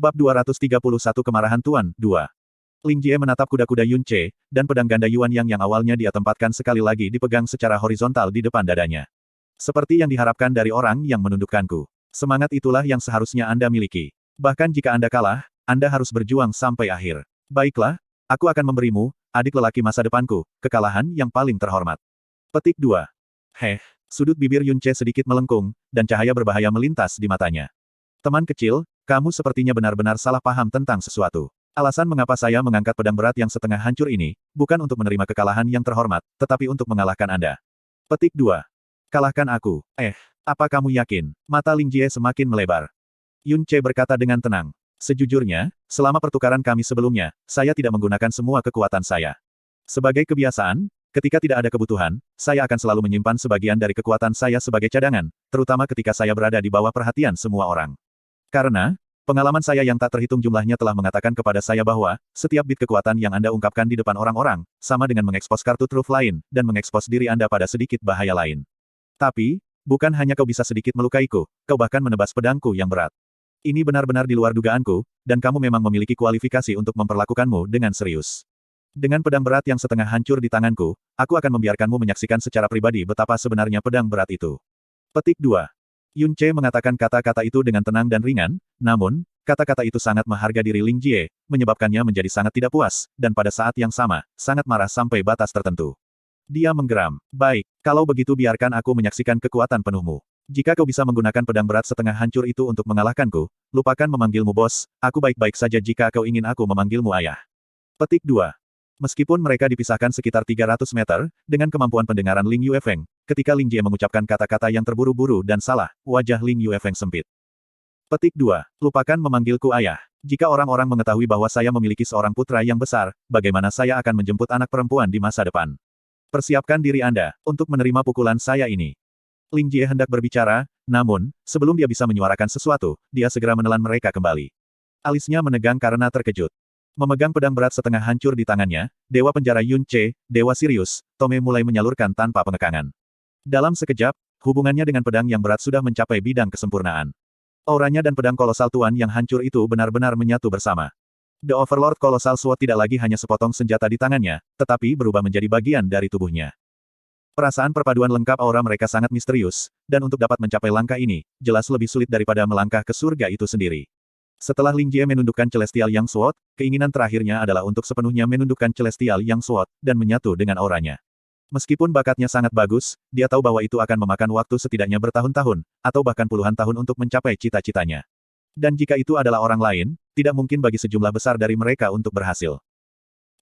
Bab 231 Kemarahan Tuan, 2. Ling Jie menatap kuda-kuda Yun Ce, dan pedang ganda Yuan yang awalnya dia tempatkan sekali lagi dipegang secara horizontal di depan dadanya. Seperti yang diharapkan dari orang yang menundukkanku. Semangat itulah yang seharusnya Anda miliki. Bahkan jika Anda kalah, Anda harus berjuang sampai akhir. Baiklah, aku akan memberimu, adik lelaki masa depanku, kekalahan yang paling terhormat. Petik 2. Sudut bibir Yun Ce sedikit melengkung, dan cahaya berbahaya melintas di matanya. Teman kecil, kamu sepertinya benar-benar salah paham tentang sesuatu. Alasan mengapa saya mengangkat pedang berat yang setengah hancur ini, bukan untuk menerima kekalahan yang terhormat, tetapi untuk mengalahkan Anda. Petik 2. Kalahkan aku. Apa kamu yakin? Mata Ling Jie semakin melebar. Yun Ce berkata dengan tenang. Sejujurnya, selama pertukaran kami sebelumnya, saya tidak menggunakan semua kekuatan saya. Sebagai kebiasaan, ketika tidak ada kebutuhan, saya akan selalu menyimpan sebagian dari kekuatan saya sebagai cadangan, terutama ketika saya berada di bawah perhatian semua orang. Karena, pengalaman saya yang tak terhitung jumlahnya telah mengatakan kepada saya bahwa, setiap bit kekuatan yang Anda ungkapkan di depan orang-orang, sama dengan mengekspos kartu truf lain, dan mengekspos diri Anda pada sedikit bahaya lain. Tapi, bukan hanya kau bisa sedikit melukaiku, kau bahkan menebas pedangku yang berat. Ini benar-benar di luar dugaanku, dan kamu memang memiliki kualifikasi untuk memperlakukanmu dengan serius. Dengan pedang berat yang setengah hancur di tanganku, aku akan membiarkanmu menyaksikan secara pribadi betapa sebenarnya pedang berat itu. Petik 2. Yun Ce mengatakan kata-kata itu dengan tenang dan ringan, namun, kata-kata itu sangat mengharga diri Ling Jie, menyebabkannya menjadi sangat tidak puas, dan pada saat yang sama, sangat marah sampai batas tertentu. Dia menggeram. Baik, kalau begitu biarkan aku menyaksikan kekuatan penuhmu. Jika kau bisa menggunakan pedang berat setengah hancur itu untuk mengalahkanku, lupakan memanggilmu bos, aku baik-baik saja jika kau ingin aku memanggilmu ayah. Petik 2. Meskipun mereka dipisahkan sekitar 300 meter, dengan kemampuan pendengaran Ling Yuefeng, ketika Ling Jie mengucapkan kata-kata yang terburu-buru dan salah, wajah Ling Yuefeng sempit. Petik 2. Lupakan memanggilku ayah. Jika orang-orang mengetahui bahwa saya memiliki seorang putra yang besar, bagaimana saya akan menjemput anak perempuan di masa depan? Persiapkan diri Anda, untuk menerima pukulan saya ini. Ling Jie hendak berbicara, namun, sebelum dia bisa menyuarakan sesuatu, dia segera menelan mereka kembali. Alisnya menegang karena terkejut. Memegang pedang berat setengah hancur di tangannya, Dewa Penjara Yun Ce, Dewa Sirius, Tome mulai menyalurkan tanpa pengekangan. Dalam sekejap, hubungannya dengan pedang yang berat sudah mencapai bidang kesempurnaan. Auranya dan pedang kolosal tuan yang hancur itu benar-benar menyatu bersama. The Overlord Colossal Sword tidak lagi hanya sepotong senjata di tangannya, tetapi berubah menjadi bagian dari tubuhnya. Perasaan perpaduan lengkap aura mereka sangat misterius, dan untuk dapat mencapai langkah ini, jelas lebih sulit daripada melangkah ke surga itu sendiri. Setelah Ling Jie menundukkan Celestial Yang Sword, keinginan terakhirnya adalah untuk sepenuhnya menundukkan Celestial Yang Sword, dan menyatu dengan auranya. Meskipun bakatnya sangat bagus, dia tahu bahwa itu akan memakan waktu setidaknya bertahun-tahun, atau bahkan puluhan tahun untuk mencapai cita-citanya. Dan jika itu adalah orang lain, tidak mungkin bagi sejumlah besar dari mereka untuk berhasil.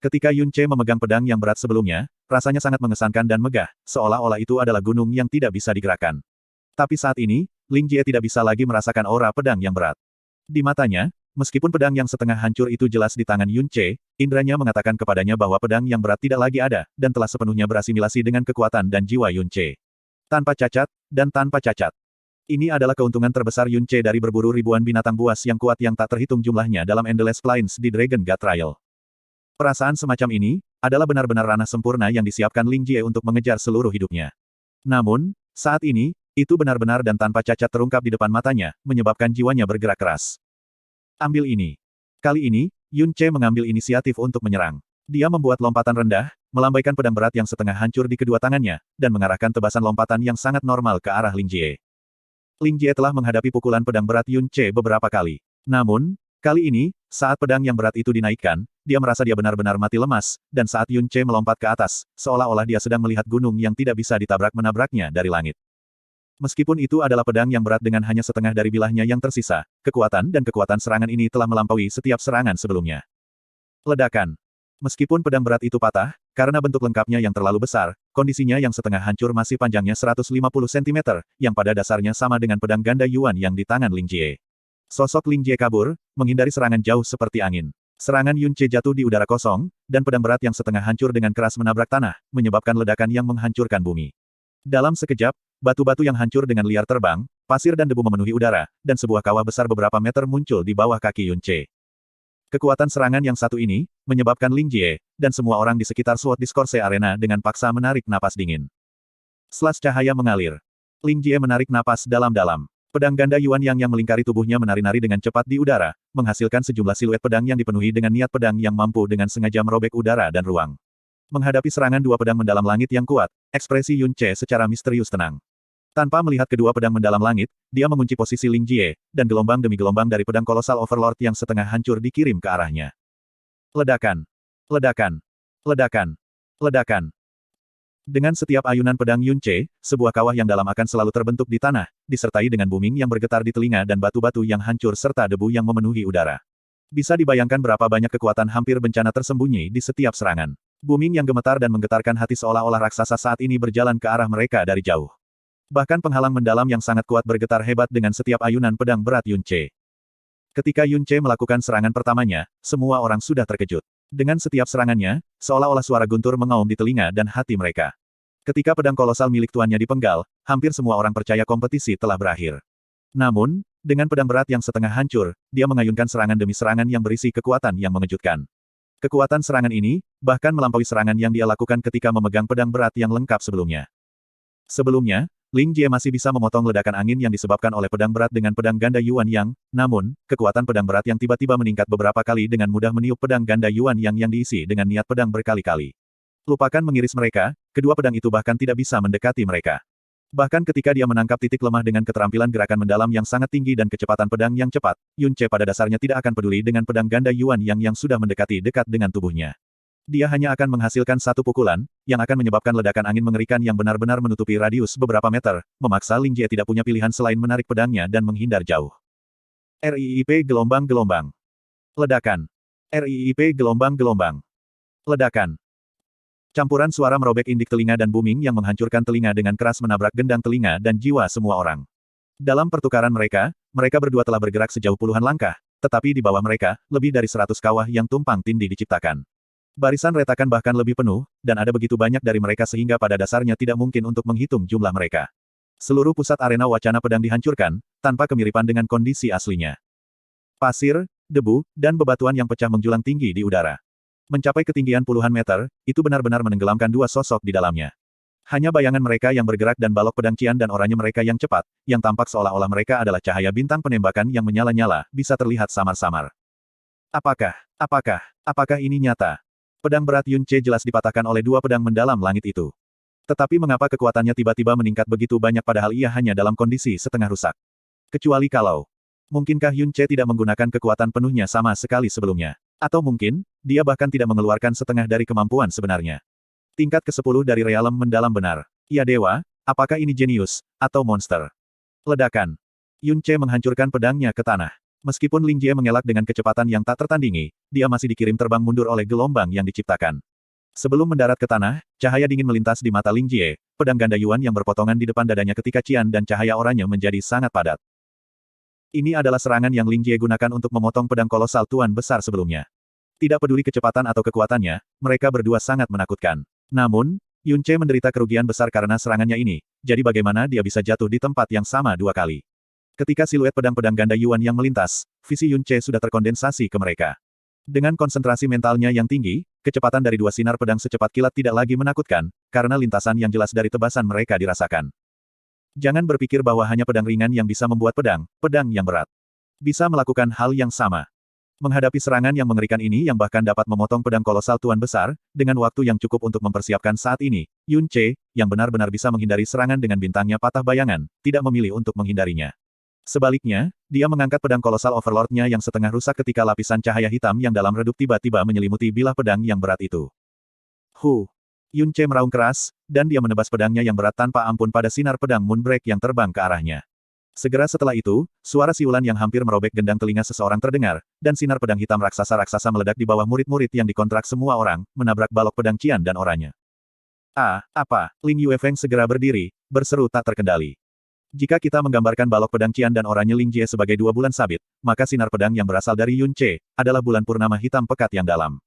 Ketika Yun Ce memegang pedang yang berat sebelumnya, rasanya sangat mengesankan dan megah, seolah-olah itu adalah gunung yang tidak bisa digerakkan. Tapi saat ini, Ling Jie tidak bisa lagi merasakan aura pedang yang berat. Di matanya, meskipun pedang yang setengah hancur itu jelas di tangan Yun Ce, indranya mengatakan kepadanya bahwa pedang yang berat tidak lagi ada, dan telah sepenuhnya berasimilasi dengan kekuatan dan jiwa Yun Ce. Tanpa cacat, dan tanpa cacat. Ini adalah keuntungan terbesar Yun Ce dari berburu ribuan binatang buas yang kuat yang tak terhitung jumlahnya dalam Endless Plains di Dragon God Trial. Perasaan semacam ini, adalah benar-benar ranah sempurna yang disiapkan Ling Jie untuk mengejar seluruh hidupnya. Namun, saat ini, itu benar-benar dan tanpa cacat terungkap di depan matanya, menyebabkan jiwanya bergerak keras. Ambil ini. Kali ini, Yun Ce mengambil inisiatif untuk menyerang. Dia membuat lompatan rendah, melambaikan pedang berat yang setengah hancur di kedua tangannya, dan mengarahkan tebasan lompatan yang sangat normal ke arah Ling Jie. Ling Jie telah menghadapi pukulan pedang berat Yun Ce beberapa kali. Namun, kali ini, saat pedang yang berat itu dinaikkan, dia merasa dia benar-benar mati lemas, dan saat Yun Ce melompat ke atas, seolah-olah dia sedang melihat gunung yang tidak bisa ditabrak-menabraknya dari langit. Meskipun itu adalah pedang yang berat dengan hanya setengah dari bilahnya yang tersisa, kekuatan dan kekuatan serangan ini telah melampaui setiap serangan sebelumnya. Ledakan. Meskipun pedang berat itu patah, karena bentuk lengkapnya yang terlalu besar, kondisinya yang setengah hancur masih panjangnya 150 cm, yang pada dasarnya sama dengan pedang ganda Yuan yang di tangan Ling Jie. Sosok Ling Jie kabur, menghindari serangan jauh seperti angin. Serangan Yun Ce jatuh di udara kosong, dan pedang berat yang setengah hancur dengan keras menabrak tanah, menyebabkan ledakan yang menghancurkan bumi. Dalam sekejap, batu-batu yang hancur dengan liar terbang, pasir dan debu memenuhi udara, dan sebuah kawah besar beberapa meter muncul di bawah kaki Yun Ce. Kekuatan serangan yang satu ini, menyebabkan Ling Jie, dan semua orang di sekitar Sword Discourse Arena dengan paksa menarik napas dingin. Selas cahaya mengalir. Ling Jie menarik napas dalam-dalam. Pedang ganda Yuan Yang yang melingkari tubuhnya menari-nari dengan cepat di udara, menghasilkan sejumlah siluet pedang yang dipenuhi dengan niat pedang yang mampu dengan sengaja merobek udara dan ruang. Menghadapi serangan dua pedang mendalam langit yang kuat, ekspresi Yun Ce secara misterius tenang. Tanpa melihat kedua pedang mendalam langit, dia mengunci posisi Ling Jie, dan gelombang demi gelombang dari pedang kolosal Overlord yang setengah hancur dikirim ke arahnya. Ledakan! Ledakan! Ledakan! Ledakan! Dengan setiap ayunan pedang Yun Ce, sebuah kawah yang dalam akan selalu terbentuk di tanah, disertai dengan booming yang bergetar di telinga dan batu-batu yang hancur serta debu yang memenuhi udara. Bisa dibayangkan berapa banyak kekuatan hampir bencana tersembunyi di setiap serangan. Booming yang gemetar dan menggetarkan hati seolah-olah raksasa saat ini berjalan ke arah mereka dari jauh. Bahkan penghalang mendalam yang sangat kuat bergetar hebat dengan setiap ayunan pedang berat Yun Ce. Ketika Yun Ce melakukan serangan pertamanya, semua orang sudah terkejut. Dengan setiap serangannya, seolah-olah suara guntur mengaum di telinga dan hati mereka. Ketika pedang kolosal milik tuannya dipenggal, hampir semua orang percaya kompetisi telah berakhir. Namun, dengan pedang berat yang setengah hancur, dia mengayunkan serangan demi serangan yang berisi kekuatan yang mengejutkan. Kekuatan serangan ini, bahkan melampaui serangan yang dia lakukan ketika memegang pedang berat yang lengkap sebelumnya. Sebelumnya, Ling Jie masih bisa memotong ledakan angin yang disebabkan oleh pedang berat dengan pedang ganda Yuan Yang, namun, kekuatan pedang berat yang tiba-tiba meningkat beberapa kali dengan mudah meniup pedang ganda Yuan Yang yang diisi dengan niat pedang berkali-kali. Lupakan mengiris mereka, kedua pedang itu bahkan tidak bisa mendekati mereka. Bahkan ketika dia menangkap titik lemah dengan keterampilan gerakan mendalam yang sangat tinggi dan kecepatan pedang yang cepat, Yun Ce pada dasarnya tidak akan peduli dengan pedang ganda Yuan Yang sudah mendekati dekat dengan tubuhnya. Dia hanya akan menghasilkan satu pukulan, yang akan menyebabkan ledakan angin mengerikan yang benar-benar menutupi radius beberapa meter, memaksa Ling Jie tidak punya pilihan selain menarik pedangnya dan menghindar jauh. RIIP gelombang-gelombang. Ledakan. RIIP gelombang-gelombang. Ledakan. Campuran suara merobek indik telinga dan booming yang menghancurkan telinga dengan keras menabrak gendang telinga dan jiwa semua orang. Dalam pertukaran mereka, mereka berdua telah bergerak sejauh puluhan langkah, tetapi di bawah mereka, lebih dari 100 kawah yang tumpang tindih diciptakan. Barisan retakan bahkan lebih penuh, dan ada begitu banyak dari mereka sehingga pada dasarnya tidak mungkin untuk menghitung jumlah mereka. Seluruh pusat arena wacana pedang dihancurkan, tanpa kemiripan dengan kondisi aslinya. Pasir, debu, dan bebatuan yang pecah menjulang tinggi di udara. Mencapai ketinggian puluhan meter, itu benar-benar menenggelamkan dua sosok di dalamnya. Hanya bayangan mereka yang bergerak dan balok pedang Qian dan oranye mereka yang cepat, yang tampak seolah-olah mereka adalah cahaya bintang penembakan yang menyala-nyala, bisa terlihat samar-samar. Apakah ini nyata? Pedang berat Yun Ce jelas dipatahkan oleh dua pedang mendalam langit itu. Tetapi mengapa kekuatannya tiba-tiba meningkat begitu banyak padahal ia hanya dalam kondisi setengah rusak? Kecuali kalau... Mungkinkah Yun Ce tidak menggunakan kekuatan penuhnya sama sekali sebelumnya? Atau mungkin, dia bahkan tidak mengeluarkan setengah dari kemampuan sebenarnya. Tingkat ke-10 dari realem mendalam benar. Ya dewa, apakah ini jenius, atau monster? Ledakan. Yun Ce menghancurkan pedangnya ke tanah. Meskipun Ling Jie mengelak dengan kecepatan yang tak tertandingi, dia masih dikirim terbang mundur oleh gelombang yang diciptakan. Sebelum mendarat ke tanah, cahaya dingin melintas di mata Ling Jie, pedang ganda Yuan yang berpotongan di depan dadanya ketika Qian dan cahaya oranye menjadi sangat padat. Ini adalah serangan yang Ling Jie gunakan untuk memotong pedang kolosal Tuan Besar sebelumnya. Tidak peduli kecepatan atau kekuatannya, mereka berdua sangat menakutkan. Namun, Yun Ce menderita kerugian besar karena serangannya ini, jadi bagaimana dia bisa jatuh di tempat yang sama dua kali? Ketika siluet pedang-pedang ganda Yuan yang melintas, visi Yun Ce sudah terkondensasi ke mereka. Dengan konsentrasi mentalnya yang tinggi, kecepatan dari dua sinar pedang secepat kilat tidak lagi menakutkan, karena lintasan yang jelas dari tebasan mereka dirasakan. Jangan berpikir bahwa hanya pedang ringan yang bisa membuat pedang yang berat bisa melakukan hal yang sama. Menghadapi serangan yang mengerikan ini yang bahkan dapat memotong pedang kolosal Tuan Besar, dengan waktu yang cukup untuk mempersiapkan saat ini, Yun Ce, yang benar-benar bisa menghindari serangan dengan bintangnya patah bayangan, tidak memilih untuk menghindarinya. Sebaliknya, dia mengangkat pedang kolosal Overlord-nya yang setengah rusak ketika lapisan cahaya hitam yang dalam redup tiba-tiba menyelimuti bilah pedang yang berat itu. Yun Ce meraung keras, dan dia menebas pedangnya yang berat tanpa ampun pada sinar pedang Moonbreak yang terbang ke arahnya. Segera setelah itu, suara siulan yang hampir merobek gendang telinga seseorang terdengar, dan sinar pedang hitam raksasa-raksasa meledak di bawah murid-murid yang dikontrak semua orang, menabrak balok pedang Qian dan oranye. Ling Yuefeng segera berdiri, berseru tak terkendali. Jika kita menggambarkan balok pedang Qian dan oranye Ling Jie sebagai dua bulan sabit, maka sinar pedang yang berasal dari Yun Ce, adalah bulan purnama hitam pekat yang dalam.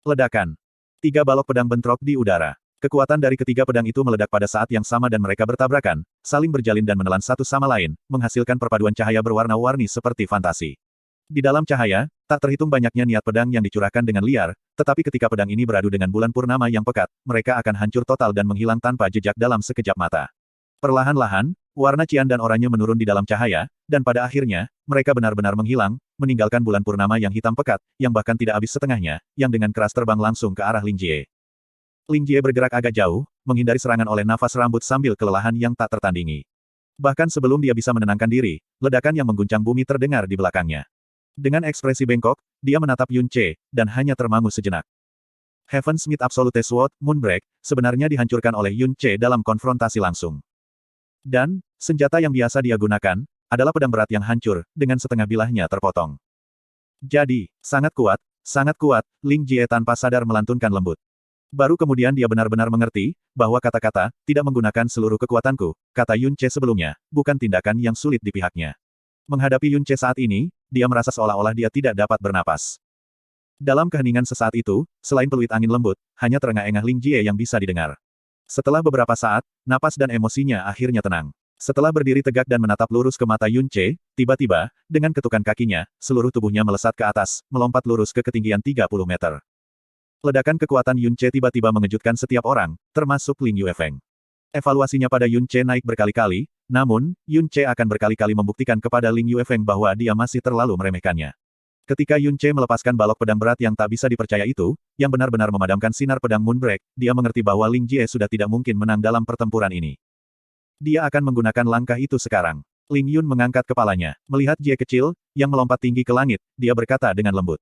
Ledakan. 3 balok pedang bentrok di udara. Kekuatan dari ketiga pedang itu meledak pada saat yang sama dan mereka bertabrakan, saling berjalin dan menelan satu sama lain, menghasilkan perpaduan cahaya berwarna-warni seperti fantasi. Di dalam cahaya, tak terhitung banyaknya niat pedang yang dicurahkan dengan liar, tetapi ketika pedang ini beradu dengan bulan purnama yang pekat, mereka akan hancur total dan menghilang tanpa jejak dalam sekejap mata. Perlahan-lahan, Warna cian dan oranye menurun di dalam cahaya, dan pada akhirnya, mereka benar-benar menghilang, meninggalkan bulan purnama yang hitam pekat, yang bahkan tidak habis setengahnya, yang dengan keras terbang langsung ke arah Ling Jie. Ling Jie bergerak agak jauh, menghindari serangan oleh nafas rambut sambil kelelahan yang tak tertandingi. Bahkan sebelum dia bisa menenangkan diri, ledakan yang mengguncang bumi terdengar di belakangnya. Dengan ekspresi bengkok, dia menatap Yun Che, dan hanya termangu sejenak. Heaven Smith Absolute Sword, Moonbreak, sebenarnya dihancurkan oleh Yun Che dalam konfrontasi langsung. Dan, senjata yang biasa dia gunakan, adalah pedang berat yang hancur, dengan setengah bilahnya terpotong. Jadi, sangat kuat, Ling Jie tanpa sadar melantunkan lembut. Baru kemudian dia benar-benar mengerti, bahwa kata-kata, tidak menggunakan seluruh kekuatanku, kata Yun Che sebelumnya, bukan tindakan yang sulit di pihaknya. Menghadapi Yun Che saat ini, dia merasa seolah-olah dia tidak dapat bernapas. Dalam keheningan sesaat itu, selain peluit angin lembut, hanya terengah-engah Ling Jie yang bisa didengar. Setelah beberapa saat, napas dan emosinya akhirnya tenang. Setelah berdiri tegak dan menatap lurus ke mata Yun Che, tiba-tiba, dengan ketukan kakinya, seluruh tubuhnya melesat ke atas, melompat lurus ke ketinggian 30 meter. Ledakan kekuatan Yun Che tiba-tiba mengejutkan setiap orang, termasuk Lin Yuefeng. Evaluasinya pada Yun Che naik berkali-kali, namun, Yun Che akan berkali-kali membuktikan kepada Lin Yuefeng bahwa dia masih terlalu meremehkannya. Ketika Yun Che melepaskan balok pedang berat yang tak bisa dipercaya itu, yang benar-benar memadamkan sinar pedang Moonbreak, dia mengerti bahwa Ling Jie sudah tidak mungkin menang dalam pertempuran ini. Dia akan menggunakan langkah itu sekarang. Ling Yun mengangkat kepalanya. Melihat Jie kecil, yang melompat tinggi ke langit, dia berkata dengan lembut.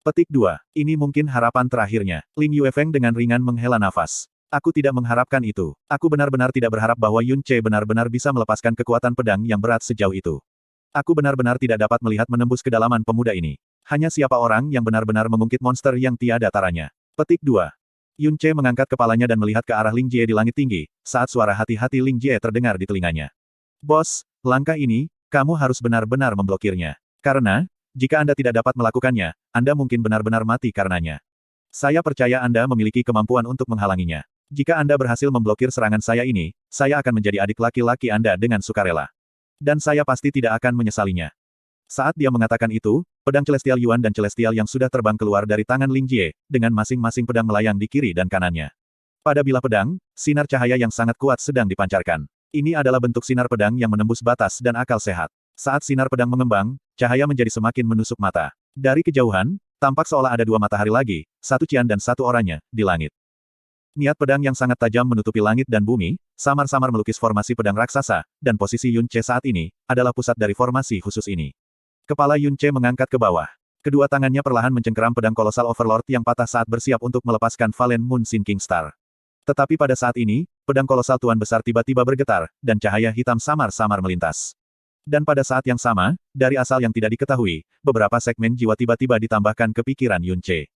Petik 2. Ini mungkin harapan terakhirnya. Lin Yuefeng dengan ringan menghela nafas. Aku tidak mengharapkan itu. Aku benar-benar tidak berharap bahwa Yun Che benar-benar bisa melepaskan kekuatan pedang yang berat sejauh itu. Aku benar-benar tidak dapat melihat menembus kedalaman pemuda ini. Hanya siapa orang yang benar-benar mengungkit monster yang tiada taranya. Petik 2. Yun Che mengangkat kepalanya dan melihat ke arah Ling Jie di langit tinggi, saat suara hati-hati Ling Jie terdengar di telinganya. Bos, langkah ini, kamu harus benar-benar memblokirnya. Karena, jika Anda tidak dapat melakukannya, Anda mungkin benar-benar mati karenanya. Saya percaya Anda memiliki kemampuan untuk menghalanginya. Jika Anda berhasil memblokir serangan saya ini, saya akan menjadi adik laki-laki Anda dengan sukarela. Dan saya pasti tidak akan menyesalinya. Saat dia mengatakan itu, pedang Celestial Yuan dan Celestial yang sudah terbang keluar dari tangan Ling Jie, dengan masing-masing pedang melayang di kiri dan kanannya. Pada bilah pedang, sinar cahaya yang sangat kuat sedang dipancarkan. Ini adalah bentuk sinar pedang yang menembus batas dan akal sehat. Saat sinar pedang mengembang, cahaya menjadi semakin menusuk mata. Dari kejauhan, tampak seolah ada dua matahari lagi, satu cian dan satu oranye, di langit. Niat pedang yang sangat tajam menutupi langit dan bumi, samar-samar melukis formasi pedang raksasa, dan posisi Yun Che saat ini, adalah pusat dari formasi khusus ini. Kepala Yun Che mengangkat ke bawah. Kedua tangannya perlahan mencengkeram pedang kolosal Overlord yang patah saat bersiap untuk melepaskan Valen Moon Sinking Star. Tetapi pada saat ini, pedang kolosal Tuan Besar tiba-tiba bergetar, dan cahaya hitam samar-samar melintas. Dan pada saat yang sama, dari asal yang tidak diketahui, beberapa segmen jiwa tiba-tiba ditambahkan ke pikiran Yun Che.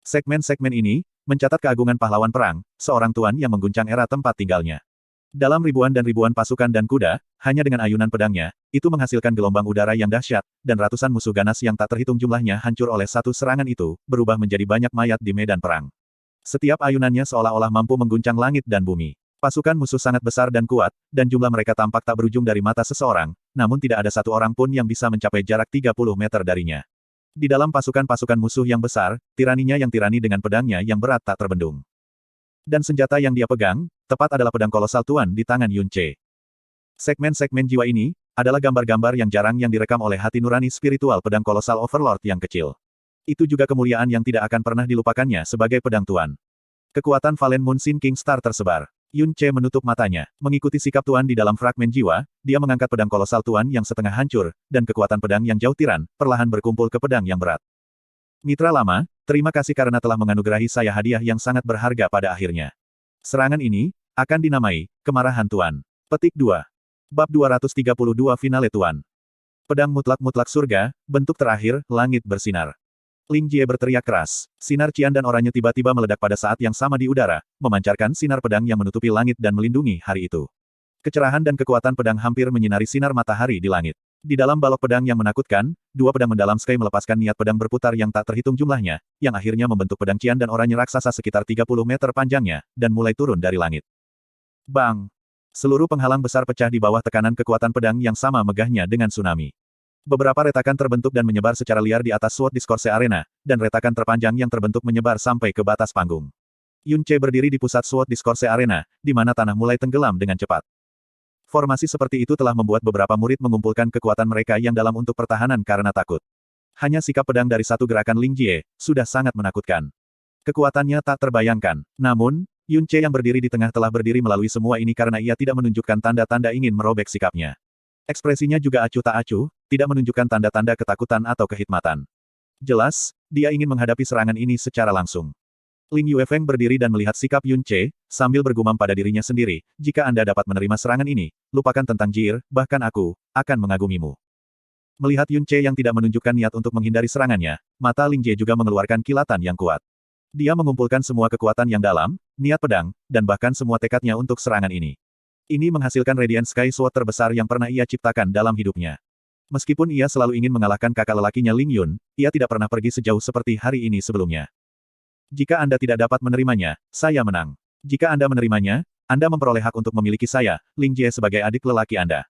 Segmen-segmen ini, mencatat keagungan pahlawan perang, seorang tuan yang mengguncang era tempat tinggalnya. Dalam ribuan dan ribuan pasukan dan kuda, hanya dengan ayunan pedangnya, itu menghasilkan gelombang udara yang dahsyat, dan ratusan musuh ganas yang tak terhitung jumlahnya hancur oleh satu serangan itu, berubah menjadi banyak mayat di medan perang. Setiap ayunannya seolah-olah mampu mengguncang langit dan bumi. Pasukan musuh sangat besar dan kuat, dan jumlah mereka tampak tak berujung dari mata seseorang, namun tidak ada satu orang pun yang bisa mencapai jarak 30 meter darinya. Di dalam pasukan-pasukan musuh yang besar, tiraninya yang tirani dengan pedangnya yang berat tak terbendung. Dan senjata yang dia pegang, tepat adalah pedang kolosal Tuan di tangan Yun Che. Segmen-segmen jiwa ini, adalah gambar-gambar yang jarang yang direkam oleh hati nurani spiritual pedang kolosal Overlord yang kecil. Itu juga kemuliaan yang tidak akan pernah dilupakannya sebagai pedang Tuan. Kekuatan Valen Moon Sinking Star tersebar. Yun Che menutup matanya. Mengikuti sikap Tuan di dalam fragmen jiwa, dia mengangkat pedang kolosal Tuan yang setengah hancur, dan kekuatan pedang yang jauh tiran, perlahan berkumpul ke pedang yang berat. Mitra lama, terima kasih karena telah menganugerahi saya hadiah yang sangat berharga pada akhirnya. Serangan ini, akan dinamai, Kemarahan Tuan. Petik 2. Bab 232 Finale Tuan. Pedang mutlak-mutlak surga, bentuk terakhir, langit bersinar. Ling Jie berteriak keras. Sinar cian dan oranye tiba-tiba meledak pada saat yang sama di udara, memancarkan sinar pedang yang menutupi langit dan melindungi hari itu. Kecerahan dan kekuatan pedang hampir menyinari sinar matahari di langit. Di dalam balok pedang yang menakutkan, dua pedang mendalam Sky melepaskan niat pedang berputar yang tak terhitung jumlahnya, yang akhirnya membentuk pedang cian dan oranye raksasa sekitar 30 meter panjangnya, dan mulai turun dari langit. Bang! Seluruh penghalang besar pecah di bawah tekanan kekuatan pedang yang sama megahnya dengan tsunami. Beberapa retakan terbentuk dan menyebar secara liar di atas Sword Discourse Arena, dan retakan terpanjang yang terbentuk menyebar sampai ke batas panggung. Yun Che berdiri di pusat Sword Discourse Arena, di mana tanah mulai tenggelam dengan cepat. Formasi seperti itu telah membuat beberapa murid mengumpulkan kekuatan mereka yang dalam untuk pertahanan karena takut. Hanya sikap pedang dari satu gerakan Ling Jie, sudah sangat menakutkan. Kekuatannya tak terbayangkan. Namun, Yun Ce yang berdiri di tengah telah berdiri melalui semua ini karena ia tidak menunjukkan tanda-tanda ingin merobek sikapnya. Ekspresinya juga acuh tak acuh, tidak menunjukkan tanda-tanda ketakutan atau kehikmatan. Jelas, dia ingin menghadapi serangan ini secara langsung. Ling Yuefeng berdiri dan melihat sikap Yun Ce, sambil bergumam pada dirinya sendiri, jika Anda dapat menerima serangan ini, lupakan tentang Jir, bahkan aku, akan mengagumimu. Melihat Yun Ce yang tidak menunjukkan niat untuk menghindari serangannya, mata Ling Jie juga mengeluarkan kilatan yang kuat. Dia mengumpulkan semua kekuatan yang dalam, niat pedang, dan bahkan semua tekadnya untuk serangan ini. Ini menghasilkan Radiant Sky Sword terbesar yang pernah ia ciptakan dalam hidupnya. Meskipun ia selalu ingin mengalahkan kakak lelakinya Ling Yun, ia tidak pernah pergi sejauh seperti hari ini sebelumnya. Jika Anda tidak dapat menerimanya, saya menang. Jika Anda menerimanya, Anda memperoleh hak untuk memiliki saya, Ling Jie sebagai adik lelaki Anda.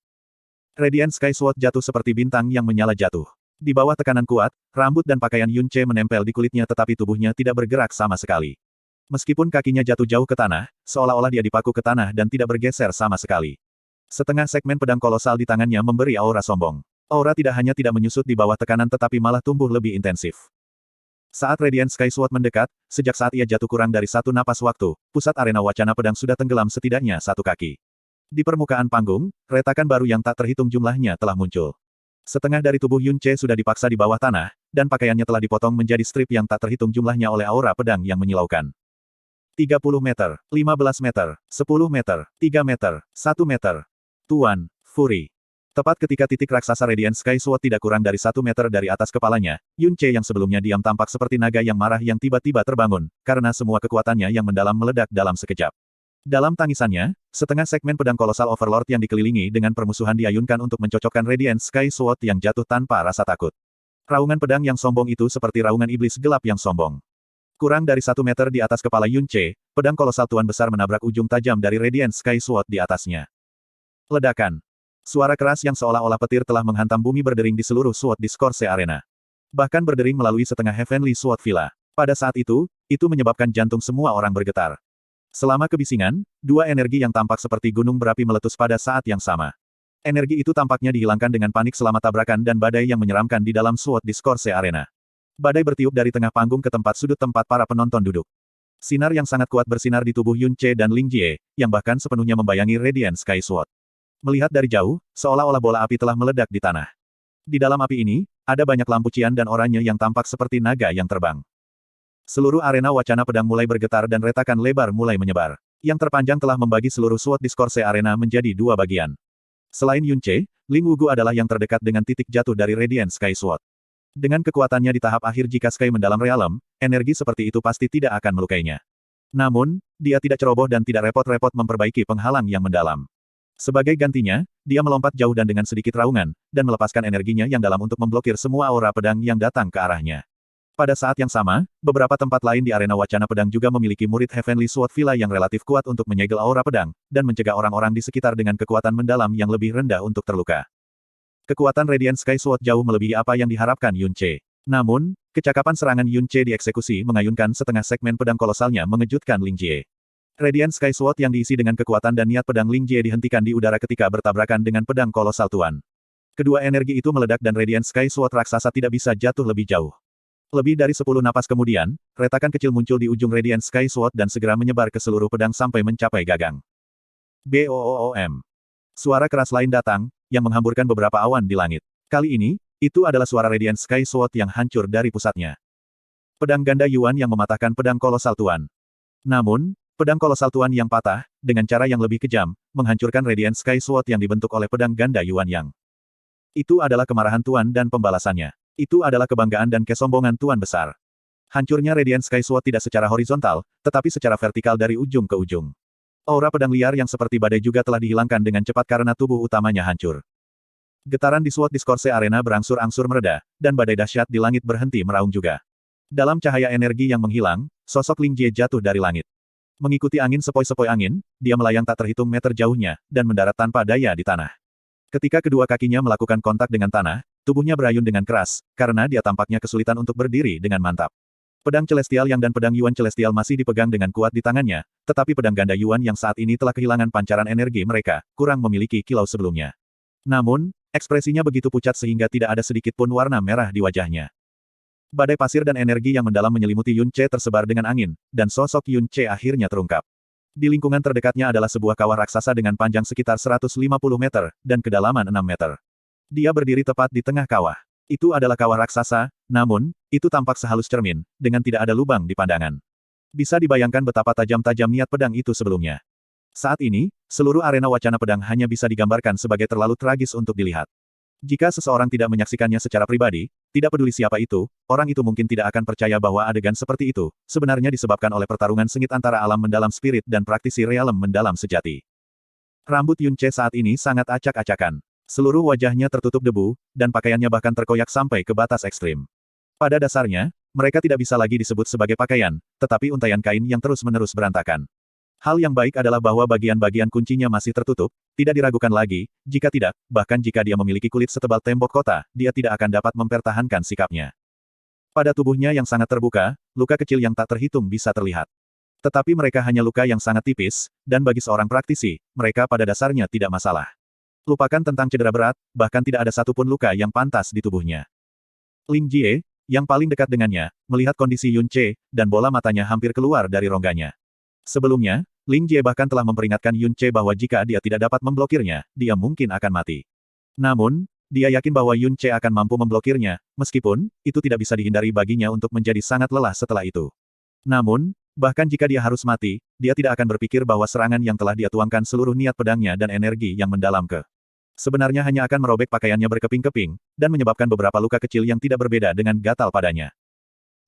Radiant Sky Sword jatuh seperti bintang yang menyala jatuh. Di bawah tekanan kuat, rambut dan pakaian Yun Ce menempel di kulitnya tetapi tubuhnya tidak bergerak sama sekali. Meskipun kakinya jatuh jauh ke tanah, seolah-olah dia dipaku ke tanah dan tidak bergeser sama sekali. Setengah segmen pedang kolosal di tangannya memberi aura sombong. Aura tidak hanya tidak menyusut di bawah tekanan tetapi malah tumbuh lebih intensif. Saat Radiant Sky Sword mendekat, sejak saat ia jatuh kurang dari satu napas waktu, pusat arena wacana pedang sudah tenggelam setidaknya satu kaki. Di permukaan panggung, retakan baru yang tak terhitung jumlahnya telah muncul. Setengah dari tubuh Yun Ce sudah dipaksa di bawah tanah, dan pakaiannya telah dipotong menjadi strip yang tak terhitung jumlahnya oleh aura pedang yang menyilaukan. 30 meter, 15 meter, 10 meter, 3 meter, 1 meter. Tuan, Fury. Tepat ketika titik raksasa Radiant Sky Sword tidak kurang dari 1 meter dari atas kepalanya, Yun Ce yang sebelumnya diam tampak seperti naga yang marah yang tiba-tiba terbangun, karena semua kekuatannya yang mendalam meledak dalam sekejap. Dalam tangisannya, setengah segmen pedang kolosal Overlord yang dikelilingi dengan permusuhan diayunkan untuk mencocokkan Radiant Sky Sword yang jatuh tanpa rasa takut. Raungan pedang yang sombong itu seperti raungan iblis gelap yang sombong. Kurang dari 1 meter di atas kepala Yun Ce, pedang kolosal Tuan Besar menabrak ujung tajam dari Radiant Sky Sword di atasnya. Ledakan. Suara keras yang seolah-olah petir telah menghantam bumi berdering di seluruh Sword Discourse Arena. Bahkan berdering melalui setengah Heavenly Sword Villa. Pada saat itu menyebabkan jantung semua orang bergetar. Selama kebisingan, dua energi yang tampak seperti gunung berapi meletus pada saat yang sama. Energi itu tampaknya dihilangkan dengan panik selama tabrakan dan badai yang menyeramkan di dalam Sword Discourse Arena. Badai bertiup dari tengah panggung ke tempat sudut tempat para penonton duduk. Sinar yang sangat kuat bersinar di tubuh Yun Ce dan Ling Jie, yang bahkan sepenuhnya membayangi Radiant Sky Sword. Melihat dari jauh, seolah-olah bola api telah meledak di tanah. Di dalam api ini, ada banyak lampu cian dan oranye yang tampak seperti naga yang terbang. Seluruh arena wacana pedang mulai bergetar dan retakan lebar mulai menyebar. Yang terpanjang telah membagi seluruh Sword Discourse Arena menjadi dua bagian. Selain Yun Ce, Ling Wugu adalah yang terdekat dengan titik jatuh dari Radiant Sky Sword. Dengan kekuatannya di tahap akhir jika Sky mendalam realem, energi seperti itu pasti tidak akan melukainya. Namun, dia tidak ceroboh dan tidak repot-repot memperbaiki penghalang yang mendalam. Sebagai gantinya, dia melompat jauh dan dengan sedikit raungan, dan melepaskan energinya yang dalam untuk memblokir semua aura pedang yang datang ke arahnya. Pada saat yang sama, beberapa tempat lain di arena wacana pedang juga memiliki murid Heavenly Sword Villa yang relatif kuat untuk menyegel aura pedang, dan mencegah orang-orang di sekitar dengan kekuatan mendalam yang lebih rendah untuk terluka. Kekuatan Radiant Sky Sword jauh melebihi apa yang diharapkan Yun Ce. Namun, kecakapan serangan Yun Ce dieksekusi mengayunkan setengah segmen pedang kolosalnya mengejutkan Ling Jie. Radiant Sky Sword yang diisi dengan kekuatan dan niat pedang Ling Jie dihentikan di udara ketika bertabrakan dengan pedang kolosal Tuan. Kedua energi itu meledak dan Radiant Sky Sword raksasa tidak bisa jatuh lebih jauh. Lebih dari 10 napas kemudian, retakan kecil muncul di ujung Radiant Sky Sword dan segera menyebar ke seluruh pedang sampai mencapai gagang. BOOM. Suara keras lain datang, yang menghamburkan beberapa awan di langit. Kali ini, itu adalah suara Radiant Sky Sword yang hancur dari pusatnya. Pedang ganda Yuan yang mematahkan pedang kolosal Tuan. Namun, pedang kolosal Tuan yang patah, dengan cara yang lebih kejam, menghancurkan Radiant Sky Sword yang dibentuk oleh pedang ganda Yuan yang. Itu adalah kemarahan Tuan dan pembalasannya. Itu adalah kebanggaan dan kesombongan Tuan Besar. Hancurnya Radiant Sky Sword tidak secara horizontal, tetapi secara vertikal dari ujung ke ujung. Aura pedang liar yang seperti badai juga telah dihilangkan dengan cepat karena tubuh utamanya hancur. Getaran di Sword Discourse Arena berangsur-angsur mereda, dan badai dahsyat di langit berhenti meraung juga. Dalam cahaya energi yang menghilang, sosok Ling Jie jatuh dari langit. Mengikuti angin sepoi-sepoi angin, dia melayang tak terhitung meter jauhnya, dan mendarat tanpa daya di tanah. Ketika kedua kakinya melakukan kontak dengan tanah, tubuhnya berayun dengan keras, karena dia tampaknya kesulitan untuk berdiri dengan mantap. Pedang Celestial Yang dan pedang Yuan Celestial masih dipegang dengan kuat di tangannya, tetapi pedang ganda Yuan yang saat ini telah kehilangan pancaran energi mereka, kurang memiliki kilau sebelumnya. Namun, ekspresinya begitu pucat sehingga tidak ada sedikit pun warna merah di wajahnya. Badai pasir dan energi yang mendalam menyelimuti Yun Ce tersebar dengan angin, dan sosok Yun Ce akhirnya terungkap. Di lingkungan terdekatnya adalah sebuah kawah raksasa dengan panjang sekitar 150 meter, dan kedalaman 6 meter. Dia berdiri tepat di tengah kawah. Itu adalah kawah raksasa, namun, itu tampak sehalus cermin, dengan tidak ada lubang di pandangan. Bisa dibayangkan betapa tajam-tajam niat pedang itu sebelumnya. Saat ini, seluruh arena wacana pedang hanya bisa digambarkan sebagai terlalu tragis untuk dilihat. Jika seseorang tidak menyaksikannya secara pribadi, tidak peduli siapa itu, orang itu mungkin tidak akan percaya bahwa adegan seperti itu, sebenarnya disebabkan oleh pertarungan sengit antara alam mendalam spirit dan praktisi realem mendalam sejati. Rambut Yun Ce saat ini sangat acak-acakan. Seluruh wajahnya tertutup debu, dan pakaiannya bahkan terkoyak sampai ke batas ekstrim. Pada dasarnya, mereka tidak bisa lagi disebut sebagai pakaian, tetapi untaian kain yang terus-menerus berantakan. Hal yang baik adalah bahwa bagian-bagian kuncinya masih tertutup, tidak diragukan lagi, jika tidak, bahkan jika dia memiliki kulit setebal tembok kota, dia tidak akan dapat mempertahankan sikapnya. Pada tubuhnya yang sangat terbuka, luka kecil yang tak terhitung bisa terlihat. Tetapi mereka hanya luka yang sangat tipis, dan bagi seorang praktisi, mereka pada dasarnya tidak masalah. Lupakan tentang cedera berat, bahkan tidak ada satupun luka yang pantas di tubuhnya. Ling Jie, yang paling dekat dengannya, melihat kondisi Yun Ce, dan bola matanya hampir keluar dari rongganya. Sebelumnya, Ling Jie bahkan telah memperingatkan Yun Ce bahwa jika dia tidak dapat memblokirnya, dia mungkin akan mati. Namun, dia yakin bahwa Yun Ce akan mampu memblokirnya, meskipun, itu tidak bisa dihindari baginya untuk menjadi sangat lelah setelah itu. Namun, bahkan jika dia harus mati, dia tidak akan berpikir bahwa serangan yang telah dia tuangkan seluruh niat pedangnya dan energi yang mendalam ke. Sebenarnya hanya akan merobek pakaiannya berkeping-keping, dan menyebabkan beberapa luka kecil yang tidak berbeda dengan gatal padanya.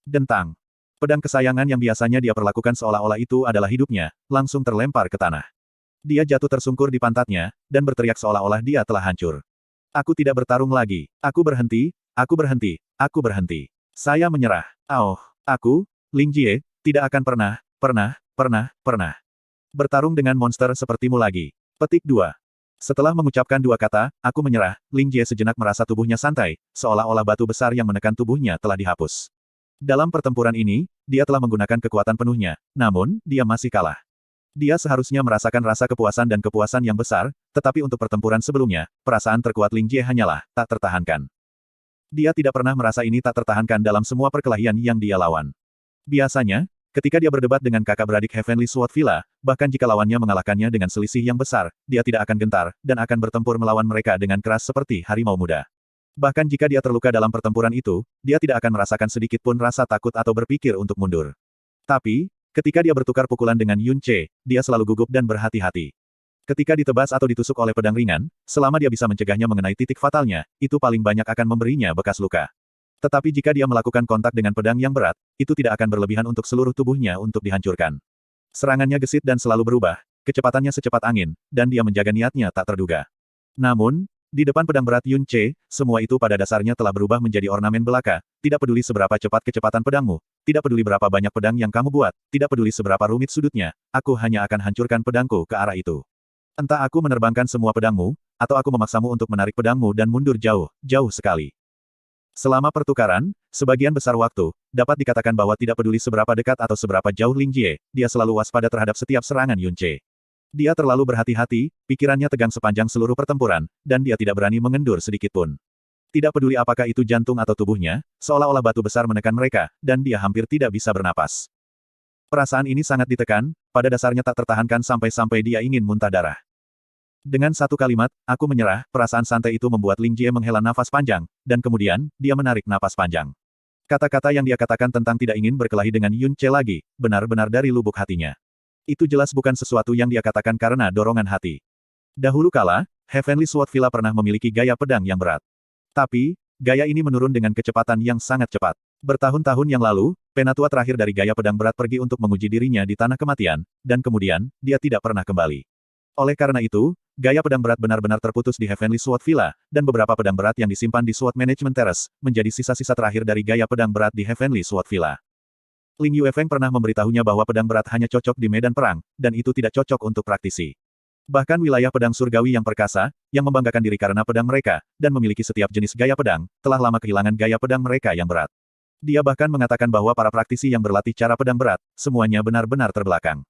Dentang. Pedang kesayangan yang biasanya dia perlakukan seolah-olah itu adalah hidupnya, langsung terlempar ke tanah. Dia jatuh tersungkur di pantatnya, dan berteriak seolah-olah dia telah hancur. Aku tidak bertarung lagi. Aku berhenti, aku berhenti, aku berhenti. Saya menyerah. Aku, Ling Jie, tidak akan pernah bertarung dengan monster sepertimu lagi. Petik 2. Setelah mengucapkan dua kata, aku menyerah, Ling Jie sejenak merasa tubuhnya santai, seolah-olah batu besar yang menekan tubuhnya telah dihapus. Dalam pertempuran ini, dia telah menggunakan kekuatan penuhnya, namun, dia masih kalah. Dia seharusnya merasakan rasa kepuasan dan kepuasan yang besar, tetapi untuk pertempuran sebelumnya, perasaan terkuat Ling Jie hanyalah, tak tertahankan. Dia tidak pernah merasa ini tak tertahankan dalam semua perkelahian yang dia lawan. Biasanya, ketika dia berdebat dengan kakak beradik Heavenly Sword Villa, bahkan jika lawannya mengalahkannya dengan selisih yang besar, dia tidak akan gentar, dan akan bertempur melawan mereka dengan keras seperti harimau muda. Bahkan jika dia terluka dalam pertempuran itu, dia tidak akan merasakan sedikit pun rasa takut atau berpikir untuk mundur. Tapi, ketika dia bertukar pukulan dengan Yun Ce, dia selalu gugup dan berhati-hati. Ketika ditebas atau ditusuk oleh pedang ringan, selama dia bisa mencegahnya mengenai titik fatalnya, itu paling banyak akan memberinya bekas luka. Tetapi jika dia melakukan kontak dengan pedang yang berat, itu tidak akan berlebihan untuk seluruh tubuhnya untuk dihancurkan. Serangannya gesit dan selalu berubah, kecepatannya secepat angin, dan dia menjaga niatnya tak terduga. Namun, di depan pedang berat Yun Ce, semua itu pada dasarnya telah berubah menjadi ornamen belaka, tidak peduli seberapa cepat kecepatan pedangmu, tidak peduli berapa banyak pedang yang kamu buat, tidak peduli seberapa rumit sudutnya, aku hanya akan hancurkan pedangku ke arah itu. Entah aku menerbangkan semua pedangmu, atau aku memaksamu untuk menarik pedangmu dan mundur jauh, jauh sekali. Selama pertukaran, sebagian besar waktu, dapat dikatakan bahwa tidak peduli seberapa dekat atau seberapa jauh Ling Jie, dia selalu waspada terhadap setiap serangan Yun Ce. Dia terlalu berhati-hati, pikirannya tegang sepanjang seluruh pertempuran, dan dia tidak berani mengendur sedikitpun. Tidak peduli apakah itu jantung atau tubuhnya, seolah-olah batu besar menekan mereka, dan dia hampir tidak bisa bernapas. Perasaan ini sangat ditekan, pada dasarnya tak tertahankan sampai-sampai dia ingin muntah darah. Dengan satu kalimat, aku menyerah, perasaan santai itu membuat Ling Jie menghela nafas panjang, dan kemudian, dia menarik napas panjang. Kata-kata yang dia katakan tentang tidak ingin berkelahi dengan Yun Ce lagi, benar-benar dari lubuk hatinya. Itu jelas bukan sesuatu yang dia katakan karena dorongan hati. Dahulu kala, Heavenly Sword Villa pernah memiliki gaya pedang yang berat. Tapi, gaya ini menurun dengan kecepatan yang sangat cepat. Bertahun-tahun yang lalu, penatua terakhir dari gaya pedang berat pergi untuk menguji dirinya di tanah kematian, dan kemudian, dia tidak pernah kembali. Oleh karena itu, gaya pedang berat benar-benar terputus di Heavenly Sword Villa, dan beberapa pedang berat yang disimpan di Sword Management Terrace, menjadi sisa-sisa terakhir dari gaya pedang berat di Heavenly Sword Villa. Ling Yuefeng pernah memberitahunya bahwa pedang berat hanya cocok di medan perang, dan itu tidak cocok untuk praktisi. Bahkan wilayah pedang surgawi yang perkasa, yang membanggakan diri karena pedang mereka, dan memiliki setiap jenis gaya pedang, telah lama kehilangan gaya pedang mereka yang berat. Dia bahkan mengatakan bahwa para praktisi yang berlatih cara pedang berat, semuanya benar-benar terbelakang.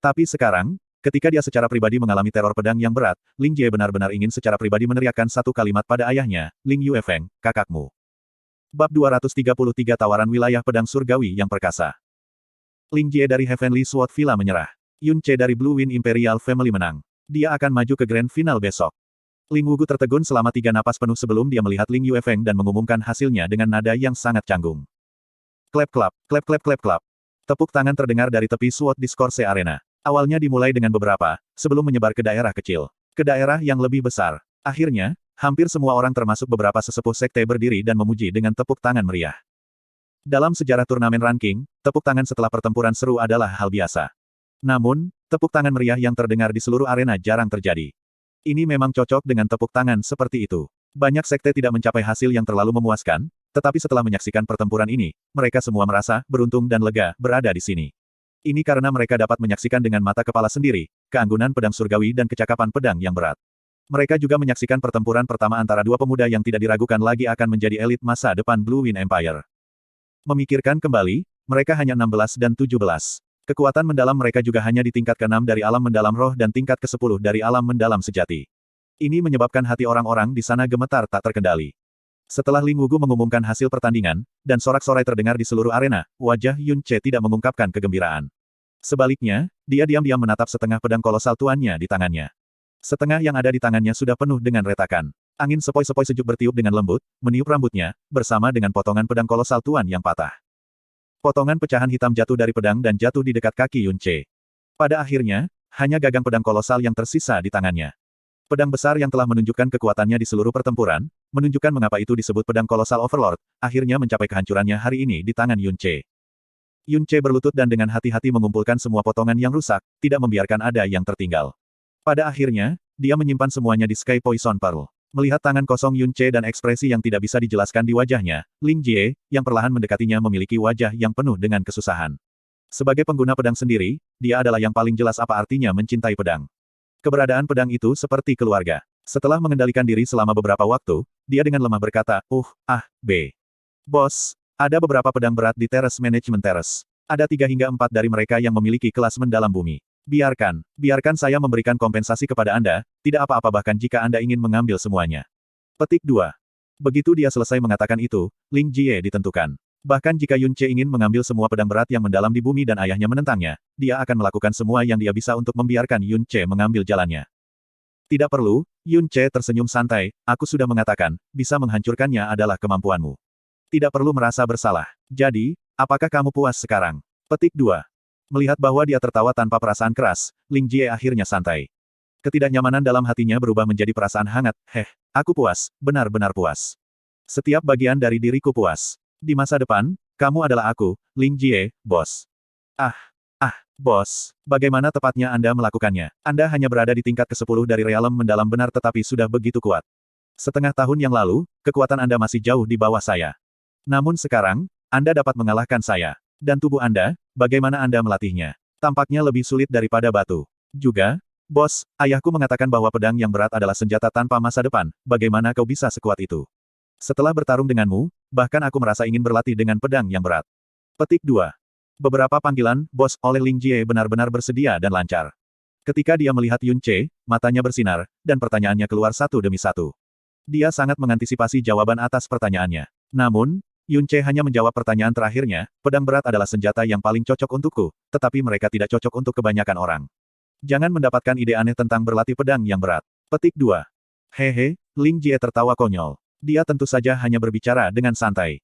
Tapi sekarang, ketika dia secara pribadi mengalami teror pedang yang berat, Ling Jie benar-benar ingin secara pribadi meneriakkan satu kalimat pada ayahnya, Ling Yuefeng, kakakmu. Bab 233 Tawaran Wilayah Pedang Surgawi yang Perkasa. Ling Jie dari Heavenly Sword Villa menyerah. Yun Che dari Blue Wind Imperial Family menang. Dia akan maju ke Grand Final besok. Ling Wugu tertegun selama 3 napas penuh sebelum dia melihat Ling Yuefeng dan mengumumkan hasilnya dengan nada yang sangat canggung. Klep klap, klep klep klep klap. Tepuk tangan terdengar dari tepi Sword Discourse Arena. Awalnya dimulai dengan beberapa, sebelum menyebar ke daerah kecil. Ke daerah yang lebih besar. Akhirnya, hampir semua orang termasuk beberapa sesepuh sekte berdiri dan memuji dengan tepuk tangan meriah. Dalam sejarah turnamen ranking, tepuk tangan setelah pertempuran seru adalah hal biasa. Namun, tepuk tangan meriah yang terdengar di seluruh arena jarang terjadi. Ini memang cocok dengan tepuk tangan seperti itu. Banyak sekte tidak mencapai hasil yang terlalu memuaskan, tetapi setelah menyaksikan pertempuran ini, mereka semua merasa beruntung dan lega berada di sini. Ini karena mereka dapat menyaksikan dengan mata kepala sendiri, keanggunan pedang surgawi dan kecakapan pedang yang berat. Mereka juga menyaksikan pertempuran pertama antara dua pemuda yang tidak diragukan lagi akan menjadi elit masa depan Blue Wind Empire. Memikirkan kembali, mereka hanya 16 dan 17. Kekuatan mendalam mereka juga hanya di tingkat ke-6 dari alam mendalam roh dan tingkat ke-10 dari alam mendalam sejati. Ini menyebabkan hati orang-orang di sana gemetar tak terkendali. Setelah Ling Wugu mengumumkan hasil pertandingan, dan sorak-sorai terdengar di seluruh arena, wajah Yun Che tidak mengungkapkan kegembiraan. Sebaliknya, dia diam-diam menatap setengah pedang kolosal tuannya di tangannya. Setengah yang ada di tangannya sudah penuh dengan retakan. Angin sepoi-sepoi sejuk bertiup dengan lembut, meniup rambutnya, bersama dengan potongan pedang kolosal tuan yang patah. Potongan pecahan hitam jatuh dari pedang dan jatuh di dekat kaki Yun Che. Pada akhirnya, hanya gagang pedang kolosal yang tersisa di tangannya. Pedang besar yang telah menunjukkan kekuatannya di seluruh pertempuran, menunjukkan mengapa itu disebut pedang kolosal Overlord, akhirnya mencapai kehancurannya hari ini di tangan Yun Che. Yun Che berlutut dan dengan hati-hati mengumpulkan semua potongan yang rusak, tidak membiarkan ada yang tertinggal. Pada akhirnya, dia menyimpan semuanya di Sky Poison Pearl. Melihat tangan kosong Yun Che dan ekspresi yang tidak bisa dijelaskan di wajahnya, Ling Jie, yang perlahan mendekatinya memiliki wajah yang penuh dengan kesusahan. Sebagai pengguna pedang sendiri, dia adalah yang paling jelas apa artinya mencintai pedang. Keberadaan pedang itu seperti keluarga. Setelah mengendalikan diri selama beberapa waktu, dia dengan lemah berkata, Bos, ada beberapa pedang berat di Terrace Management Terrace. Ada 3 hingga 4 dari mereka yang memiliki kelas mendalam bumi. Biarkan saya memberikan kompensasi kepada Anda, tidak apa-apa bahkan jika Anda ingin mengambil semuanya. Petik 2. Begitu dia selesai mengatakan itu, Ling Jie ditentukan. Bahkan jika Yun Che ingin mengambil semua pedang berat yang mendalam di bumi dan ayahnya menentangnya, dia akan melakukan semua yang dia bisa untuk membiarkan Yun Che mengambil jalannya. Tidak perlu, Yun Che tersenyum santai, aku sudah mengatakan, bisa menghancurkannya adalah kemampuanmu. Tidak perlu merasa bersalah. Jadi, apakah kamu puas sekarang? Petik 2. Melihat bahwa dia tertawa tanpa perasaan keras, Ling Jie akhirnya santai. Ketidaknyamanan dalam hatinya berubah menjadi perasaan hangat, aku puas, benar-benar puas. Setiap bagian dari diriku puas. Di masa depan, kamu adalah aku, Ling Jie, bos. Bos, bagaimana tepatnya Anda melakukannya? Anda hanya berada di tingkat ke-10 dari realem mendalam benar tetapi sudah begitu kuat. Setengah tahun yang lalu, kekuatan Anda masih jauh di bawah saya. Namun sekarang, Anda dapat mengalahkan saya. Dan tubuh Anda, bagaimana Anda melatihnya? Tampaknya lebih sulit daripada batu. Juga, bos, ayahku mengatakan bahwa pedang yang berat adalah senjata tanpa masa depan, bagaimana kau bisa sekuat itu? Setelah bertarung denganmu, bahkan aku merasa ingin berlatih dengan pedang yang berat. Petik 2. Beberapa panggilan, bos, oleh Ling Jie benar-benar bersedia dan lancar. Ketika dia melihat Yun Che, matanya bersinar, dan pertanyaannya keluar satu demi satu. Dia sangat mengantisipasi jawaban atas pertanyaannya. Namun, Yun Che hanya menjawab pertanyaan terakhirnya, pedang berat adalah senjata yang paling cocok untukku, tetapi mereka tidak cocok untuk kebanyakan orang. Jangan mendapatkan ide aneh tentang berlatih pedang yang berat. Petik 2. Ling Jie tertawa konyol. Dia tentu saja hanya berbicara dengan santai.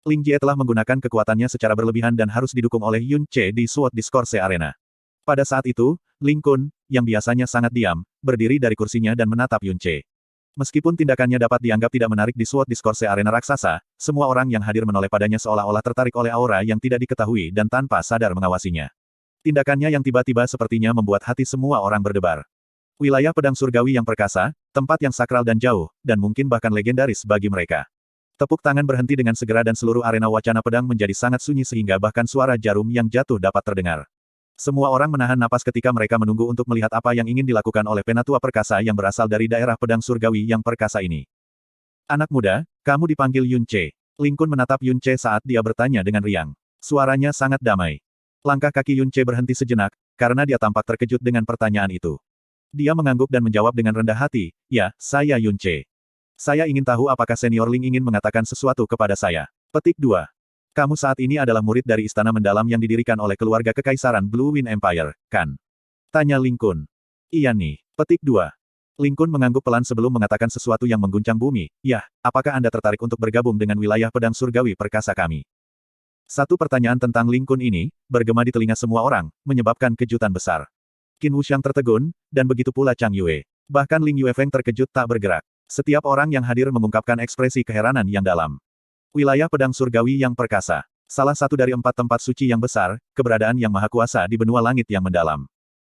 Ling Jie telah menggunakan kekuatannya secara berlebihan dan harus didukung oleh Yun Che di Sword Discourse Arena. Pada saat itu, Ling Kun, yang biasanya sangat diam, berdiri dari kursinya dan menatap Yun Che. Meskipun tindakannya dapat dianggap tidak menarik di Sword Discourse Arena raksasa, semua orang yang hadir menoleh padanya seolah-olah tertarik oleh aura yang tidak diketahui dan tanpa sadar mengawasinya. Tindakannya yang tiba-tiba sepertinya membuat hati semua orang berdebar. Wilayah pedang surgawi yang perkasa, tempat yang sakral dan jauh, dan mungkin bahkan legendaris bagi mereka. Tepuk tangan berhenti dengan segera dan seluruh arena wacana pedang menjadi sangat sunyi sehingga bahkan suara jarum yang jatuh dapat terdengar. Semua orang menahan napas ketika mereka menunggu untuk melihat apa yang ingin dilakukan oleh penatua perkasa yang berasal dari daerah pedang surgawi yang perkasa ini. Anak muda, kamu dipanggil Yun Che. Ling Kun menatap Yun Ce saat dia bertanya dengan riang. Suaranya sangat damai. Langkah kaki Yun Ce berhenti sejenak, karena dia tampak terkejut dengan pertanyaan itu. Dia mengangguk dan menjawab dengan rendah hati, "Ya, saya Yun Ce. Saya ingin tahu apakah senior Ling ingin mengatakan sesuatu kepada saya." Petik 2. Kamu saat ini adalah murid dari Istana Mendalam yang didirikan oleh keluarga Kekaisaran Blue Wind Empire, kan? Tanya Ling Kun. Iya nih. Petik 2. Ling Kun mengangguk pelan sebelum mengatakan sesuatu yang mengguncang bumi. "Yah, apakah Anda tertarik untuk bergabung dengan wilayah pedang surgawi perkasa kami?" Satu pertanyaan tentang Ling Kun ini, bergema di telinga semua orang, menyebabkan kejutan besar. Qin Wuxiang tertegun, dan begitu pula Chang Yue. Bahkan Ling Yuefeng terkejut tak bergerak. Setiap orang yang hadir mengungkapkan ekspresi keheranan yang dalam. Wilayah pedang surgawi yang perkasa. Salah satu dari 4 tempat suci yang besar, keberadaan yang maha kuasa di benua langit yang mendalam.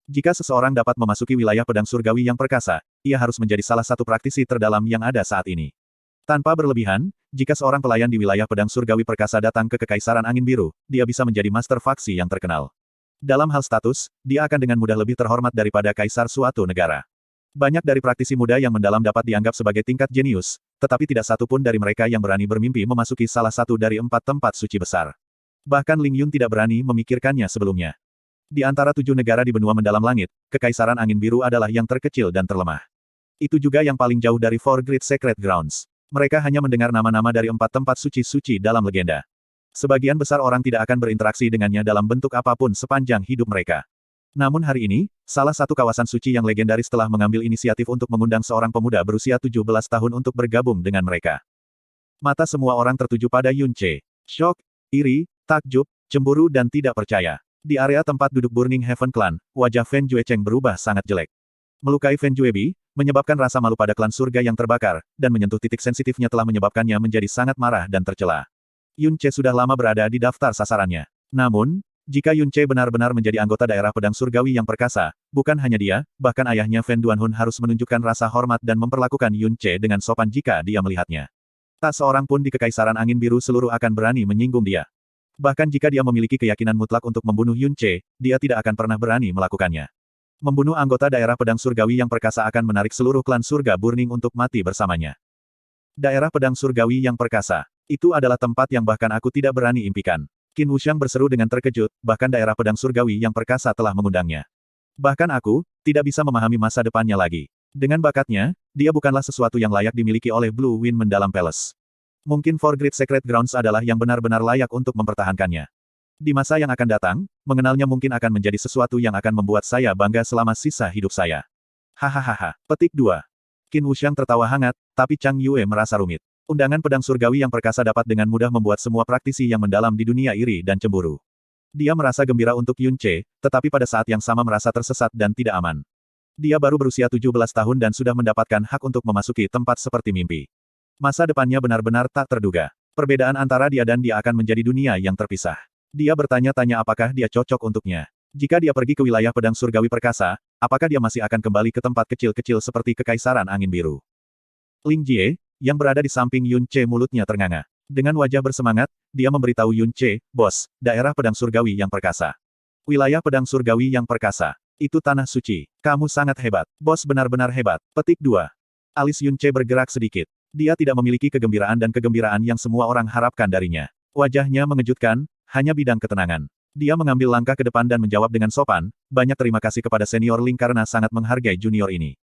Jika seseorang dapat memasuki wilayah pedang surgawi yang perkasa, ia harus menjadi salah satu praktisi terdalam yang ada saat ini. Tanpa berlebihan, jika seorang pelayan di wilayah pedang surgawi perkasa datang ke Kekaisaran Angin Biru, dia bisa menjadi master faksi yang terkenal. Dalam hal status, dia akan dengan mudah lebih terhormat daripada kaisar suatu negara. Banyak dari praktisi muda yang mendalam dapat dianggap sebagai tingkat jenius, tetapi tidak satu pun dari mereka yang berani bermimpi memasuki salah satu dari 4 tempat suci besar. Bahkan Ling Yun tidak berani memikirkannya sebelumnya. Di antara 7 negara di benua mendalam langit, Kekaisaran Angin Biru adalah yang terkecil dan terlemah. Itu juga yang paling jauh dari Four Great Sacred Grounds. Mereka hanya mendengar nama-nama dari 4 tempat suci-suci dalam legenda. Sebagian besar orang tidak akan berinteraksi dengannya dalam bentuk apapun sepanjang hidup mereka. Namun hari ini, salah satu kawasan suci yang legendaris telah mengambil inisiatif untuk mengundang seorang pemuda berusia 17 tahun untuk bergabung dengan mereka. Mata semua orang tertuju pada Yun Ce. Syok, iri, takjub, cemburu dan tidak percaya. Di area tempat duduk Burning Heaven Clan, wajah Fen Juecheng berubah sangat jelek. Melukai Fen Juebi, menyebabkan rasa malu pada klan surga yang terbakar, dan menyentuh titik sensitifnya telah menyebabkannya menjadi sangat marah dan tercela. Yun Ce sudah lama berada di daftar sasarannya. Namun, jika Yun Ce benar-benar menjadi anggota daerah pedang surgawi yang perkasa, bukan hanya dia, bahkan ayahnya Fen Duanhun harus menunjukkan rasa hormat dan memperlakukan Yun Ce dengan sopan jika dia melihatnya. Tak seorang pun di Kekaisaran Angin Biru seluruh akan berani menyinggung dia. Bahkan jika dia memiliki keyakinan mutlak untuk membunuh Yun Ce, dia tidak akan pernah berani melakukannya. Membunuh anggota daerah pedang surgawi yang perkasa akan menarik seluruh klan surga Burning untuk mati bersamanya. Daerah pedang surgawi yang perkasa. Itu adalah tempat yang bahkan aku tidak berani impikan. Qin Wuxiang berseru dengan terkejut, bahkan daerah pedang surgawi yang perkasa telah mengundangnya. Bahkan aku, tidak bisa memahami masa depannya lagi. Dengan bakatnya, dia bukanlah sesuatu yang layak dimiliki oleh Blue Wind Mendalam Palace. Mungkin Four Great Sacred Grounds adalah yang benar-benar layak untuk mempertahankannya. Di masa yang akan datang, mengenalnya mungkin akan menjadi sesuatu yang akan membuat saya bangga selama sisa hidup saya. Hahaha. Petik 2. Qin Wuxiang tertawa hangat, tapi Chang Yue merasa rumit. Undangan pedang surgawi yang perkasa dapat dengan mudah membuat semua praktisi yang mendalam di dunia iri dan cemburu. Dia merasa gembira untuk Yun Ce, tetapi pada saat yang sama merasa tersesat dan tidak aman. Dia baru berusia 17 tahun dan sudah mendapatkan hak untuk memasuki tempat seperti mimpi. Masa depannya benar-benar tak terduga. Perbedaan antara dia dan dia akan menjadi dunia yang terpisah. Dia bertanya-tanya apakah dia cocok untuknya. Jika dia pergi ke wilayah pedang surgawi perkasa, apakah dia masih akan kembali ke tempat kecil-kecil seperti Kekaisaran Angin Biru? Ling Jie, yang berada di samping Yun Ce mulutnya ternganga. Dengan wajah bersemangat, dia memberitahu Yun Ce, "Bos, daerah pedang surgawi yang perkasa. Wilayah pedang surgawi yang perkasa. Itu tanah suci. Kamu sangat hebat. Bos benar-benar hebat." Petik 2. Alis Yun Ce bergerak sedikit. Dia tidak memiliki kegembiraan dan kegembiraan yang semua orang harapkan darinya. Wajahnya mengejutkan, hanya bidang ketenangan. Dia mengambil langkah ke depan dan menjawab dengan sopan, "Banyak terima kasih kepada senior Ling karena sangat menghargai junior ini.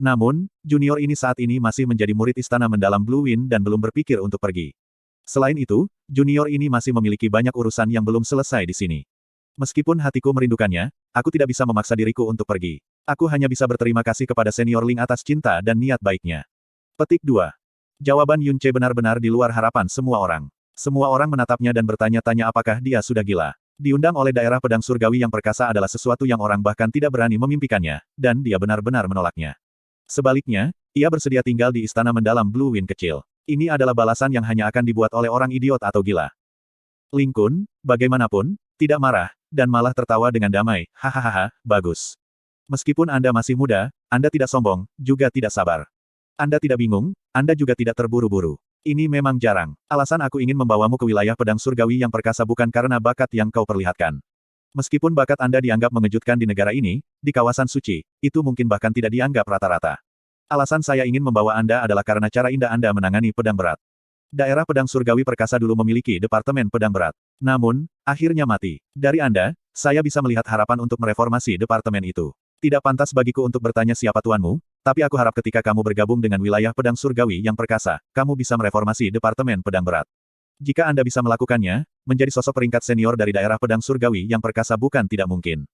Namun, junior ini saat ini masih menjadi murid istana mendalam Blue Wind dan belum berpikir untuk pergi. Selain itu, junior ini masih memiliki banyak urusan yang belum selesai di sini. Meskipun hatiku merindukannya, aku tidak bisa memaksa diriku untuk pergi. Aku hanya bisa berterima kasih kepada senior Ling atas cinta dan niat baiknya." Petik 2. Jawaban Yun Ce benar-benar di luar harapan semua orang. Semua orang menatapnya dan bertanya-tanya apakah dia sudah gila. Diundang oleh daerah pedang surgawi yang perkasa adalah sesuatu yang orang bahkan tidak berani memimpikannya, dan dia benar-benar menolaknya. Sebaliknya, ia bersedia tinggal di istana mendalam Blue Wind kecil. Ini adalah balasan yang hanya akan dibuat oleh orang idiot atau gila. Ling Kun, bagaimanapun, tidak marah, dan malah tertawa dengan damai. "Hahaha, bagus. Meskipun Anda masih muda, Anda tidak sombong, juga tidak sabar. Anda tidak bingung, Anda juga tidak terburu-buru. Ini memang jarang. Alasan aku ingin membawamu ke wilayah pedang surgawi yang perkasa bukan karena bakat yang kau perlihatkan. Meskipun bakat Anda dianggap mengejutkan di negara ini, di kawasan suci, itu mungkin bahkan tidak dianggap rata-rata. Alasan saya ingin membawa Anda adalah karena cara indah Anda menangani pedang berat. Daerah pedang surgawi perkasa dulu memiliki departemen pedang berat. Namun, akhirnya mati. Dari Anda, saya bisa melihat harapan untuk mereformasi departemen itu. Tidak pantas bagiku untuk bertanya siapa tuanmu, tapi aku harap ketika kamu bergabung dengan wilayah pedang surgawi yang perkasa, kamu bisa mereformasi departemen pedang berat. Jika Anda bisa melakukannya, menjadi sosok peringkat senior dari daerah pedang surgawi yang perkasa bukan tidak mungkin.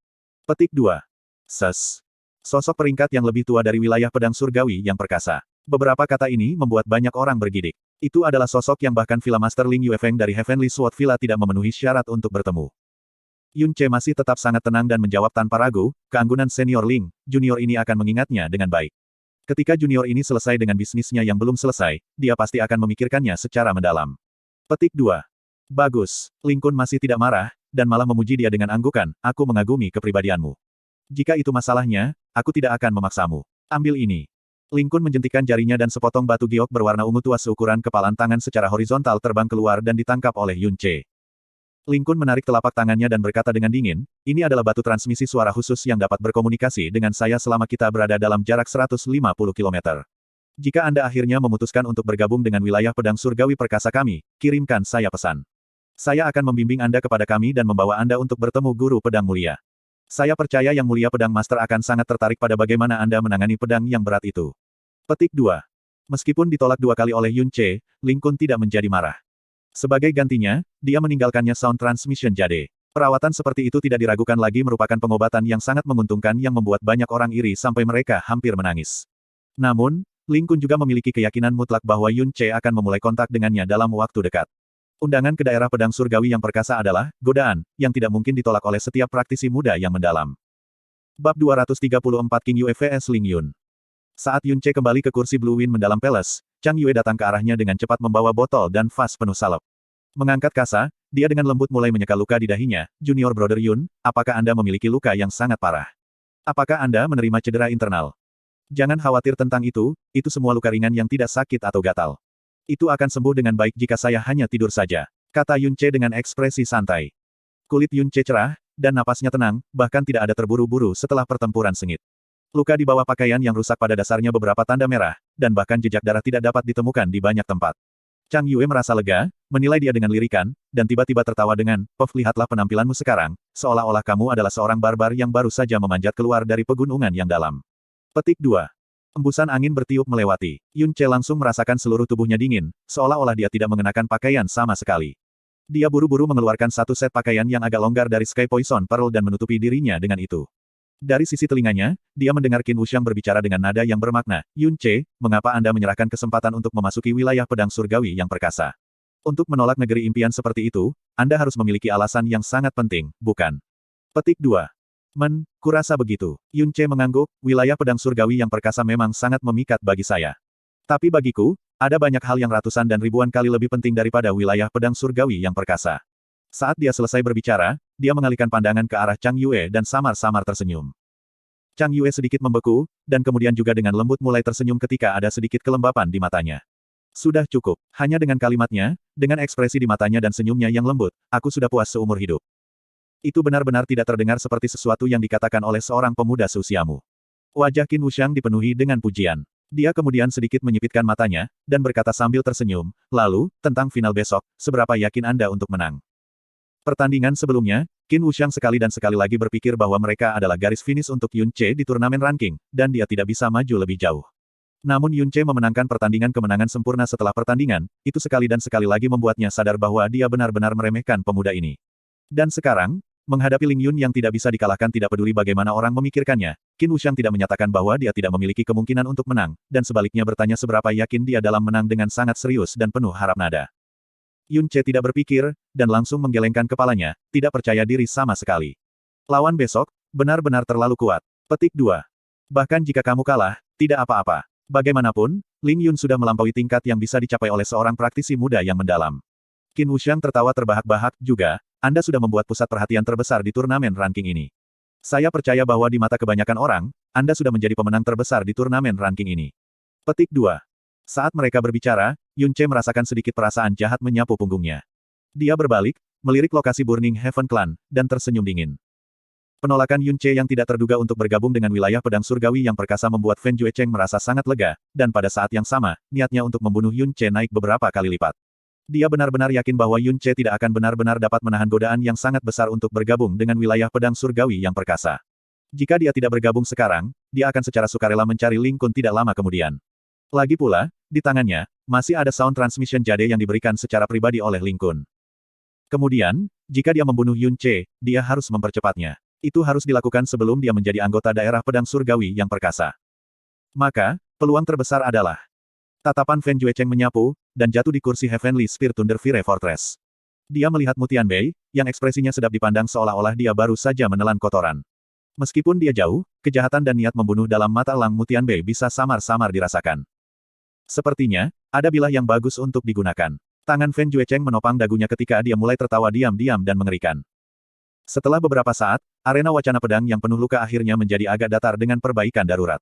Petik 2. Ses. Sosok peringkat yang lebih tua dari wilayah pedang surgawi yang perkasa. Beberapa kata ini membuat banyak orang bergidik. Itu adalah sosok yang bahkan Villa Master Ling Yuefeng dari Heavenly Sword Villa tidak memenuhi syarat untuk bertemu. Yun Ce masih tetap sangat tenang dan menjawab tanpa ragu, keanggunan senior Ling, junior ini akan mengingatnya dengan baik. Ketika junior ini selesai dengan bisnisnya yang belum selesai, dia pasti akan memikirkannya secara mendalam. Petik 2. Bagus, Ling Kun masih tidak marah, dan malah memuji dia dengan anggukan, aku mengagumi kepribadianmu. Jika itu masalahnya, aku tidak akan memaksamu. Ambil ini. Ling Kun menjentikkan jarinya dan sepotong batu giok berwarna ungu tua seukuran kepalan tangan secara horizontal terbang keluar dan ditangkap oleh Yun Ce. Ling Kun menarik telapak tangannya dan berkata dengan dingin, ini adalah batu transmisi suara khusus yang dapat berkomunikasi dengan saya selama kita berada dalam jarak 150 km. Jika Anda akhirnya memutuskan untuk bergabung dengan wilayah pedang surgawi perkasa kami, kirimkan saya pesan. Saya akan membimbing Anda kepada kami dan membawa Anda untuk bertemu guru pedang mulia. Saya percaya Yang Mulia Pedang Master akan sangat tertarik pada bagaimana Anda menangani pedang yang berat itu. Petik 2. Meskipun ditolak 2 kali oleh Yun Ce, Ling Kun tidak menjadi marah. Sebagai gantinya, dia meninggalkannya Sound Transmission Jade. Perawatan seperti itu tidak diragukan lagi merupakan pengobatan yang sangat menguntungkan yang membuat banyak orang iri sampai mereka hampir menangis. Namun, Ling Kun juga memiliki keyakinan mutlak bahwa Yun Ce akan memulai kontak dengannya dalam waktu dekat. Undangan ke daerah pedang surgawi yang perkasa adalah godaan yang tidak mungkin ditolak oleh setiap praktisi muda yang mendalam. Bab 234 King Yue vs Ling Yun. Saat Yun Ce kembali ke kursi Blue Wind Mendalam Palace, Chang Yue datang ke arahnya dengan cepat membawa botol dan vas penuh salep. Mengangkat kasa, dia dengan lembut mulai menyeka luka di dahinya. Junior Brother Yun, apakah Anda memiliki luka yang sangat parah? Apakah Anda menerima cedera internal? Jangan khawatir tentang itu semua luka ringan yang tidak sakit atau gatal. Itu akan sembuh dengan baik jika saya hanya tidur saja, kata Yun Ce dengan ekspresi santai. Kulit Yun Ce cerah, dan napasnya tenang, bahkan tidak ada terburu-buru setelah pertempuran sengit. Luka di bawah pakaian yang rusak pada dasarnya beberapa tanda merah, dan bahkan jejak darah tidak dapat ditemukan di banyak tempat. Chang Yue merasa lega, menilai dia dengan lirikan, dan tiba-tiba tertawa dengan, "Pof, lihatlah penampilanmu sekarang, seolah-olah kamu adalah seorang barbar yang baru saja memanjat keluar dari pegunungan yang dalam." Petik 2. Embusan angin bertiup melewati. Yun Ce langsung merasakan seluruh tubuhnya dingin, seolah-olah dia tidak mengenakan pakaian sama sekali. Dia buru-buru mengeluarkan satu set pakaian yang agak longgar dari Sky Poison Pearl dan menutupi dirinya dengan itu. Dari sisi telinganya, dia mendengar Qin Wuxiang berbicara dengan nada yang bermakna, Yun Ce, mengapa Anda menyerahkan kesempatan untuk memasuki wilayah pedang surgawi yang perkasa? Untuk menolak negeri impian seperti itu, Anda harus memiliki alasan yang sangat penting, bukan? Petik 2. Kurasa begitu. Yun Ce mengangguk, wilayah pedang surgawi yang perkasa memang sangat memikat bagi saya. Tapi bagiku, ada banyak hal yang ratusan dan ribuan kali lebih penting daripada wilayah pedang surgawi yang perkasa. Saat dia selesai berbicara, dia mengalihkan pandangan ke arah Chang Yue dan samar-samar tersenyum. Chang Yue sedikit membeku, dan kemudian juga dengan lembut mulai tersenyum ketika ada sedikit kelembapan di matanya. Sudah cukup. Hanya dengan kalimatnya, dengan ekspresi di matanya dan senyumnya yang lembut, aku sudah puas seumur hidup. Itu benar-benar tidak terdengar seperti sesuatu yang dikatakan oleh seorang pemuda seusiamu. Wajah Qin Wuxiang dipenuhi dengan pujian. Dia kemudian sedikit menyipitkan matanya, dan berkata sambil tersenyum, lalu, tentang final besok, seberapa yakin Anda untuk menang? Pertandingan sebelumnya, Qin Wuxiang sekali dan sekali lagi berpikir bahwa mereka adalah garis finish untuk Yun Ce di turnamen ranking, dan dia tidak bisa maju lebih jauh. Namun Yun Ce memenangkan pertandingan kemenangan sempurna setelah pertandingan, itu sekali dan sekali lagi membuatnya sadar bahwa dia benar-benar meremehkan pemuda ini. Dan sekarang, menghadapi Ling Yun yang tidak bisa dikalahkan tidak peduli bagaimana orang memikirkannya, Qin Wuxiang tidak menyatakan bahwa dia tidak memiliki kemungkinan untuk menang, dan sebaliknya bertanya seberapa yakin dia dalam menang dengan sangat serius dan penuh harap nada. Yun Ce tidak berpikir, dan langsung menggelengkan kepalanya, tidak percaya diri sama sekali. Lawan besok, benar-benar terlalu kuat. Petik 2. Bahkan jika kamu kalah, tidak apa-apa. Bagaimanapun, Ling Yun sudah melampaui tingkat yang bisa dicapai oleh seorang praktisi muda yang mendalam. Qin Wuxiang tertawa terbahak-bahak juga, Anda sudah membuat pusat perhatian terbesar di turnamen ranking ini. Saya percaya bahwa di mata kebanyakan orang, Anda sudah menjadi pemenang terbesar di turnamen ranking ini. Petik 2. Saat mereka berbicara, Yun Ce merasakan sedikit perasaan jahat menyapu punggungnya. Dia berbalik, melirik lokasi Burning Heaven Clan, dan tersenyum dingin. Penolakan Yun Ce yang tidak terduga untuk bergabung dengan wilayah pedang surgawi yang perkasa membuat Fen Juecheng merasa sangat lega, dan pada saat yang sama, niatnya untuk membunuh Yun Ce naik beberapa kali lipat. Dia benar-benar yakin bahwa Yun Ce tidak akan benar-benar dapat menahan godaan yang sangat besar untuk bergabung dengan wilayah pedang surgawi yang perkasa. Jika dia tidak bergabung sekarang, dia akan secara sukarela mencari Ling Kun tidak lama kemudian. Lagi pula, di tangannya, masih ada sound transmission jade yang diberikan secara pribadi oleh Ling Kun. Kemudian, jika dia membunuh Yun Ce, dia harus mempercepatnya. Itu harus dilakukan sebelum dia menjadi anggota daerah pedang surgawi yang perkasa. Maka, peluang terbesar adalah tatapan Fen Juecheng menyapu, dan jatuh di kursi Heavenly Spear Thunder Fire Fortress. Dia melihat Mu Tianbei, yang ekspresinya sedap dipandang seolah-olah dia baru saja menelan kotoran. Meskipun dia jauh, kejahatan dan niat membunuh dalam mata elang Mu Tianbei bisa samar-samar dirasakan. Sepertinya, ada bilah yang bagus untuk digunakan. Tangan Fen Juecheng menopang dagunya ketika dia mulai tertawa diam-diam dan mengerikan. Setelah beberapa saat, arena wacana pedang yang penuh luka akhirnya menjadi agak datar dengan perbaikan darurat.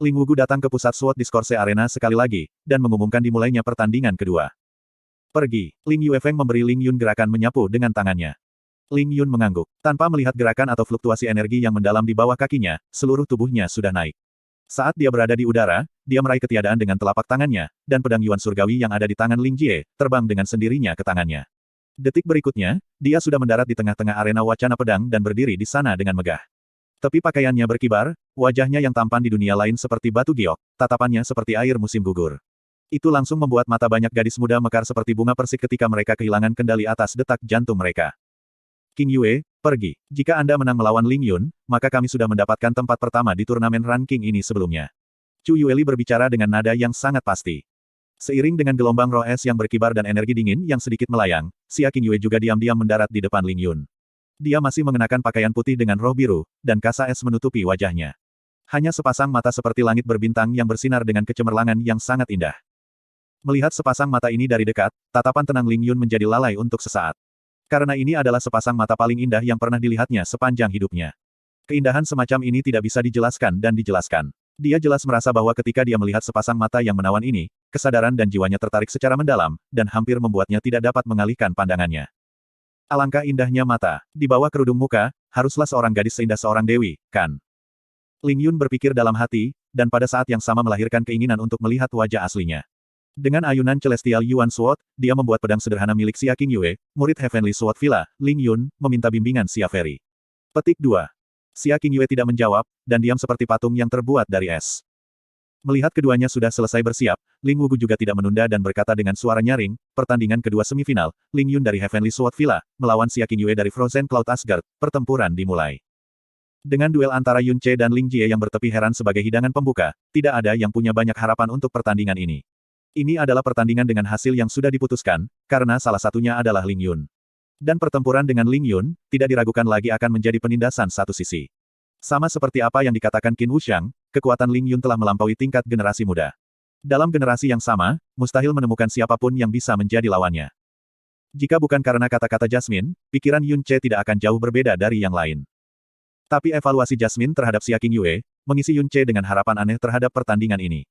Ling Wugu datang ke pusat SWOT Discourse Arena sekali lagi, dan mengumumkan dimulainya pertandingan kedua. Pergi. Ling Yuefeng memberi Ling Yun gerakan menyapu dengan tangannya. Ling Yun mengangguk. Tanpa melihat gerakan atau fluktuasi energi yang mendalam di bawah kakinya, seluruh tubuhnya sudah naik. Saat dia berada di udara, dia meraih ketiadaan dengan telapak tangannya, dan pedang Yuan surgawi yang ada di tangan Ling Jie, terbang dengan sendirinya ke tangannya. Detik berikutnya, dia sudah mendarat di tengah-tengah arena wacana pedang dan berdiri di sana dengan megah. Tepi pakaiannya berkibar, wajahnya yang tampan di dunia lain seperti batu giok, tatapannya seperti air musim gugur. Itu langsung membuat mata banyak gadis muda mekar seperti bunga persik ketika mereka kehilangan kendali atas detak jantung mereka. King Yue, pergi. Jika Anda menang melawan Ling Yun, maka kami sudah mendapatkan tempat pertama di turnamen ranking ini sebelumnya. Chu Yueli berbicara dengan nada yang sangat pasti. Seiring dengan gelombang roh es yang berkibar dan energi dingin yang sedikit melayang, Xia King Yue juga diam-diam mendarat di depan Ling Yun. Dia masih mengenakan pakaian putih dengan roh biru, dan kasa es menutupi wajahnya. Hanya sepasang mata seperti langit berbintang yang bersinar dengan kecemerlangan yang sangat indah. Melihat sepasang mata ini dari dekat, tatapan tenang Ling Yun menjadi lalai untuk sesaat. Karena ini adalah sepasang mata paling indah yang pernah dilihatnya sepanjang hidupnya. Keindahan semacam ini tidak bisa dijelaskan dan dijelaskan. Dia jelas merasa bahwa ketika dia melihat sepasang mata yang menawan ini, kesadaran dan jiwanya tertarik secara mendalam, dan hampir membuatnya tidak dapat mengalihkan pandangannya. Alangkah indahnya mata, di bawah kerudung muka, haruslah seorang gadis seindah seorang dewi, kan? Ling Yun berpikir dalam hati, dan pada saat yang sama melahirkan keinginan untuk melihat wajah aslinya. Dengan ayunan Celestial Yuan Sword, dia membuat pedang sederhana milik Xia King Yue, murid Heavenly Sword Villa, Ling Yun, meminta bimbingan Xia Feri. Petik 2. Xia King Yue tidak menjawab, dan diam seperti patung yang terbuat dari es. Melihat keduanya sudah selesai bersiap, Ling Wugu juga tidak menunda dan berkata dengan suara nyaring, pertandingan kedua semifinal, Ling Yun dari Heavenly Sword Villa, melawan Xia King Yue dari Frozen Cloud Asgard, pertempuran dimulai. Dengan duel antara Yun Ce dan Ling Jie yang bertepi heran sebagai hidangan pembuka, tidak ada yang punya banyak harapan untuk pertandingan ini. Ini adalah pertandingan dengan hasil yang sudah diputuskan, karena salah satunya adalah Ling Yun. Dan pertempuran dengan Ling Yun, tidak diragukan lagi akan menjadi penindasan satu sisi. Sama seperti apa yang dikatakan Qin Wuxiang, kekuatan Ling Yun telah melampaui tingkat generasi muda. Dalam generasi yang sama, mustahil menemukan siapapun yang bisa menjadi lawannya. Jika bukan karena kata-kata Jasmine, pikiran Yun Ce tidak akan jauh berbeda dari yang lain. Tapi evaluasi Jasmine terhadap Xia King Yue, mengisi Yun Ce dengan harapan aneh terhadap pertandingan ini.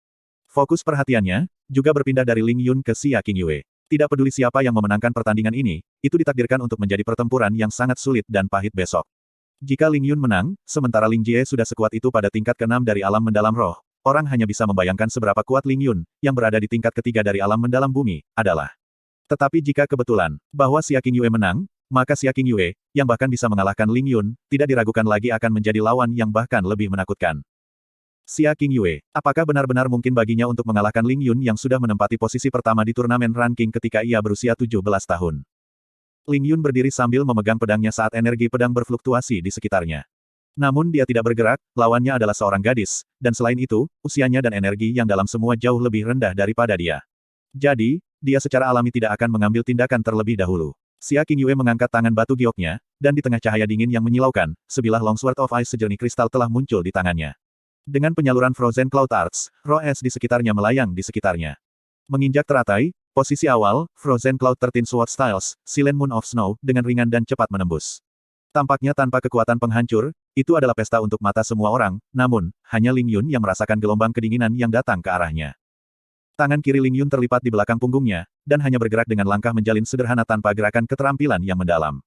Fokus perhatiannya, juga berpindah dari Ling Yun ke Xia King Yue. Tidak peduli siapa yang memenangkan pertandingan ini, itu ditakdirkan untuk menjadi pertempuran yang sangat sulit dan pahit besok. Jika Ling Yun menang, sementara Ling Jie sudah sekuat itu pada tingkat ke-6 dari alam mendalam roh, orang hanya bisa membayangkan seberapa kuat Ling Yun, yang berada di tingkat ketiga dari alam mendalam bumi, adalah. Tetapi jika kebetulan, bahwa Xia King Yue menang, maka Xia King Yue, yang bahkan bisa mengalahkan Ling Yun, tidak diragukan lagi akan menjadi lawan yang bahkan lebih menakutkan. Xia King Yue, apakah benar-benar mungkin baginya untuk mengalahkan Ling Yun yang sudah menempati posisi pertama di turnamen ranking ketika ia berusia 17 tahun? Ling Yun berdiri sambil memegang pedangnya saat energi pedang berfluktuasi di sekitarnya. Namun dia tidak bergerak, lawannya adalah seorang gadis, dan selain itu, usianya dan energi yang dalam semua jauh lebih rendah daripada dia. Jadi, dia secara alami tidak akan mengambil tindakan terlebih dahulu. Xia King Yue mengangkat tangan batu gioknya, dan di tengah cahaya dingin yang menyilaukan, sebilah Longsword of Ice sejernih kristal telah muncul di tangannya. Dengan penyaluran Frozen Cloud Arts, roh es di sekitarnya melayang di sekitarnya. Menginjak teratai, posisi awal, Frozen Cloud 13 Sword Styles, Silent Moon of Snow, dengan ringan dan cepat menembus. Tampaknya tanpa kekuatan penghancur, itu adalah pesta untuk mata semua orang, namun, hanya Ling Yun yang merasakan gelombang kedinginan yang datang ke arahnya. Tangan kiri Ling Yun terlipat di belakang punggungnya, dan hanya bergerak dengan langkah menjalin sederhana tanpa gerakan keterampilan yang mendalam.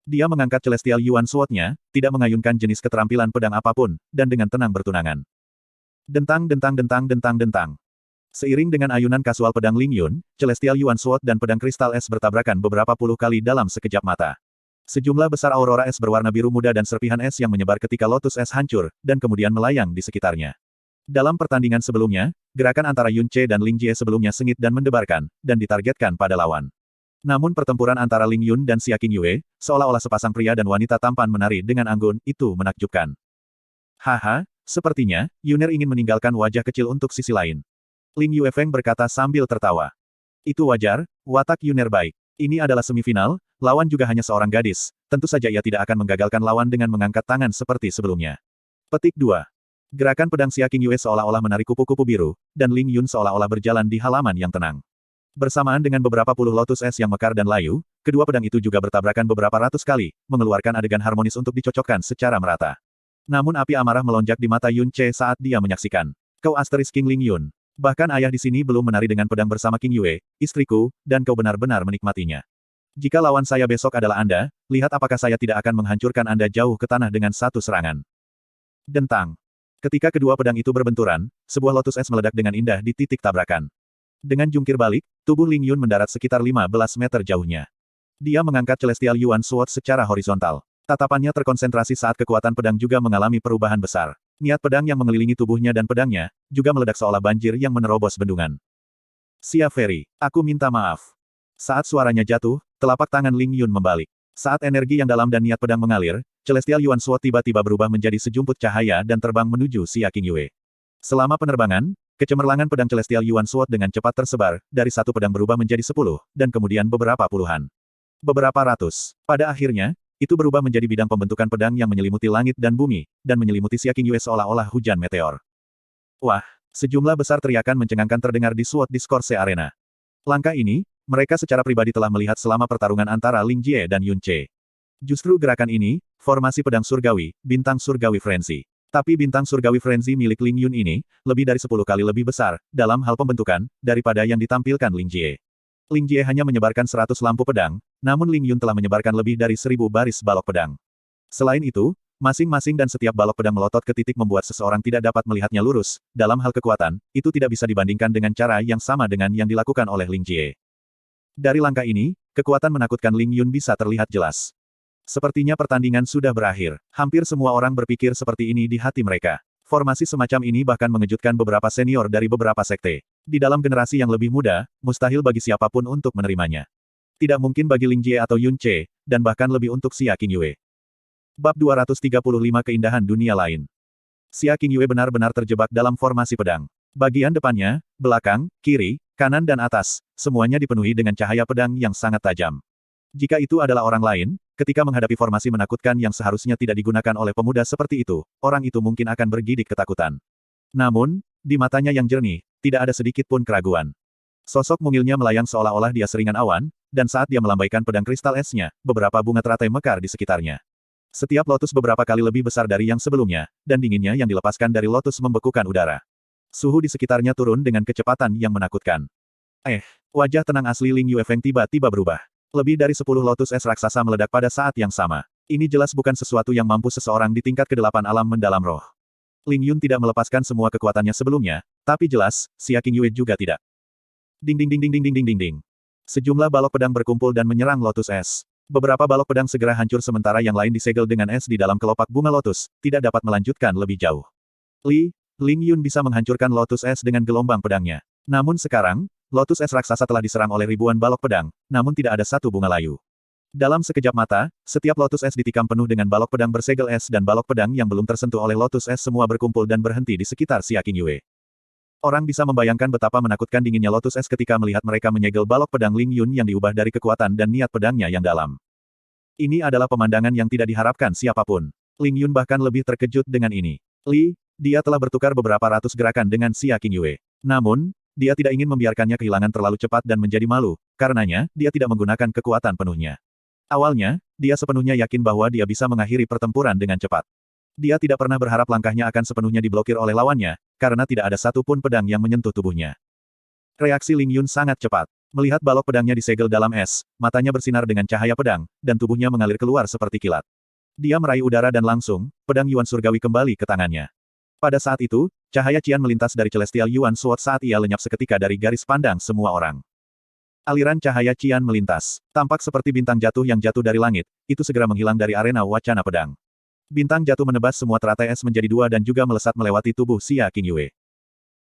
Dia mengangkat Celestial Yuan Sword-nya, tidak mengayunkan jenis keterampilan pedang apapun, dan dengan tenang bertunangan. Dentang. Seiring dengan ayunan kasual pedang Ling Yun, Celestial Yuan Sword dan pedang kristal es bertabrakan beberapa puluh kali dalam sekejap mata. Sejumlah besar aurora es berwarna biru muda dan serpihan es yang menyebar ketika lotus es hancur, dan kemudian melayang di sekitarnya. Dalam pertandingan sebelumnya, gerakan antara Yun Ce dan Ling Jie sebelumnya sengit dan mendebarkan, dan ditargetkan pada lawan. Namun pertempuran antara Ling Yun dan Xia Qingyue, seolah-olah sepasang pria dan wanita tampan menari dengan anggun, itu menakjubkan. Haha, sepertinya, Yuner ingin meninggalkan wajah kecil untuk sisi lain. Lin Yuefeng berkata sambil tertawa. Itu wajar, watak Yuner baik. Ini adalah semifinal, lawan juga hanya seorang gadis, tentu saja ia tidak akan menggagalkan lawan dengan mengangkat tangan seperti sebelumnya. Petik 2. Gerakan pedang Xia Qingyue seolah-olah menarik kupu-kupu biru, dan Ling Yun seolah-olah berjalan di halaman yang tenang. Bersamaan dengan beberapa puluh lotus es yang mekar dan layu, kedua pedang itu juga bertabrakan beberapa ratus kali, mengeluarkan adegan harmonis untuk dicocokkan secara merata. Namun api amarah melonjak di mata Yun Ce saat dia menyaksikan. Kau asteris King Ling Yun. Bahkan ayah di sini belum menari dengan pedang bersama King Yue, istriku, dan kau benar-benar menikmatinya. Jika lawan saya besok adalah Anda, lihat apakah saya tidak akan menghancurkan Anda jauh ke tanah dengan satu serangan. Dentang. Ketika kedua pedang itu berbenturan, sebuah lotus es meledak dengan indah di titik tabrakan. Dengan jungkir balik, tubuh Ling Yun mendarat sekitar 15 meter jauhnya. Dia mengangkat Celestial Yuan Sword secara horizontal. Tatapannya terkonsentrasi saat kekuatan pedang juga mengalami perubahan besar. Niat pedang yang mengelilingi tubuhnya dan pedangnya, juga meledak seolah banjir yang menerobos bendungan. Xia Feri, aku minta maaf. Saat suaranya jatuh, telapak tangan Ling Yun membalik. Saat energi yang dalam dan niat pedang mengalir, Celestial Yuan Sword tiba-tiba berubah menjadi sejumput cahaya dan terbang menuju Xia Qingyue. Selama penerbangan, kecemerlangan pedang Celestial Yuan Sword dengan cepat tersebar, dari satu pedang berubah menjadi 10, dan kemudian beberapa puluhan. Beberapa ratus. Pada akhirnya, itu berubah menjadi bidang pembentukan pedang yang menyelimuti langit dan bumi, dan menyelimuti Xia Qingyue seolah-olah hujan meteor. Wah, sejumlah besar teriakan mencengangkan terdengar di Sword Discourse Arena. Langkah ini, mereka secara pribadi telah melihat selama pertarungan antara Ling Jie dan Yun Ce. Justru gerakan ini, formasi pedang surgawi, bintang surgawi frenzy. Tapi bintang surgawi frenzy milik Ling Yun ini, lebih dari 10 kali lebih besar, dalam hal pembentukan, daripada yang ditampilkan Ling Jie. Ling Jie hanya menyebarkan 100 lampu pedang, namun Ling Yun telah menyebarkan lebih dari 1000 baris balok pedang. Selain itu, masing-masing dan setiap balok pedang melotot ke titik membuat seseorang tidak dapat melihatnya lurus. Dalam hal kekuatan, itu tidak bisa dibandingkan dengan cara yang sama dengan yang dilakukan oleh Ling Jie. Dari langkah ini, kekuatan menakutkan Ling Yun bisa terlihat jelas. Sepertinya pertandingan sudah berakhir. Hampir semua orang berpikir seperti ini di hati mereka. Formasi semacam ini bahkan mengejutkan beberapa senior dari beberapa sekte. Di dalam generasi yang lebih muda, mustahil bagi siapapun untuk menerimanya. Tidak mungkin bagi Ling Jie atau Yun Ce, dan bahkan lebih untuk Xia Qingyue. Bab 235 Keindahan Dunia Lain. Xia Qingyue benar-benar terjebak dalam formasi pedang. Bagian depannya, belakang, kiri, kanan dan atas, semuanya dipenuhi dengan cahaya pedang yang sangat tajam. Jika itu adalah orang lain, ketika menghadapi formasi menakutkan yang seharusnya tidak digunakan oleh pemuda seperti itu, orang itu mungkin akan bergidik ketakutan. Namun, di matanya yang jernih, tidak ada sedikit pun keraguan. Sosok mungilnya melayang seolah-olah dia seringan awan, dan saat dia melambaikan pedang kristal esnya, beberapa bunga teratai mekar di sekitarnya. Setiap lotus beberapa kali lebih besar dari yang sebelumnya, dan dinginnya yang dilepaskan dari lotus membekukan udara. Suhu di sekitarnya turun dengan kecepatan yang menakutkan. Wajah tenang asli Ling Yuefeng tiba-tiba berubah. Lebih dari 10 lotus es raksasa meledak pada saat yang sama. Ini jelas bukan sesuatu yang mampu seseorang di tingkat ke-8 alam mendalam roh. Ling Yun tidak melepaskan semua kekuatannya sebelumnya, tapi jelas, Xia Qingyue juga tidak. Ding ding ding ding ding ding ding ding ding. Sejumlah balok pedang berkumpul dan menyerang lotus es. Beberapa balok pedang segera hancur sementara yang lain disegel dengan es di dalam kelopak bunga lotus, tidak dapat melanjutkan lebih jauh. Ling Yun bisa menghancurkan lotus es dengan gelombang pedangnya. Namun sekarang, lotus es raksasa telah diserang oleh ribuan balok pedang, namun tidak ada satu bunga layu. Dalam sekejap mata, setiap lotus es ditikam penuh dengan balok pedang bersegel es dan balok pedang yang belum tersentuh oleh lotus es semua berkumpul dan berhenti di sekitar Xia Qingyue. Orang bisa membayangkan betapa menakutkan dinginnya lotus es ketika melihat mereka menyegel balok pedang Ling Yun yang diubah dari kekuatan dan niat pedangnya yang dalam. Ini adalah pemandangan yang tidak diharapkan siapapun. Ling Yun bahkan lebih terkejut dengan ini. Dia telah bertukar beberapa ratus gerakan dengan Xia Qingyue. Namun, dia tidak ingin membiarkannya kehilangan terlalu cepat dan menjadi malu, karenanya, dia tidak menggunakan kekuatan penuhnya. Awalnya, dia sepenuhnya yakin bahwa dia bisa mengakhiri pertempuran dengan cepat. Dia tidak pernah berharap langkahnya akan sepenuhnya diblokir oleh lawannya, karena tidak ada satu pun pedang yang menyentuh tubuhnya. Reaksi Ling Yun sangat cepat. Melihat balok pedangnya disegel dalam es, matanya bersinar dengan cahaya pedang, dan tubuhnya mengalir keluar seperti kilat. Dia meraih udara dan langsung, pedang Yuan Surgawi kembali ke tangannya. Pada saat itu, Cahaya Qian melintas dari Celestial Yuan Sword saat ia lenyap seketika dari garis pandang semua orang. Aliran cahaya Qian melintas. Tampak seperti bintang jatuh yang jatuh dari langit, itu segera menghilang dari arena wacana pedang. Bintang jatuh menebas semua teratai es menjadi dua dan juga melesat melewati tubuh Xia Qingyue.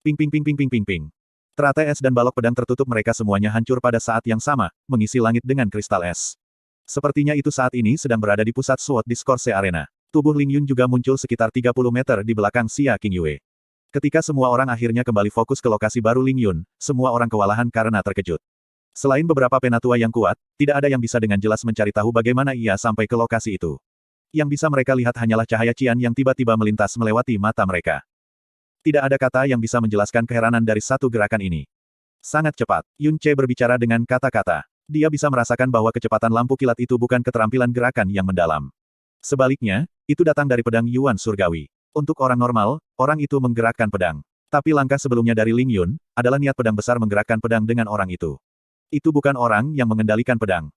Ping ping ping ping ping ping ping. Teratai es dan balok pedang tertutup mereka semuanya hancur pada saat yang sama, mengisi langit dengan kristal es. Sepertinya itu saat ini sedang berada di pusat Sword Discourse Arena. Tubuh Ling Yun juga muncul sekitar 30 meter di belakang Xia Qingyue. Ketika semua orang akhirnya kembali fokus ke lokasi baru Ling Yun, semua orang kewalahan karena terkejut. Selain beberapa penatua yang kuat, tidak ada yang bisa dengan jelas mencari tahu bagaimana ia sampai ke lokasi itu. Yang bisa mereka lihat hanyalah cahaya Qian yang tiba-tiba melintas melewati mata mereka. Tidak ada kata yang bisa menjelaskan keheranan dari satu gerakan ini. Sangat cepat, Yun Ce berbicara dengan kata-kata. Dia bisa merasakan bahwa kecepatan lampu kilat itu bukan keterampilan gerakan yang mendalam. Sebaliknya, itu datang dari pedang Yuan Surgawi. Untuk orang normal, orang itu menggerakkan pedang. Tapi langkah sebelumnya dari Ling Yun, adalah niat pedang besar menggerakkan pedang dengan orang itu. Itu bukan orang yang mengendalikan pedang.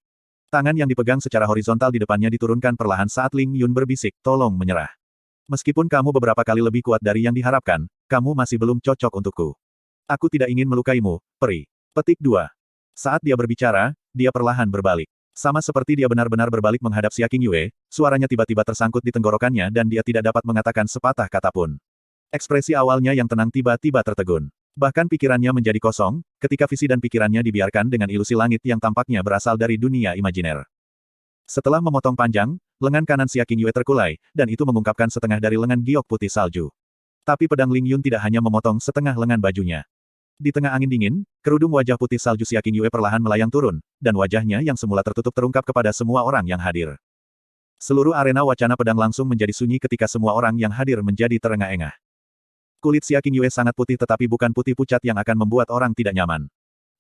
Tangan yang dipegang secara horizontal di depannya diturunkan perlahan saat Ling Yun berbisik, tolong menyerah. Meskipun kamu beberapa kali lebih kuat dari yang diharapkan, kamu masih belum cocok untukku. Aku tidak ingin melukaimu, peri. Petik 2. Saat dia berbicara, dia perlahan berbalik. Sama seperti dia benar-benar berbalik menghadap Xia Qingyue, suaranya tiba-tiba tersangkut di tenggorokannya dan dia tidak dapat mengatakan sepatah kata pun. Ekspresi awalnya yang tenang tiba-tiba tertegun. Bahkan pikirannya menjadi kosong, ketika visi dan pikirannya dibiarkan dengan ilusi langit yang tampaknya berasal dari dunia imajiner. Setelah memotong panjang, lengan kanan Xia Qingyue terkulai, dan itu mengungkapkan setengah dari lengan giok putih salju. Tapi pedang Ling Yun tidak hanya memotong setengah lengan bajunya. Di tengah angin dingin, kerudung wajah putih salju Xia Qingyue perlahan melayang turun, dan wajahnya yang semula tertutup terungkap kepada semua orang yang hadir. Seluruh arena wacana pedang langsung menjadi sunyi ketika semua orang yang hadir menjadi terengah-engah. Kulit Xia Qingyue sangat putih tetapi bukan putih pucat yang akan membuat orang tidak nyaman.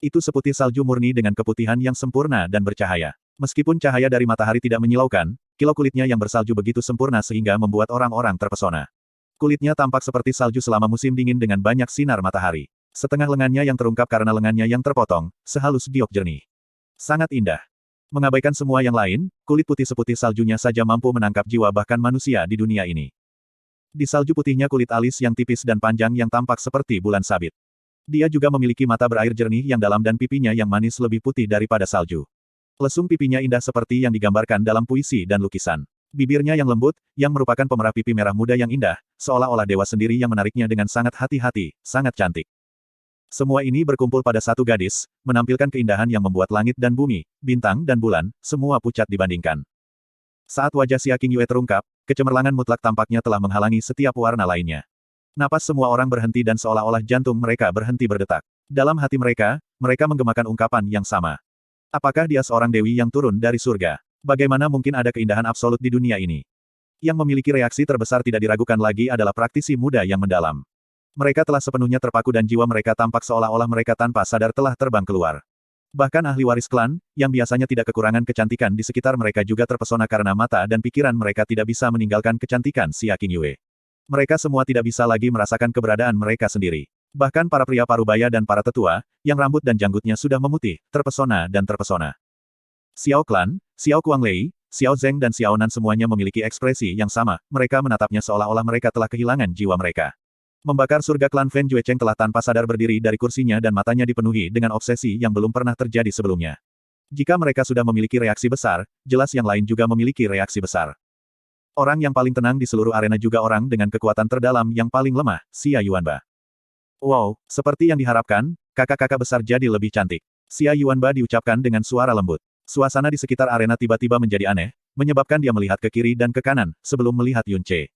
Itu seputih salju murni dengan keputihan yang sempurna dan bercahaya. Meskipun cahaya dari matahari tidak menyilaukan, kilau kulitnya yang bersalju begitu sempurna sehingga membuat orang-orang terpesona. Kulitnya tampak seperti salju selama musim dingin dengan banyak sinar matahari. Setengah lengannya yang terungkap karena lengannya yang terpotong, sehalus giok jernih. Sangat indah. Mengabaikan semua yang lain, kulit putih seputih saljunya saja mampu menangkap jiwa bahkan manusia di dunia ini. Di salju putihnya kulit alis yang tipis dan panjang yang tampak seperti bulan sabit. Dia juga memiliki mata berair jernih yang dalam dan pipinya yang manis lebih putih daripada salju. Lesung pipinya indah seperti yang digambarkan dalam puisi dan lukisan. Bibirnya yang lembut, yang merupakan pemerah pipi merah muda yang indah, seolah-olah dewa sendiri yang menariknya dengan sangat hati-hati, sangat cantik. Semua ini berkumpul pada satu gadis, menampilkan keindahan yang membuat langit dan bumi, bintang dan bulan, semua pucat dibandingkan. Saat wajah Xia Qingyue terungkap, kecemerlangan mutlak tampaknya telah menghalangi setiap warna lainnya. Napas semua orang berhenti dan seolah-olah jantung mereka berhenti berdetak. Dalam hati mereka, mereka menggemakan ungkapan yang sama. Apakah dia seorang dewi yang turun dari surga? Bagaimana mungkin ada keindahan absolut di dunia ini? Yang memiliki reaksi terbesar tidak diragukan lagi adalah praktisi muda yang mendalam. Mereka telah sepenuhnya terpaku dan jiwa mereka tampak seolah-olah mereka tanpa sadar telah terbang keluar. Bahkan ahli waris klan, yang biasanya tidak kekurangan kecantikan di sekitar mereka juga terpesona karena mata dan pikiran mereka tidak bisa meninggalkan kecantikan Xia Qingyue. Mereka semua tidak bisa lagi merasakan keberadaan mereka sendiri. Bahkan para pria parubaya dan para tetua, yang rambut dan janggutnya sudah memutih, terpesona dan terpesona. Xiao Klan, Xiao Kuanglei, Xiao Zeng dan Xiao Nan semuanya memiliki ekspresi yang sama, mereka menatapnya seolah-olah mereka telah kehilangan jiwa mereka. Membakar surga klan Fen Juecheng telah tanpa sadar berdiri dari kursinya dan matanya dipenuhi dengan obsesi yang belum pernah terjadi sebelumnya. Jika mereka sudah memiliki reaksi besar, jelas yang lain juga memiliki reaksi besar. Orang yang paling tenang di seluruh arena juga orang dengan kekuatan terdalam yang paling lemah, Xia Yuanba. Wow, seperti yang diharapkan, kakak-kakak besar jadi lebih cantik. Xia Yuanba diucapkan dengan suara lembut. Suasana di sekitar arena tiba-tiba menjadi aneh, menyebabkan dia melihat ke kiri dan ke kanan, sebelum melihat Yun Ce.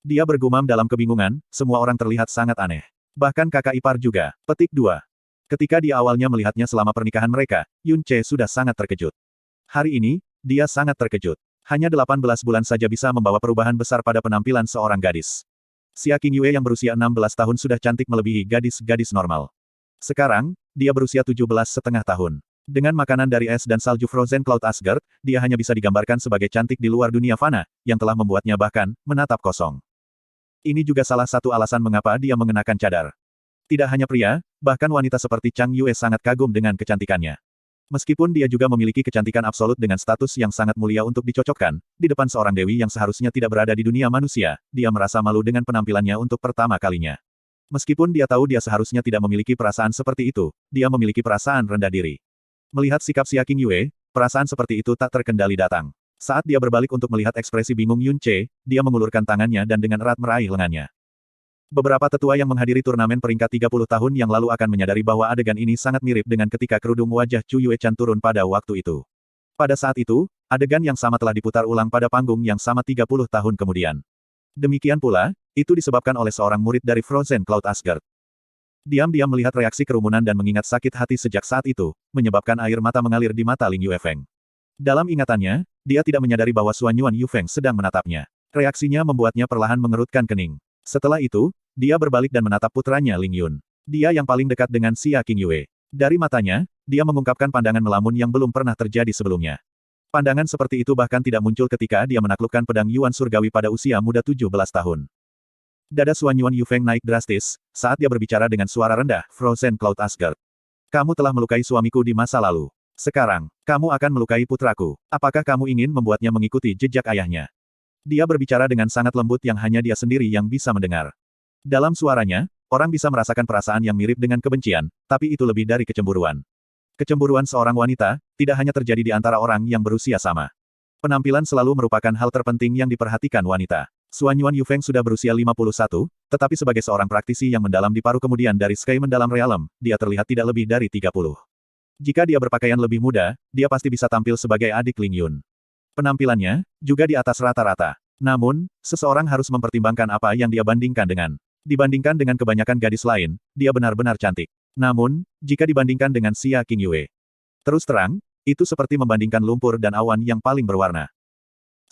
Dia bergumam dalam kebingungan, semua orang terlihat sangat aneh. Bahkan kakak ipar juga. Petik 2. Ketika dia awalnya melihatnya selama pernikahan mereka, Yun Ce sudah sangat terkejut. Hari ini, dia sangat terkejut. Hanya 18 bulan saja bisa membawa perubahan besar pada penampilan seorang gadis. Xia Qingyue yang berusia 16 tahun sudah cantik melebihi gadis-gadis normal. Sekarang, dia berusia 17,5 tahun. Dengan makanan dari es dan salju Frozen Cloud Asgard, dia hanya bisa digambarkan sebagai cantik di luar dunia fana, yang telah membuatnya bahkan menatap kosong. Ini juga salah satu alasan mengapa dia mengenakan cadar. Tidak hanya pria, bahkan wanita seperti Chang Yue sangat kagum dengan kecantikannya. Meskipun dia juga memiliki kecantikan absolut dengan status yang sangat mulia untuk dicocokkan, di depan seorang dewi yang seharusnya tidak berada di dunia manusia, dia merasa malu dengan penampilannya untuk pertama kalinya. Meskipun dia tahu dia seharusnya tidak memiliki perasaan seperti itu, dia memiliki perasaan rendah diri. Melihat sikap Xia Qingyue, perasaan seperti itu tak terkendali datang. Saat dia berbalik untuk melihat ekspresi bingung Yun Ce, dia mengulurkan tangannya dan dengan erat meraih lengannya. Beberapa tetua yang menghadiri turnamen peringkat 30 tahun yang lalu akan menyadari bahwa adegan ini sangat mirip dengan ketika kerudung wajah Chu Yuechan turun pada waktu itu. Pada saat itu, adegan yang sama telah diputar ulang pada panggung yang sama 30 tahun kemudian. Demikian pula, itu disebabkan oleh seorang murid dari Frozen Cloud Asgard. Diam-diam melihat reaksi kerumunan dan mengingat sakit hati sejak saat itu, menyebabkan air mata mengalir di mata Ling Yuefeng. Dalam ingatannya, dia tidak menyadari bahwa Xuan Yuan Yufeng sedang menatapnya. Reaksinya membuatnya perlahan mengerutkan kening. Setelah itu, dia berbalik dan menatap putranya Ling Yun. Dia yang paling dekat dengan Xia Qingyue. Dari matanya, dia mengungkapkan pandangan melamun yang belum pernah terjadi sebelumnya. Pandangan seperti itu bahkan tidak muncul ketika dia menaklukkan pedang Yuan Surgawi pada usia muda 17 tahun. Dada Xuan Yuan Yufeng naik drastis, saat dia berbicara dengan suara rendah, Frozen Cloud Asgard. Kamu telah melukai suamiku di masa lalu. Sekarang, kamu akan melukai putraku. Apakah kamu ingin membuatnya mengikuti jejak ayahnya? Dia berbicara dengan sangat lembut yang hanya dia sendiri yang bisa mendengar. Dalam suaranya, orang bisa merasakan perasaan yang mirip dengan kebencian, tapi itu lebih dari kecemburuan. Kecemburuan seorang wanita, tidak hanya terjadi di antara orang yang berusia sama. Penampilan selalu merupakan hal terpenting yang diperhatikan wanita. Xuan Yuan Yufeng sudah berusia 51, tetapi sebagai seorang praktisi yang mendalam di paruh kemudian dari Sky Mendalam Realm, dia terlihat tidak lebih dari 30. Jika dia berpakaian lebih muda, dia pasti bisa tampil sebagai adik Ling Yun. Penampilannya, juga di atas rata-rata. Namun, seseorang harus mempertimbangkan apa yang dia bandingkan dengan. Dibandingkan dengan kebanyakan gadis lain, dia benar-benar cantik. Namun, jika dibandingkan dengan Xia Qingyue, terus terang, itu seperti membandingkan lumpur dan awan yang paling berwarna.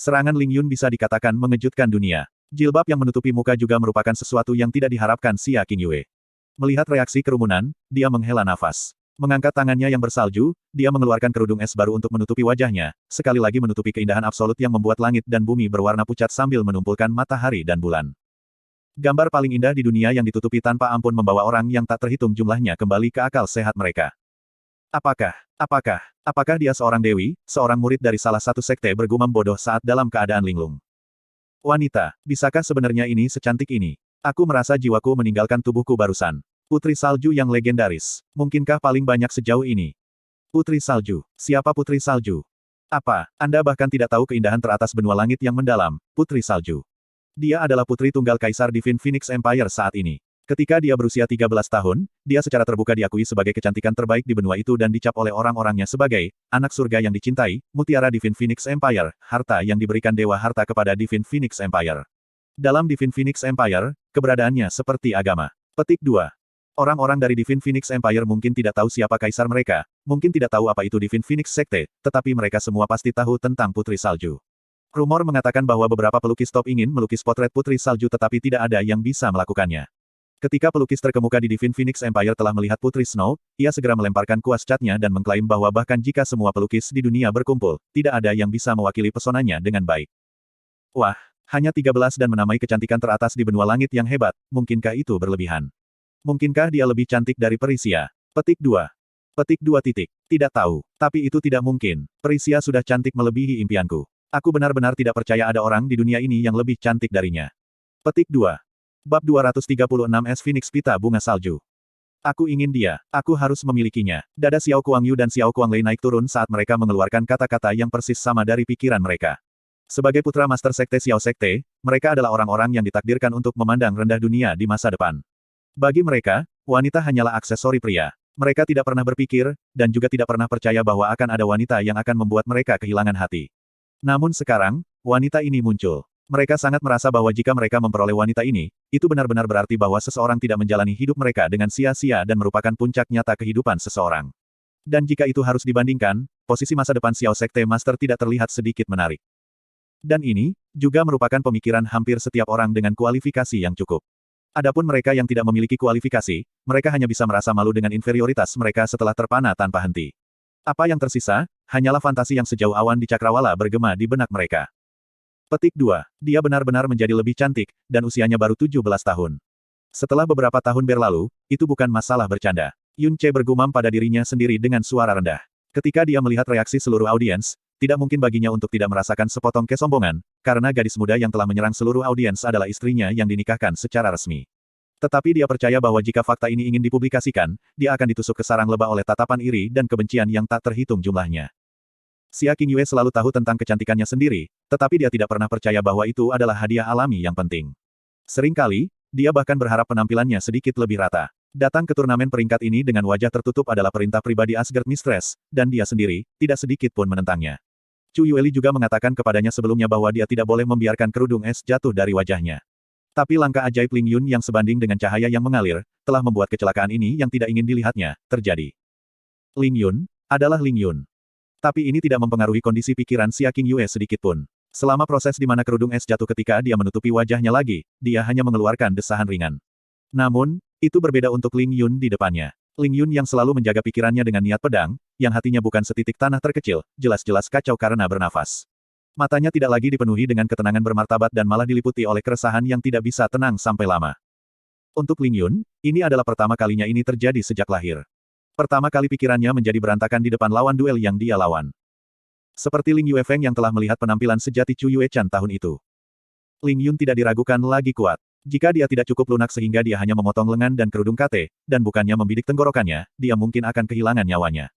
Serangan Ling Yun bisa dikatakan mengejutkan dunia. Jilbab yang menutupi muka juga merupakan sesuatu yang tidak diharapkan Xia Qingyue. Melihat reaksi kerumunan, dia menghela nafas. Mengangkat tangannya yang bersalju, dia mengeluarkan kerudung es baru untuk menutupi wajahnya, sekali lagi menutupi keindahan absolut yang membuat langit dan bumi berwarna pucat sambil menumpulkan matahari dan bulan. Gambar paling indah di dunia yang ditutupi tanpa ampun membawa orang yang tak terhitung jumlahnya kembali ke akal sehat mereka. Apakah dia seorang dewi, seorang murid dari salah satu sekte bergumam bodoh saat dalam keadaan linglung? Wanita, bisakah sebenarnya ini secantik ini? Aku merasa jiwaku meninggalkan tubuhku barusan. Putri salju yang legendaris. Mungkinkah paling banyak sejauh ini? Putri salju. Siapa putri salju? Apa, Anda bahkan tidak tahu keindahan teratas benua langit yang mendalam, putri salju? Dia adalah putri tunggal Kaisar Divine Phoenix Empire saat ini. Ketika dia berusia 13 tahun, dia secara terbuka diakui sebagai kecantikan terbaik di benua itu dan dicap oleh orang-orangnya sebagai anak surga yang dicintai, mutiara Divine Phoenix Empire, harta yang diberikan Dewa Harta kepada Divine Phoenix Empire. Dalam Divine Phoenix Empire, keberadaannya seperti agama. Petik 2. Orang-orang dari Divine Phoenix Empire mungkin tidak tahu siapa kaisar mereka, mungkin tidak tahu apa itu Divine Phoenix Sekte, tetapi mereka semua pasti tahu tentang Putri Salju. Rumor mengatakan bahwa beberapa pelukis top ingin melukis potret Putri Salju tetapi tidak ada yang bisa melakukannya. Ketika pelukis terkemuka di Divine Phoenix Empire telah melihat Putri Snow, ia segera melemparkan kuas catnya dan mengklaim bahwa bahkan jika semua pelukis di dunia berkumpul, tidak ada yang bisa mewakili pesonanya dengan baik. Wah, hanya 13 dan menamai kecantikan teratas di benua langit yang hebat, mungkinkah itu berlebihan? Mungkinkah dia lebih cantik dari Perisia? Petik 2. Petik 2 titik. Tidak tahu, tapi itu tidak mungkin. Perisia sudah cantik melebihi impianku. Aku benar-benar tidak percaya ada orang di dunia ini yang lebih cantik darinya. Petik 2. Bab 236 Phoenix Pita Bunga Salju. Aku ingin dia. Aku harus memilikinya. Dada Xiao Kuangyu dan Xiao Kuanglei naik turun saat mereka mengeluarkan kata-kata yang persis sama dari pikiran mereka. Sebagai putra Master Sekte Xiao Sekte, mereka adalah orang-orang yang ditakdirkan untuk memandang rendah dunia di masa depan. Bagi mereka, wanita hanyalah aksesori pria. Mereka tidak pernah berpikir, dan juga tidak pernah percaya bahwa akan ada wanita yang akan membuat mereka kehilangan hati. Namun sekarang, wanita ini muncul. Mereka sangat merasa bahwa jika mereka memperoleh wanita ini, itu benar-benar berarti bahwa seseorang tidak menjalani hidup mereka dengan sia-sia dan merupakan puncak nyata kehidupan seseorang. Dan jika itu harus dibandingkan, posisi masa depan Xiao Sekte Master tidak terlihat sedikit menarik. Dan ini, juga merupakan pemikiran hampir setiap orang dengan kualifikasi yang cukup. Adapun mereka yang tidak memiliki kualifikasi, mereka hanya bisa merasa malu dengan inferioritas mereka setelah terpana tanpa henti. Apa yang tersisa, hanyalah fantasi yang sejauh awan di cakrawala bergema di benak mereka. Petik 2. Dia benar-benar menjadi lebih cantik, dan usianya baru 17 tahun. Setelah beberapa tahun berlalu, itu bukan masalah bercanda. Yun Ce bergumam pada dirinya sendiri dengan suara rendah. Ketika dia melihat reaksi seluruh audiens, tidak mungkin baginya untuk tidak merasakan sepotong kesombongan, karena gadis muda yang telah menyerang seluruh audiens adalah istrinya yang dinikahkan secara resmi. Tetapi dia percaya bahwa jika fakta ini ingin dipublikasikan, dia akan ditusuk ke sarang lebah oleh tatapan iri dan kebencian yang tak terhitung jumlahnya. Xia Qingyue selalu tahu tentang kecantikannya sendiri, tetapi dia tidak pernah percaya bahwa itu adalah hadiah alami yang penting. Seringkali, dia bahkan berharap penampilannya sedikit lebih rata. Datang ke turnamen peringkat ini dengan wajah tertutup adalah perintah pribadi Asgard Mistress, dan dia sendiri, tidak sedikit pun menentangnya. Chu Yueli juga mengatakan kepadanya sebelumnya bahwa dia tidak boleh membiarkan kerudung es jatuh dari wajahnya. Tapi langkah ajaib Ling Yun yang sebanding dengan cahaya yang mengalir, telah membuat kecelakaan ini yang tidak ingin dilihatnya, terjadi. Ling Yun, adalah Ling Yun. Tapi ini tidak mempengaruhi kondisi pikiran Xia Qingyue sedikitpun. Selama proses di mana kerudung es jatuh ketika dia menutupi wajahnya lagi, dia hanya mengeluarkan desahan ringan. Namun, itu berbeda untuk Ling Yun di depannya. Ling Yun yang selalu menjaga pikirannya dengan niat pedang, yang hatinya bukan setitik tanah terkecil, jelas-jelas kacau karena bernafas. Matanya tidak lagi dipenuhi dengan ketenangan bermartabat dan malah diliputi oleh keresahan yang tidak bisa tenang sampai lama. Untuk Ling Yun, ini adalah pertama kalinya ini terjadi sejak lahir. Pertama kali pikirannya menjadi berantakan di depan lawan duel yang dia lawan. Seperti Ling Yuefeng yang telah melihat penampilan sejati Chu Yuechan tahun itu. Ling Yun tidak diragukan lagi kuat. Jika dia tidak cukup lunak sehingga dia hanya memotong lengan dan kerudung kate, dan bukannya membidik tenggorokannya, dia mungkin akan kehilangan nyawanya.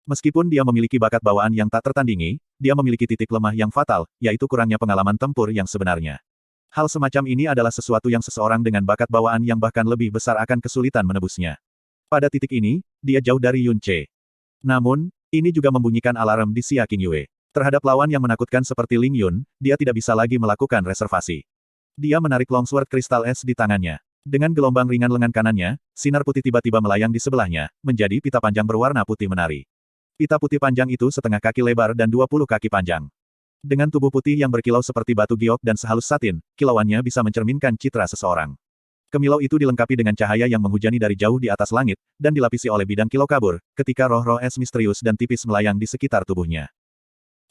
Meskipun dia memiliki bakat bawaan yang tak tertandingi, dia memiliki titik lemah yang fatal, yaitu kurangnya pengalaman tempur yang sebenarnya. Hal semacam ini adalah sesuatu yang seseorang dengan bakat bawaan yang bahkan lebih besar akan kesulitan menebusnya. Pada titik ini, dia jauh dari Yun Ce. Namun, ini juga membunyikan alarm di Xia Qingyue. Terhadap lawan yang menakutkan seperti Ling Yun, dia tidak bisa lagi melakukan reservasi. Dia menarik longsword kristal es di tangannya. Dengan gelombang ringan lengan kanannya, sinar putih tiba-tiba melayang di sebelahnya, menjadi pita panjang berwarna putih menari. Pita putih panjang itu setengah kaki lebar dan 20 kaki panjang. Dengan tubuh putih yang berkilau seperti batu giok dan sehalus satin, kilauannya bisa mencerminkan citra seseorang. Kemilau itu dilengkapi dengan cahaya yang menghujani dari jauh di atas langit, dan dilapisi oleh bidang kilau kabur, ketika roh-roh es misterius dan tipis melayang di sekitar tubuhnya.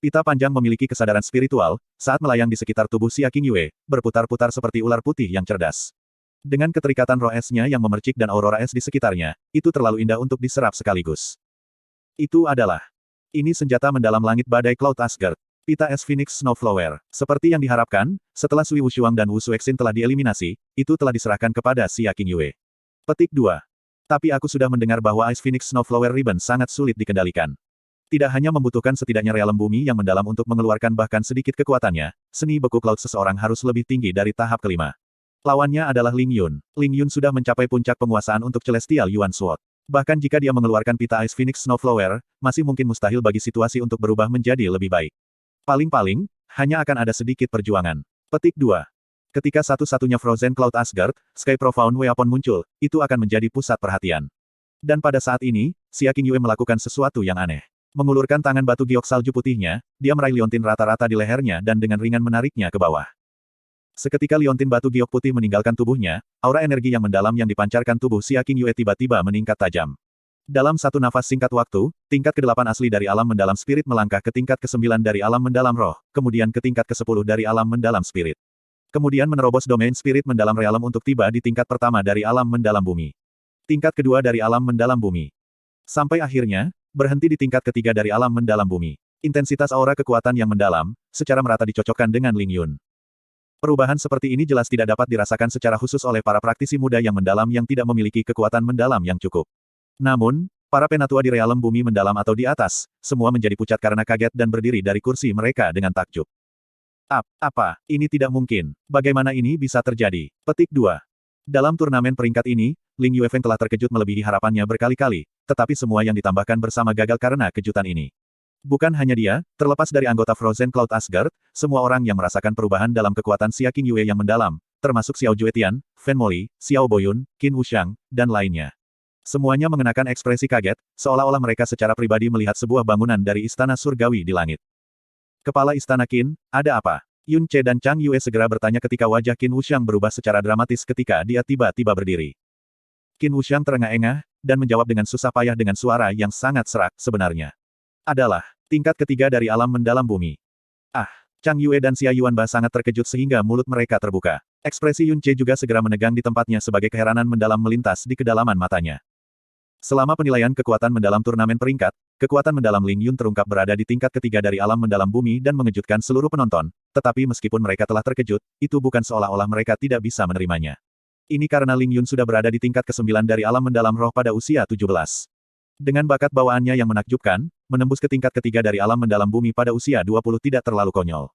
Pita panjang memiliki kesadaran spiritual, saat melayang di sekitar tubuh Xia Qingyue, berputar-putar seperti ular putih yang cerdas. Dengan keterikatan roh esnya yang memercik dan aurora es di sekitarnya, itu terlalu indah untuk diserap sekaligus. Itu adalah. Ini senjata mendalam langit badai Cloud Asgard. Pita es Phoenix Snowflower. Seperti yang diharapkan, setelah Sui Wushuang dan Wu Suexin telah dieliminasi, itu telah diserahkan kepada Xia Qingyue. Petik 2. Tapi aku sudah mendengar bahwa Ice Phoenix Snowflower Ribbon sangat sulit dikendalikan. Tidak hanya membutuhkan setidaknya realem bumi yang mendalam untuk mengeluarkan bahkan sedikit kekuatannya, seni beku Cloud seseorang harus lebih tinggi dari tahap kelima. Lawannya adalah Ling Yun. Ling Yun sudah mencapai puncak penguasaan untuk Celestial Yuan Sword. Bahkan jika dia mengeluarkan pita Ice Phoenix Snowflower, masih mungkin mustahil bagi situasi untuk berubah menjadi lebih baik. Paling-paling, hanya akan ada sedikit perjuangan. Petik 2. Ketika satu-satunya Frozen Cloud Asgard, Sky Profound Weapon muncul, itu akan menjadi pusat perhatian. Dan pada saat ini, Xia Qingyue melakukan sesuatu yang aneh. Mengulurkan tangan batu giok salju putihnya, dia meraih liontin rata-rata di lehernya dan dengan ringan menariknya ke bawah. Seketika liontin batu giok putih meninggalkan tubuhnya, aura energi yang mendalam yang dipancarkan tubuh Xia Qingyue tiba-tiba meningkat tajam. Dalam satu nafas singkat waktu, tingkat ke-8 asli dari alam mendalam spirit melangkah ke tingkat ke-9 dari alam mendalam roh, kemudian ke tingkat ke-10 dari alam mendalam spirit. Kemudian menerobos domain spirit mendalam realem untuk tiba di tingkat pertama dari alam mendalam bumi. Tingkat kedua dari alam mendalam bumi. Sampai akhirnya, berhenti di tingkat ketiga dari alam mendalam bumi. Intensitas aura kekuatan yang mendalam, secara merata dicocokkan dengan Ling Yun. Perubahan seperti ini jelas tidak dapat dirasakan secara khusus oleh para praktisi muda yang mendalam yang tidak memiliki kekuatan mendalam yang cukup. Namun, para penatua di realem bumi mendalam atau di atas, semua menjadi pucat karena kaget dan berdiri dari kursi mereka dengan takjub. Apa? Ini tidak mungkin. Bagaimana ini bisa terjadi? Petik 2. Dalam turnamen peringkat ini, Ling Yuefeng telah terkejut melebihi harapannya berkali-kali, tetapi semua yang ditambahkan bersama gagal karena kejutan ini. Bukan hanya dia, terlepas dari anggota Frozen Cloud Asgard, semua orang yang merasakan perubahan dalam kekuatan Xia Qingyue yang mendalam, termasuk Xiao Juetian, Fen Moli, Xiao Boyun, Qin Wuxiang, dan lainnya. Semuanya mengenakan ekspresi kaget, seolah-olah mereka secara pribadi melihat sebuah bangunan dari istana surgawi di langit. Kepala istana Qin, ada apa? Yun Ce dan Chang Yue segera bertanya ketika wajah Qin Wuxiang berubah secara dramatis ketika dia tiba-tiba berdiri. Qin Wuxiang terengah-engah, dan menjawab dengan susah payah dengan suara yang sangat serak, sebenarnya. Adalah tingkat ketiga dari alam mendalam bumi. Chang Yue dan Xia Yuanba sangat terkejut sehingga mulut mereka terbuka. Ekspresi Yun Ce juga segera menegang di tempatnya sebagai keheranan mendalam melintas di kedalaman matanya. Selama penilaian kekuatan mendalam turnamen peringkat, kekuatan mendalam Ling Yun terungkap berada di tingkat ketiga dari alam mendalam bumi dan mengejutkan seluruh penonton, tetapi meskipun mereka telah terkejut, itu bukan seolah-olah mereka tidak bisa menerimanya. Ini karena Ling Yun sudah berada di tingkat ke-9 dari alam mendalam roh pada usia 17. Dengan bakat bawaannya yang menakjubkan, menembus ke tingkat ketiga dari alam mendalam bumi pada usia 20 tidak terlalu konyol.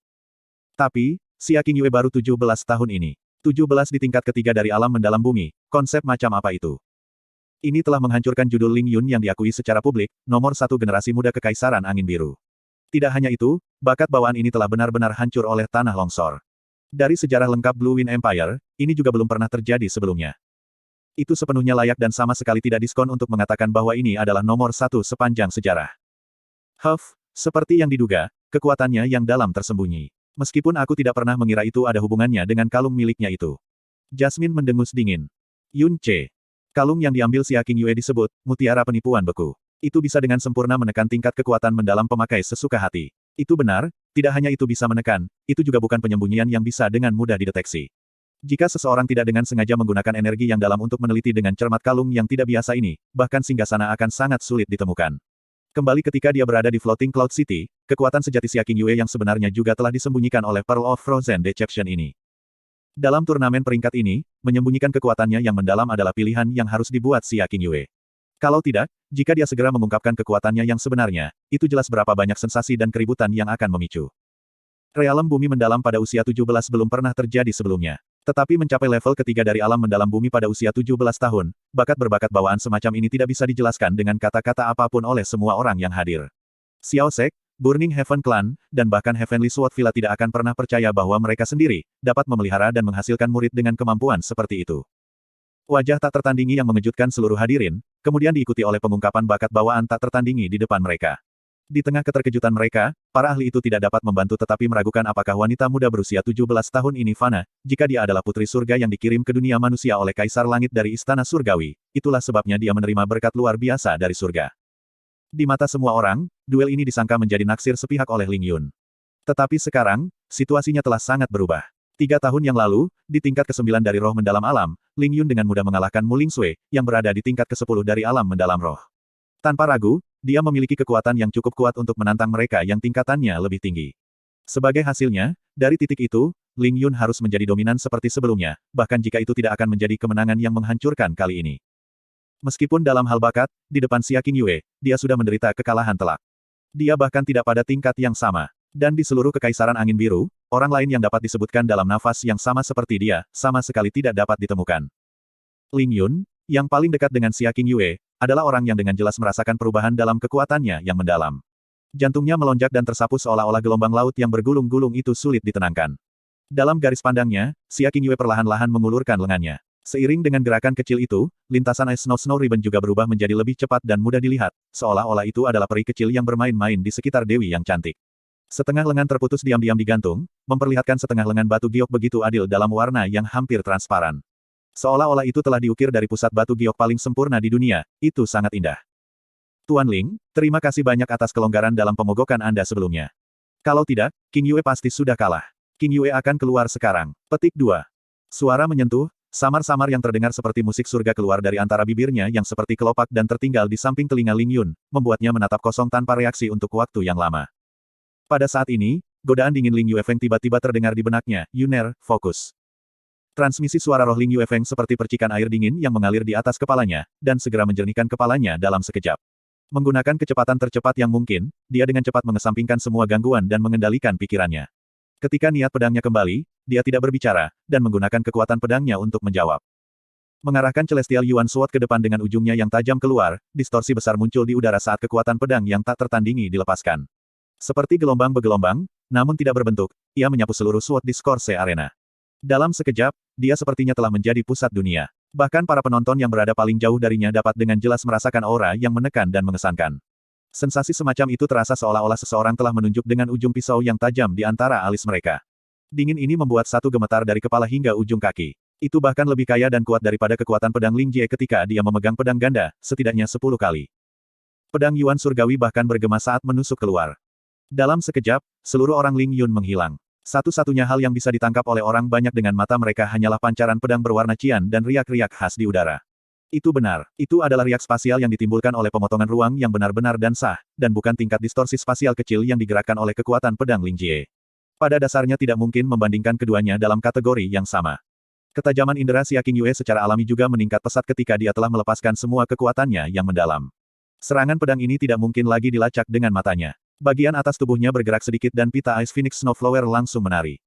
Tapi, Xia Qingyue baru 17 tahun ini. 17 di tingkat ketiga dari alam mendalam bumi, konsep macam apa itu? Ini telah menghancurkan judul Ling Yun yang diakui secara publik, nomor satu generasi muda Kekaisaran Angin Biru. Tidak hanya itu, bakat bawaan ini telah benar-benar hancur oleh tanah longsor. Dari sejarah lengkap Blue Wind Empire, ini juga belum pernah terjadi sebelumnya. Itu sepenuhnya layak dan sama sekali tidak diskon untuk mengatakan bahwa ini adalah nomor satu sepanjang sejarah. Seperti yang diduga, kekuatannya yang dalam tersembunyi. Meskipun aku tidak pernah mengira itu ada hubungannya dengan kalung miliknya itu. Jasmine mendengus dingin. Yun Ce. Kalung yang diambil Xia Qingyue disebut, mutiara penipuan beku. Itu bisa dengan sempurna menekan tingkat kekuatan mendalam pemakai sesuka hati. Itu benar, tidak hanya itu bisa menekan, itu juga bukan penyembunyian yang bisa dengan mudah dideteksi. Jika seseorang tidak dengan sengaja menggunakan energi yang dalam untuk meneliti dengan cermat kalung yang tidak biasa ini, bahkan singgasana akan sangat sulit ditemukan. Kembali ketika dia berada di Floating Cloud City, kekuatan sejati Xia Qingyue yang sebenarnya juga telah disembunyikan oleh Pearl of Frozen Deception ini. Dalam turnamen peringkat ini, menyembunyikan kekuatannya yang mendalam adalah pilihan yang harus dibuat Xia Qingyue. Kalau tidak, jika dia segera mengungkapkan kekuatannya yang sebenarnya, itu jelas berapa banyak sensasi dan keributan yang akan memicu. Realem bumi mendalam pada usia 17 belum pernah terjadi sebelumnya. Tetapi mencapai level ketiga dari alam mendalam bumi pada usia 17 tahun, bakat berbakat bawaan semacam ini tidak bisa dijelaskan dengan kata-kata apapun oleh semua orang yang hadir. Xiao Sek, Burning Heaven Clan, dan bahkan Heavenly Sword Villa tidak akan pernah percaya bahwa mereka sendiri dapat memelihara dan menghasilkan murid dengan kemampuan seperti itu. Wajah tak tertandingi yang mengejutkan seluruh hadirin, kemudian diikuti oleh pengungkapan bakat bawaan tak tertandingi di depan mereka. Di tengah keterkejutan mereka, para ahli itu tidak dapat membantu tetapi meragukan apakah wanita muda berusia 17 tahun ini fana, jika dia adalah putri surga yang dikirim ke dunia manusia oleh Kaisar Langit dari Istana Surgawi, itulah sebabnya dia menerima berkat luar biasa dari surga. Di mata semua orang, duel ini disangka menjadi naksir sepihak oleh Ling Yun. Tetapi sekarang, situasinya telah sangat berubah. 3 tahun yang lalu, di tingkat ke-9 dari roh mendalam alam, Ling Yun dengan mudah mengalahkan Mu Ling Sui, yang berada di tingkat ke-10 dari alam mendalam roh. Tanpa ragu, dia memiliki kekuatan yang cukup kuat untuk menantang mereka yang tingkatannya lebih tinggi. Sebagai hasilnya, dari titik itu, Ling Yun harus menjadi dominan seperti sebelumnya, bahkan jika itu tidak akan menjadi kemenangan yang menghancurkan kali ini. Meskipun dalam hal bakat, di depan Xia Qingyue, dia sudah menderita kekalahan telak. Dia bahkan tidak pada tingkat yang sama. Dan di seluruh Kekaisaran Angin Biru, orang lain yang dapat disebutkan dalam nafas yang sama seperti dia, sama sekali tidak dapat ditemukan. Ling Yun, yang paling dekat dengan Xia Qingyue, adalah orang yang dengan jelas merasakan perubahan dalam kekuatannya yang mendalam. Jantungnya melonjak dan tersapu seolah-olah gelombang laut yang bergulung-gulung itu sulit ditenangkan. Dalam garis pandangnya, Xia Qingyue perlahan-lahan mengulurkan lengannya. Seiring dengan gerakan kecil itu, lintasan Ice Snow Ribbon juga berubah menjadi lebih cepat dan mudah dilihat, seolah-olah itu adalah peri kecil yang bermain-main di sekitar Dewi yang cantik. Setengah lengan terputus diam-diam digantung, memperlihatkan setengah lengan batu giok begitu adil dalam warna yang hampir transparan. Seolah-olah itu telah diukir dari pusat batu giok paling sempurna di dunia, itu sangat indah. Tuan Ling, terima kasih banyak atas kelonggaran dalam pemogokan Anda sebelumnya. Kalau tidak, Qingyue pasti sudah kalah. Qingyue akan keluar sekarang. Petik 2. Suara menyentuh, samar-samar yang terdengar seperti musik surga keluar dari antara bibirnya yang seperti kelopak dan tertinggal di samping telinga Ling Yun, membuatnya menatap kosong tanpa reaksi untuk waktu yang lama. Pada saat ini, godaan dingin Ling Yuefeng tiba-tiba terdengar di benaknya, Yuner, fokus. Transmisi suara roh Ling Yuefeng seperti percikan air dingin yang mengalir di atas kepalanya, dan segera menjernihkan kepalanya dalam sekejap. Menggunakan kecepatan tercepat yang mungkin, dia dengan cepat mengesampingkan semua gangguan dan mengendalikan pikirannya. Ketika niat pedangnya kembali, dia tidak berbicara, dan menggunakan kekuatan pedangnya untuk menjawab. Mengarahkan Celestial Yuan Sword ke depan dengan ujungnya yang tajam keluar, distorsi besar muncul di udara saat kekuatan pedang yang tak tertandingi dilepaskan. Seperti gelombang bergelombang, namun tidak berbentuk, ia menyapu seluruh SWOT di Scorse Arena. Dalam sekejap, dia sepertinya telah menjadi pusat dunia. Bahkan para penonton yang berada paling jauh darinya dapat dengan jelas merasakan aura yang menekan dan mengesankan. Sensasi semacam itu terasa seolah-olah seseorang telah menunjuk dengan ujung pisau yang tajam di antara alis mereka. Dingin ini membuat satu gemetar dari kepala hingga ujung kaki. Itu bahkan lebih kaya dan kuat daripada kekuatan pedang Ling Jie ketika dia memegang pedang ganda, setidaknya 10 kali. Pedang Yuan Surgawi bahkan bergema saat menusuk keluar. Dalam sekejap, seluruh orang Ling Yun menghilang. Satu-satunya hal yang bisa ditangkap oleh orang banyak dengan mata mereka hanyalah pancaran pedang berwarna cian dan riak-riak khas di udara. Itu benar, itu adalah riak spasial yang ditimbulkan oleh pemotongan ruang yang benar-benar dan sah, dan bukan tingkat distorsi spasial kecil yang digerakkan oleh kekuatan pedang Ling Jie. Pada dasarnya tidak mungkin membandingkan keduanya dalam kategori yang sama. Ketajaman indera Xia Qingyue secara alami juga meningkat pesat ketika dia telah melepaskan semua kekuatannya yang mendalam. Serangan pedang ini tidak mungkin lagi dilacak dengan matanya. Bagian atas tubuhnya bergerak sedikit dan pita Ice Phoenix Snowflower langsung menari.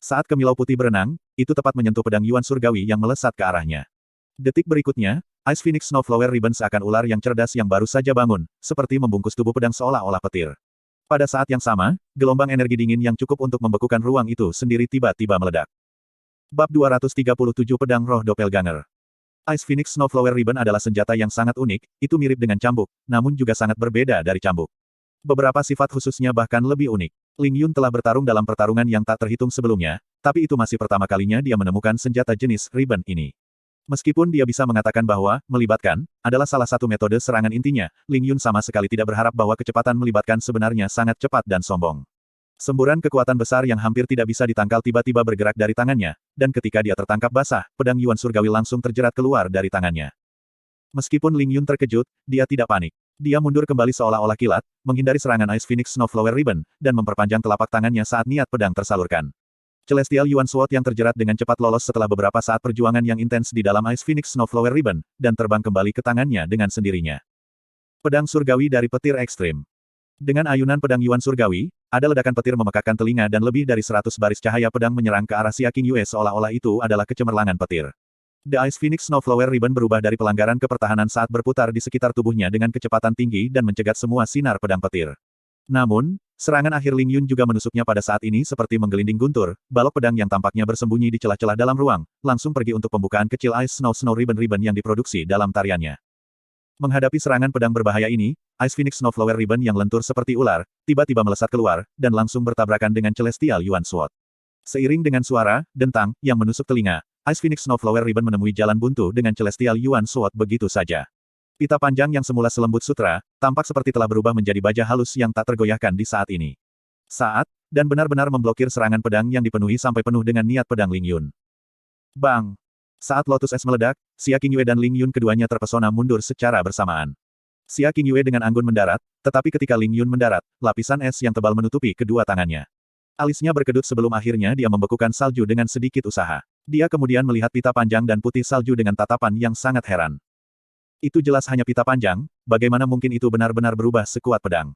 Saat Kemilau Putih berenang, itu tepat menyentuh pedang Yuan Surgawi yang melesat ke arahnya. Detik berikutnya, Ice Phoenix Snowflower Ribbon seakan ular yang cerdas yang baru saja bangun, seperti membungkus tubuh pedang seolah-olah petir. Pada saat yang sama, gelombang energi dingin yang cukup untuk membekukan ruang itu sendiri tiba-tiba meledak. Bab 237 Pedang Roh Doppelganger. Ice Phoenix Snowflower Ribbon adalah senjata yang sangat unik, itu mirip dengan cambuk, namun juga sangat berbeda dari cambuk. Beberapa sifat khususnya bahkan lebih unik. Ling Yun telah bertarung dalam pertarungan yang tak terhitung sebelumnya, tapi itu masih pertama kalinya dia menemukan senjata jenis ribbon ini. Meskipun dia bisa mengatakan bahwa melibatkan adalah salah satu metode serangan intinya, Ling Yun sama sekali tidak berharap bahwa kecepatan melibatkan sebenarnya sangat cepat dan sombong. Semburan kekuatan besar yang hampir tidak bisa ditangkal tiba-tiba bergerak dari tangannya, dan ketika dia tertangkap basah, pedang Yuan Surgawi langsung terjerat keluar dari tangannya. Meskipun Ling Yun terkejut, dia tidak panik. Dia mundur kembali seolah-olah kilat, menghindari serangan Ice Phoenix Snowflower Ribbon, dan memperpanjang telapak tangannya saat niat pedang tersalurkan. Celestial Yuan Sword yang terjerat dengan cepat lolos setelah beberapa saat perjuangan yang intens di dalam Ice Phoenix Snowflower Ribbon, dan terbang kembali ke tangannya dengan sendirinya. Pedang Surgawi dari Petir Ekstrim. Dengan ayunan pedang Yuan Surgawi, ada ledakan petir memekakkan telinga dan lebih dari 100 baris cahaya pedang menyerang ke arah Xia Qingyue seolah-olah itu adalah kecemerlangan petir. The Ice Phoenix Snowflower Ribbon berubah dari pelanggaran ke pertahanan saat berputar di sekitar tubuhnya dengan kecepatan tinggi dan mencegat semua sinar pedang petir. Namun, serangan akhir Ling Yun juga menusuknya pada saat ini seperti menggelinding guntur, balok pedang yang tampaknya bersembunyi di celah-celah dalam ruang, langsung pergi untuk pembukaan kecil Ice Snow Ribbon yang diproduksi dalam tariannya. Menghadapi serangan pedang berbahaya ini, Ice Phoenix Snowflower Ribbon yang lentur seperti ular, tiba-tiba melesat keluar, dan langsung bertabrakan dengan Celestial Yuan Sword. Seiring dengan suara, dentang, yang menusuk telinga, Ice Phoenix Snowflower Ribbon menemui jalan buntu dengan Celestial Yuan Sword begitu saja. Pita panjang yang semula selembut sutra, tampak seperti telah berubah menjadi baja halus yang tak tergoyahkan di saat ini. Dan benar-benar memblokir serangan pedang yang dipenuhi sampai penuh dengan niat pedang Ling Yun. Bang! Saat Lotus Es meledak, Xia Qingyue dan Ling Yun keduanya terpesona mundur secara bersamaan. Xia Qingyue dengan anggun mendarat, tetapi ketika Ling Yun mendarat, lapisan es yang tebal menutupi kedua tangannya. Alisnya berkedut sebelum akhirnya dia membekukan salju dengan sedikit usaha. Dia kemudian melihat pita panjang dan putih salju dengan tatapan yang sangat heran. Itu jelas hanya pita panjang, bagaimana mungkin itu benar-benar berubah sekuat pedang.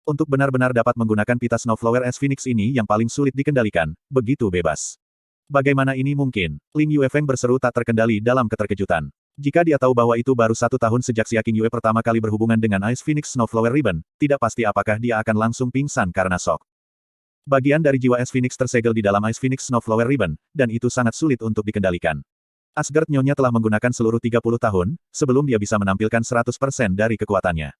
Untuk benar-benar dapat menggunakan pita Snowflower S Phoenix ini yang paling sulit dikendalikan, begitu bebas. Bagaimana ini mungkin? Ling Yuefeng berseru tak terkendali dalam keterkejutan. Jika dia tahu bahwa itu baru 1 tahun sejak Xia Qingyue pertama kali berhubungan dengan Ice Phoenix Snowflower Ribbon, tidak pasti apakah dia akan langsung pingsan karena shock. Bagian dari jiwa S Phoenix tersegel di dalam Ice Phoenix Snowflower Ribbon, dan itu sangat sulit untuk dikendalikan. Asgard Nyonya telah menggunakan seluruh 30 tahun, sebelum dia bisa menampilkan 100% dari kekuatannya.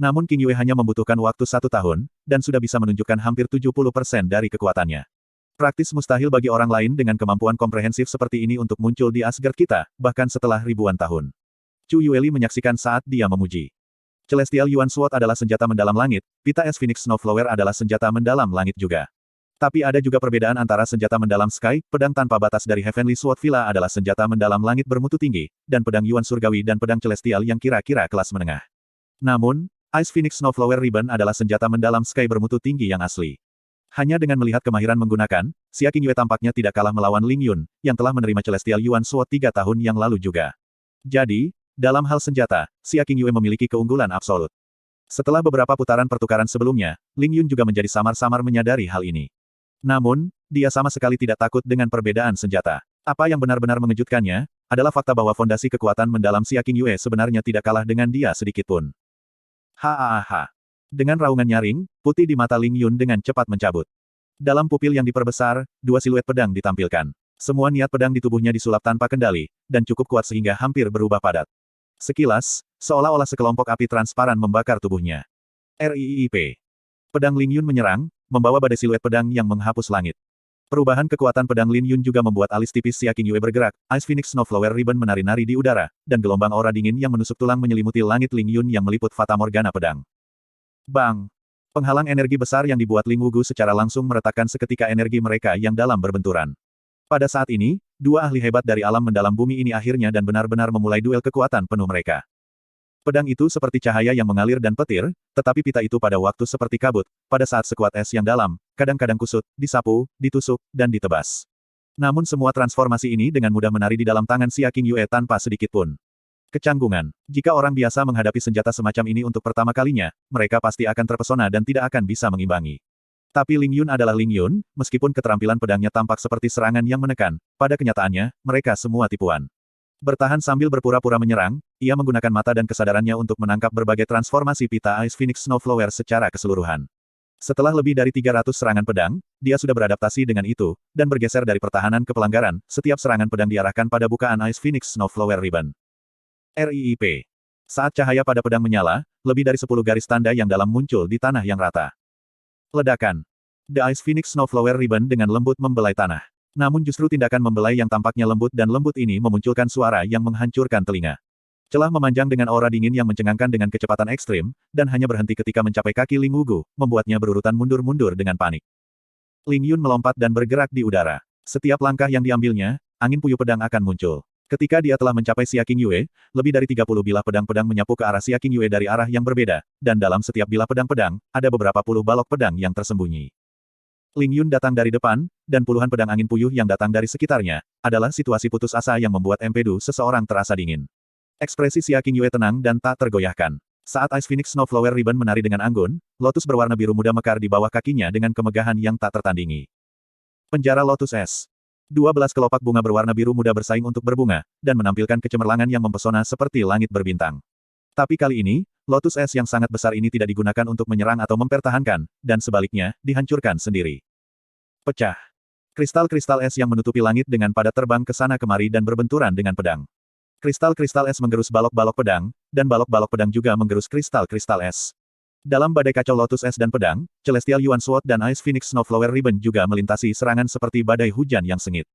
Namun Qingyue hanya membutuhkan waktu 1 tahun, dan sudah bisa menunjukkan hampir 70% dari kekuatannya. Praktis mustahil bagi orang lain dengan kemampuan komprehensif seperti ini untuk muncul di Asgard kita, bahkan setelah ribuan tahun. Chu Yueli menyaksikan saat dia memuji. Celestial Yuan Sword adalah senjata mendalam langit, pita es Phoenix Snowflower adalah senjata mendalam langit juga. Tapi ada juga perbedaan antara senjata mendalam Sky, pedang tanpa batas dari Heavenly Sword Villa adalah senjata mendalam langit bermutu tinggi, dan pedang Yuan Surgawi dan pedang Celestial yang kira-kira kelas menengah. Namun, Ice Phoenix Snowflower Ribbon adalah senjata mendalam Sky bermutu tinggi yang asli. Hanya dengan melihat kemahiran menggunakan, Xia Qingyue tampaknya tidak kalah melawan Ling Yun, yang telah menerima Celestial Yuan Sword 3 tahun yang lalu juga. Jadi, dalam hal senjata, Xia Qingyue memiliki keunggulan absolut. Setelah beberapa putaran pertukaran sebelumnya, Ling Yun juga menjadi samar-samar menyadari hal ini. Namun, dia sama sekali tidak takut dengan perbedaan senjata. Apa yang benar-benar mengejutkannya, adalah fakta bahwa fondasi kekuatan mendalam Xia Qingyue sebenarnya tidak kalah dengan dia sedikitpun. Hahaha. Dengan raungan nyaring, putih di mata Ling Yun dengan cepat mencabut. Dalam pupil yang diperbesar, 2 siluet pedang ditampilkan. Semua niat pedang di tubuhnya disulap tanpa kendali, dan cukup kuat sehingga hampir berubah padat. Sekilas, seolah-olah sekelompok api transparan membakar tubuhnya. RIIP. Pedang Ling Yun menyerang, membawa badai siluet pedang yang menghapus langit. Perubahan kekuatan pedang Lin Yun juga membuat alis tipis Xia Qingyue bergerak, Ice Phoenix Snowflower Ribbon menari-nari di udara, dan gelombang aura dingin yang menusuk tulang menyelimuti langit Ling Yun yang meliput Fata Morgana pedang. Bang! Penghalang energi besar yang dibuat Ling Wugu secara langsung meretakkan seketika energi mereka yang dalam berbenturan. Pada saat ini, 2 ahli hebat dari alam mendalam bumi ini akhirnya dan benar-benar memulai duel kekuatan penuh mereka. Pedang itu seperti cahaya yang mengalir dan petir, tetapi pita itu pada waktu seperti kabut, pada saat sekuat es yang dalam, kadang-kadang kusut, disapu, ditusuk, dan ditebas. Namun semua transformasi ini dengan mudah menari di dalam tangan Xia Qingyue tanpa sedikit pun kecanggungan. Jika orang biasa menghadapi senjata semacam ini untuk pertama kalinya, mereka pasti akan terpesona dan tidak akan bisa mengimbangi. Tapi Ling Yun adalah Ling Yun, meskipun keterampilan pedangnya tampak seperti serangan yang menekan, pada kenyataannya, mereka semua tipuan. Bertahan sambil berpura-pura menyerang, ia menggunakan mata dan kesadarannya untuk menangkap berbagai transformasi pita Ice Phoenix Snowflower secara keseluruhan. Setelah lebih dari 300 serangan pedang, dia sudah beradaptasi dengan itu, dan bergeser dari pertahanan ke pelanggaran, setiap serangan pedang diarahkan pada bukaan Ice Phoenix Snowflower Ribbon. RIP. Saat cahaya pada pedang menyala, lebih dari 10 garis tanda yang dalam muncul di tanah yang rata. Ledakan. The Ice Phoenix Snowflower Ribbon dengan lembut membelai tanah. Namun justru tindakan membelai yang tampaknya lembut dan lembut ini memunculkan suara yang menghancurkan telinga. Celah memanjang dengan aura dingin yang mencengangkan dengan kecepatan ekstrim, dan hanya berhenti ketika mencapai kaki Ling Wugu, membuatnya berurutan mundur-mundur dengan panik. Ling Yun melompat dan bergerak di udara. Setiap langkah yang diambilnya, angin puyuh pedang akan muncul. Ketika dia telah mencapai Xia Qingyue, lebih dari 30 bilah pedang-pedang menyapu ke arah Xia Qingyue dari arah yang berbeda, dan dalam setiap bilah pedang-pedang, ada beberapa puluh balok pedang yang tersembunyi. Ling Yun datang dari depan, dan puluhan pedang angin puyuh yang datang dari sekitarnya, adalah situasi putus asa yang membuat empedu seseorang terasa dingin. Ekspresi Xia Qingyue tenang dan tak tergoyahkan. Saat Ice Phoenix Snowflower Ribbon menari dengan anggun, lotus berwarna biru muda mekar di bawah kakinya dengan kemegahan yang tak tertandingi. Penjara Lotus Es. 12 kelopak bunga berwarna biru muda bersaing untuk berbunga, dan menampilkan kecemerlangan yang mempesona seperti langit berbintang. Tapi kali ini, lotus es yang sangat besar ini tidak digunakan untuk menyerang atau mempertahankan, dan sebaliknya, dihancurkan sendiri. Pecah. Kristal-kristal es yang menutupi langit dengan padat terbang ke sana kemari dan berbenturan dengan pedang. Kristal-kristal es menggerus balok-balok pedang, dan balok-balok pedang juga menggerus kristal-kristal es. Dalam badai kacau lotus es dan pedang, Celestial Yuan Sword dan Ice Phoenix Snowflower Ribbon juga melintasi serangan seperti badai hujan yang sengit.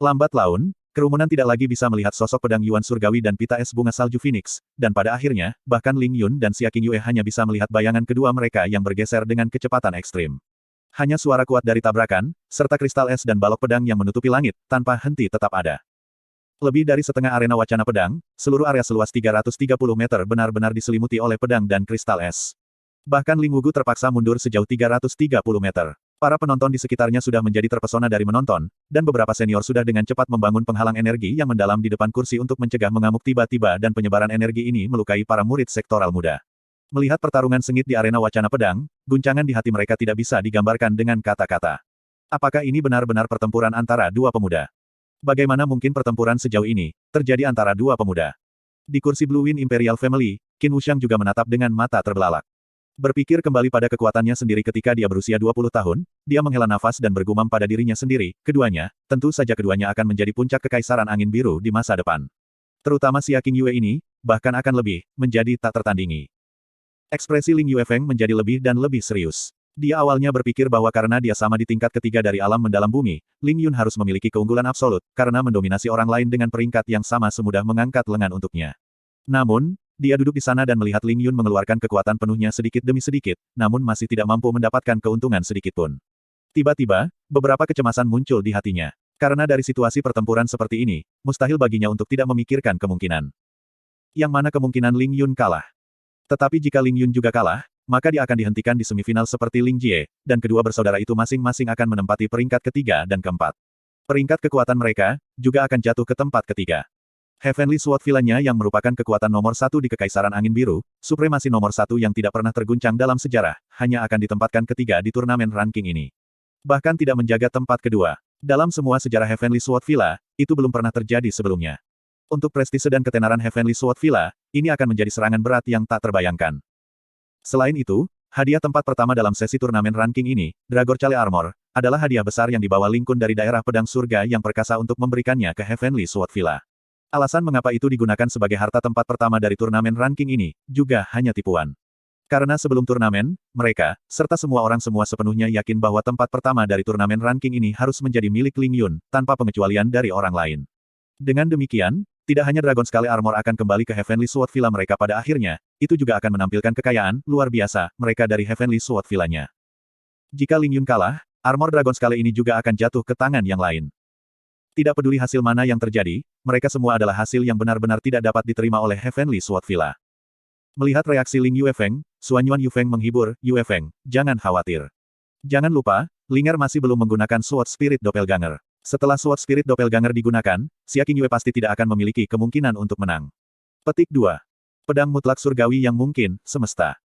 Lambat laun, kerumunan tidak lagi bisa melihat sosok pedang Yuan Surgawi dan pita es bunga salju Phoenix, dan pada akhirnya, bahkan Ling Yun dan Xia Qingyue hanya bisa melihat bayangan kedua mereka yang bergeser dengan kecepatan ekstrim. Hanya suara kuat dari tabrakan, serta kristal es dan balok pedang yang menutupi langit, tanpa henti tetap ada. Lebih dari setengah arena wacana pedang, seluruh area seluas 330 meter benar-benar diselimuti oleh pedang dan kristal es. Bahkan Ling Wugu terpaksa mundur sejauh 330 meter. Para penonton di sekitarnya sudah menjadi terpesona dari menonton, dan beberapa senior sudah dengan cepat membangun penghalang energi yang mendalam di depan kursi untuk mencegah mengamuk tiba-tiba dan penyebaran energi ini melukai para murid sektoral muda. Melihat pertarungan sengit di arena wacana pedang, guncangan di hati mereka tidak bisa digambarkan dengan kata-kata. Apakah ini benar-benar pertempuran antara dua pemuda? Bagaimana mungkin pertempuran sejauh ini terjadi antara dua pemuda? Di kursi Blue Wind Imperial Family, Qin Wuxiang juga menatap dengan mata terbelalak. Berpikir kembali pada kekuatannya sendiri ketika dia berusia 20 tahun, dia menghela nafas dan bergumam pada dirinya sendiri, keduanya, tentu saja keduanya akan menjadi puncak kekaisaran angin biru di masa depan. Terutama Xia Qingyue ini, bahkan akan lebih, menjadi tak tertandingi. Ekspresi Ling Yuefeng menjadi lebih dan lebih serius. Dia awalnya berpikir bahwa karena dia sama di tingkat ketiga dari alam mendalam bumi, Ling Yun harus memiliki keunggulan absolut, karena mendominasi orang lain dengan peringkat yang sama semudah mengangkat lengan untuknya. Namun, dia duduk di sana dan melihat Ling Yun mengeluarkan kekuatan penuhnya sedikit demi sedikit, namun masih tidak mampu mendapatkan keuntungan sedikitpun. Tiba-tiba, beberapa kecemasan muncul di hatinya. Karena dari situasi pertempuran seperti ini, mustahil baginya untuk tidak memikirkan kemungkinan. Yang mana kemungkinan Ling Yun kalah. Tetapi jika Ling Yun juga kalah, maka dia akan dihentikan di semifinal seperti Ling Jie, dan kedua bersaudara itu masing-masing akan menempati peringkat ketiga dan keempat. Peringkat kekuatan mereka, juga akan jatuh ke tempat ketiga. Heavenly Sword Villa-nya yang merupakan kekuatan nomor satu di Kekaisaran Angin Biru, supremasi nomor satu yang tidak pernah terguncang dalam sejarah, hanya akan ditempatkan ketiga di turnamen ranking ini. Bahkan tidak menjaga tempat kedua. Dalam semua sejarah Heavenly Sword Villa, itu belum pernah terjadi sebelumnya. Untuk prestise dan ketenaran Heavenly Sword Villa, ini akan menjadi serangan berat yang tak terbayangkan. Selain itu, hadiah tempat pertama dalam sesi turnamen ranking ini, Dragor Chale Armor, adalah hadiah besar yang dibawa Ling Kun dari daerah pedang surga yang perkasa untuk memberikannya ke Heavenly Sword Villa. Alasan mengapa itu digunakan sebagai harta tempat pertama dari turnamen ranking ini, juga hanya tipuan. Karena sebelum turnamen, mereka, serta semua orang semua sepenuhnya yakin bahwa tempat pertama dari turnamen ranking ini harus menjadi milik Ling Yun, tanpa pengecualian dari orang lain. Dengan demikian, tidak hanya Dragon Scale Armor akan kembali ke Heavenly Sword Villa mereka pada akhirnya, itu juga akan menampilkan kekayaan, luar biasa, mereka dari Heavenly Sword Villa-nya. Jika Ling Yun kalah, armor Dragon Scale ini juga akan jatuh ke tangan yang lain. Tidak peduli hasil mana yang terjadi, mereka semua adalah hasil yang benar-benar tidak dapat diterima oleh Heavenly Sword Villa. Melihat reaksi Ling Yuefeng, Xuan Yuan Yufeng menghibur, Yuefeng, jangan khawatir. Jangan lupa, Linger masih belum menggunakan Sword Spirit Doppelganger. Setelah Sword Spirit Doppelganger digunakan, Xia Qingyue pasti tidak akan memiliki kemungkinan untuk menang. Petik 2. Pedang mutlak surgawi yang mungkin, semesta.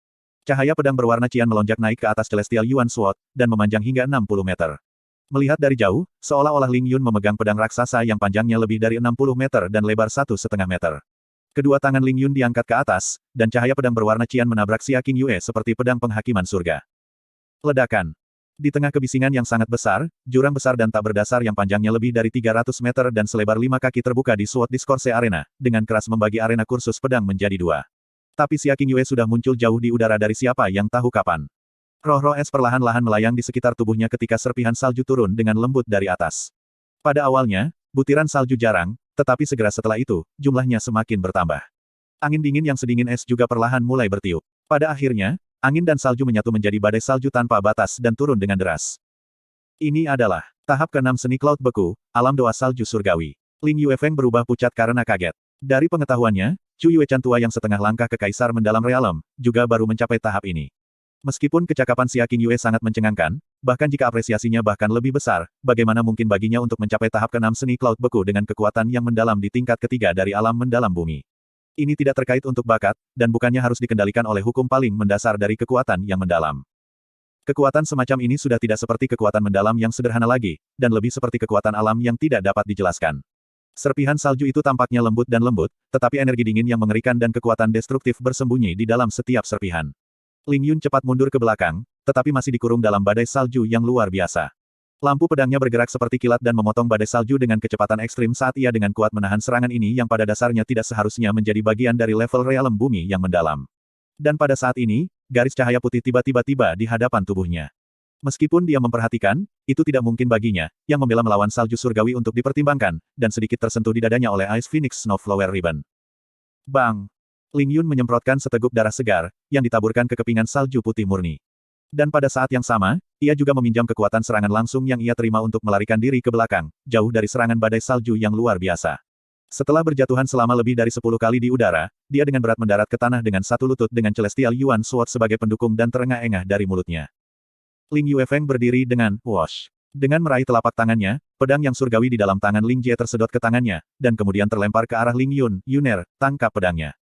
Cahaya pedang berwarna cian melonjak naik ke atas Celestial Yuan Sword, dan memanjang hingga 60 meter. Melihat dari jauh, seolah-olah Ling Yun memegang pedang raksasa yang panjangnya lebih dari 60 meter dan lebar 1,5 meter. Kedua tangan Ling Yun diangkat ke atas, dan cahaya pedang berwarna cian menabrak Xia Qingyue seperti pedang penghakiman surga. Ledakan. Di tengah kebisingan yang sangat besar, jurang besar dan tak berdasar yang panjangnya lebih dari 300 meter dan selebar 5 kaki terbuka di Sword Discourse Arena, dengan keras membagi arena kursus pedang menjadi dua. Tapi Xia Qingyue sudah muncul jauh di udara dari siapa yang tahu kapan. Roh-roh es perlahan-lahan melayang di sekitar tubuhnya ketika serpihan salju turun dengan lembut dari atas. Pada awalnya, butiran salju jarang, tetapi segera setelah itu, jumlahnya semakin bertambah. Angin dingin yang sedingin es juga perlahan mulai bertiup. Pada akhirnya, angin dan salju menyatu menjadi badai salju tanpa batas dan turun dengan deras. Ini adalah tahap ke-6 seni Cloud Beku, alam doa salju surgawi. Ling Yuefeng berubah pucat karena kaget. Dari pengetahuannya, Chu Yuechan tua yang setengah langkah ke Kaisar Mendalam Realm, juga baru mencapai tahap ini. Meskipun kecakapan Xia Qingyue sangat mencengangkan, bahkan jika apresiasinya bahkan lebih besar, bagaimana mungkin baginya untuk mencapai tahap ke-6 seni Cloud Beku dengan kekuatan yang mendalam di tingkat ketiga dari alam mendalam bumi. Ini tidak terkait untuk bakat, dan bukannya harus dikendalikan oleh hukum paling mendasar dari kekuatan yang mendalam. Kekuatan semacam ini sudah tidak seperti kekuatan mendalam yang sederhana lagi, dan lebih seperti kekuatan alam yang tidak dapat dijelaskan. Serpihan salju itu tampaknya lembut dan lembut, tetapi energi dingin yang mengerikan dan kekuatan destruktif bersembunyi di dalam setiap serpihan. Ling Yun cepat mundur ke belakang, tetapi masih dikurung dalam badai salju yang luar biasa. Lampu pedangnya bergerak seperti kilat dan memotong badai salju dengan kecepatan ekstrim saat ia dengan kuat menahan serangan ini yang pada dasarnya tidak seharusnya menjadi bagian dari level realem bumi yang mendalam. Dan pada saat ini, garis cahaya putih tiba-tiba tiba di hadapan tubuhnya. Meskipun dia memperhatikan, itu tidak mungkin baginya, yang membela melawan salju surgawi untuk dipertimbangkan, dan sedikit tersentuh di dadanya oleh Ice Phoenix Snowflower Ribbon. Bang! Ling Yun menyemprotkan seteguk darah segar, yang ditaburkan ke kepingan salju putih murni. Dan pada saat yang sama, ia juga meminjam kekuatan serangan langsung yang ia terima untuk melarikan diri ke belakang, jauh dari serangan badai salju yang luar biasa. Setelah berjatuhan selama lebih dari 10 kali di udara, dia dengan berat mendarat ke tanah dengan satu lutut dengan Celestial Yuan Sword sebagai pendukung dan terengah-engah dari mulutnya. Ling Yuefeng berdiri dengan whoosh. Dengan meraih telapak tangannya, pedang yang surgawi di dalam tangan Ling Jie tersedot ke tangannya, dan kemudian terlempar ke arah Ling Yun. Yuner, tangkap pedangnya.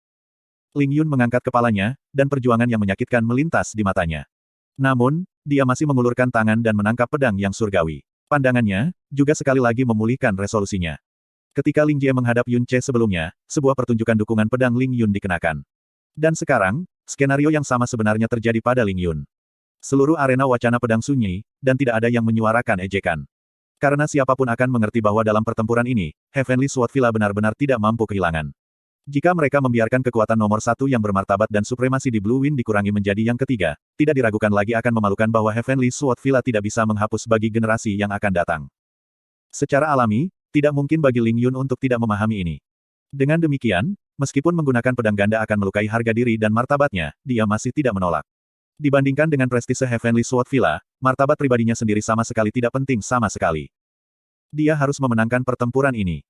Ling Yun mengangkat kepalanya, dan perjuangan yang menyakitkan melintas di matanya. Namun, dia masih mengulurkan tangan dan menangkap pedang yang surgawi. Pandangannya, juga sekali lagi memulihkan resolusinya. Ketika Ling Jie menghadap Yun Ce sebelumnya, sebuah pertunjukan dukungan pedang Ling Yun dikenakan. Dan sekarang, skenario yang sama sebenarnya terjadi pada Ling Yun. Seluruh arena wacana pedang sunyi, dan tidak ada yang menyuarakan ejekan. Karena siapapun akan mengerti bahwa dalam pertempuran ini, Heavenly Sword Villa benar-benar tidak mampu kehilangan. Jika mereka membiarkan kekuatan nomor satu yang bermartabat dan supremasi di Blue Wind dikurangi menjadi yang ketiga, tidak diragukan lagi akan memalukan bahwa Heavenly Sword Villa tidak bisa menghapus bagi generasi yang akan datang. Secara alami, tidak mungkin bagi Ling Yun untuk tidak memahami ini. Dengan demikian, meskipun menggunakan pedang ganda akan melukai harga diri dan martabatnya, dia masih tidak menolak. Dibandingkan dengan prestise Heavenly Sword Villa, martabat pribadinya sendiri sama sekali tidak penting sama sekali. Dia harus memenangkan pertempuran ini.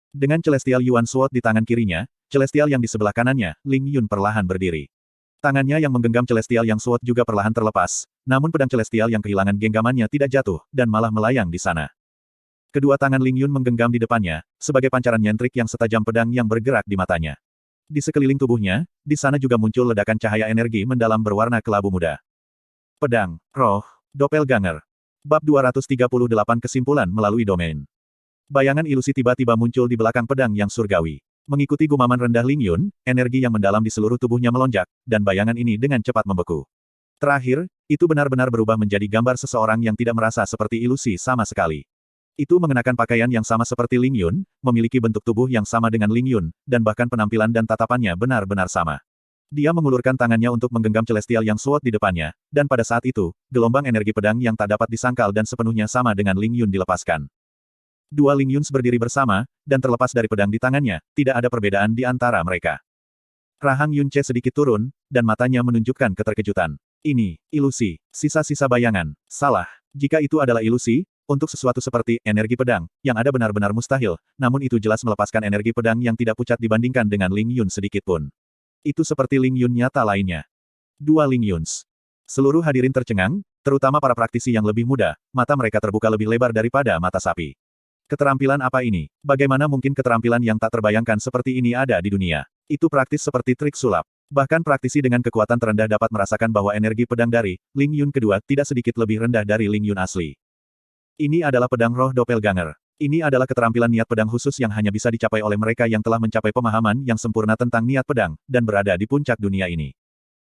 Dengan Celestial Yuan Sword di tangan kirinya, Celestial yang di sebelah kanannya, Ling Yun perlahan berdiri. Tangannya yang menggenggam Celestial yang Sword juga perlahan terlepas, namun pedang Celestial yang kehilangan genggamannya tidak jatuh, dan malah melayang di sana. Kedua tangan Ling Yun menggenggam di depannya, sebagai pancaran nyentrik yang setajam pedang yang bergerak di matanya. Di sekeliling tubuhnya, di sana juga muncul ledakan cahaya energi mendalam berwarna kelabu muda. Pedang, roh, Doppelganger. Bab 238 Kesimpulan melalui domain. Bayangan ilusi tiba-tiba muncul di belakang pedang yang surgawi. Mengikuti gumaman rendah Ling Yun, energi yang mendalam di seluruh tubuhnya melonjak, dan bayangan ini dengan cepat membeku. Terakhir, itu benar-benar berubah menjadi gambar seseorang yang tidak merasa seperti ilusi sama sekali. Itu mengenakan pakaian yang sama seperti Ling Yun, memiliki bentuk tubuh yang sama dengan Ling Yun, dan bahkan penampilan dan tatapannya benar-benar sama. Dia mengulurkan tangannya untuk menggenggam Celestial yang Sword di depannya, dan pada saat itu, gelombang energi pedang yang tak dapat disangkal dan sepenuhnya sama dengan Ling Yun dilepaskan. Dua Ling Yuns berdiri bersama, dan terlepas dari pedang di tangannya, tidak ada perbedaan di antara mereka. Rahang Yun Ce sedikit turun, dan matanya menunjukkan keterkejutan. Ini, ilusi, sisa-sisa bayangan, salah. Jika itu adalah ilusi, untuk sesuatu seperti energi pedang, yang ada benar-benar mustahil, namun itu jelas melepaskan energi pedang yang tidak pucat dibandingkan dengan Ling Yun sedikit pun. Itu seperti Ling Yun nyata lainnya. Dua Ling Yuns. Seluruh hadirin tercengang, terutama para praktisi yang lebih muda, mata mereka terbuka lebih lebar daripada mata sapi. Keterampilan apa ini? Bagaimana mungkin keterampilan yang tak terbayangkan seperti ini ada di dunia? Itu praktis seperti trik sulap. Bahkan praktisi dengan kekuatan terendah dapat merasakan bahwa energi pedang dari Ling Yun kedua tidak sedikit lebih rendah dari Ling Yun asli. Ini adalah pedang roh doppelganger. Ini adalah keterampilan niat pedang khusus yang hanya bisa dicapai oleh mereka yang telah mencapai pemahaman yang sempurna tentang niat pedang, dan berada di puncak dunia ini.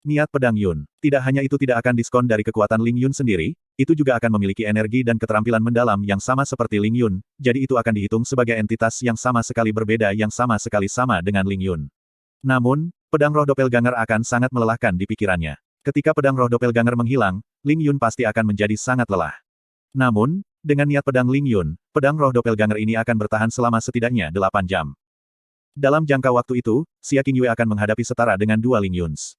Niat pedang Yun. Tidak hanya itu tidak akan diskon dari kekuatan Ling Yun sendiri, itu juga akan memiliki energi dan keterampilan mendalam yang sama seperti Ling Yun, jadi itu akan dihitung sebagai entitas yang sama sekali berbeda yang sama sekali sama dengan Ling Yun. Namun, pedang roh doppelganger akan sangat melelahkan di pikirannya. Ketika pedang roh doppelganger menghilang, Ling Yun pasti akan menjadi sangat lelah. Namun, dengan niat pedang Ling Yun, pedang roh doppelganger ini akan bertahan selama setidaknya 8 jam. Dalam jangka waktu itu, Xia Qingyue akan menghadapi setara dengan 2 Ling Yuns.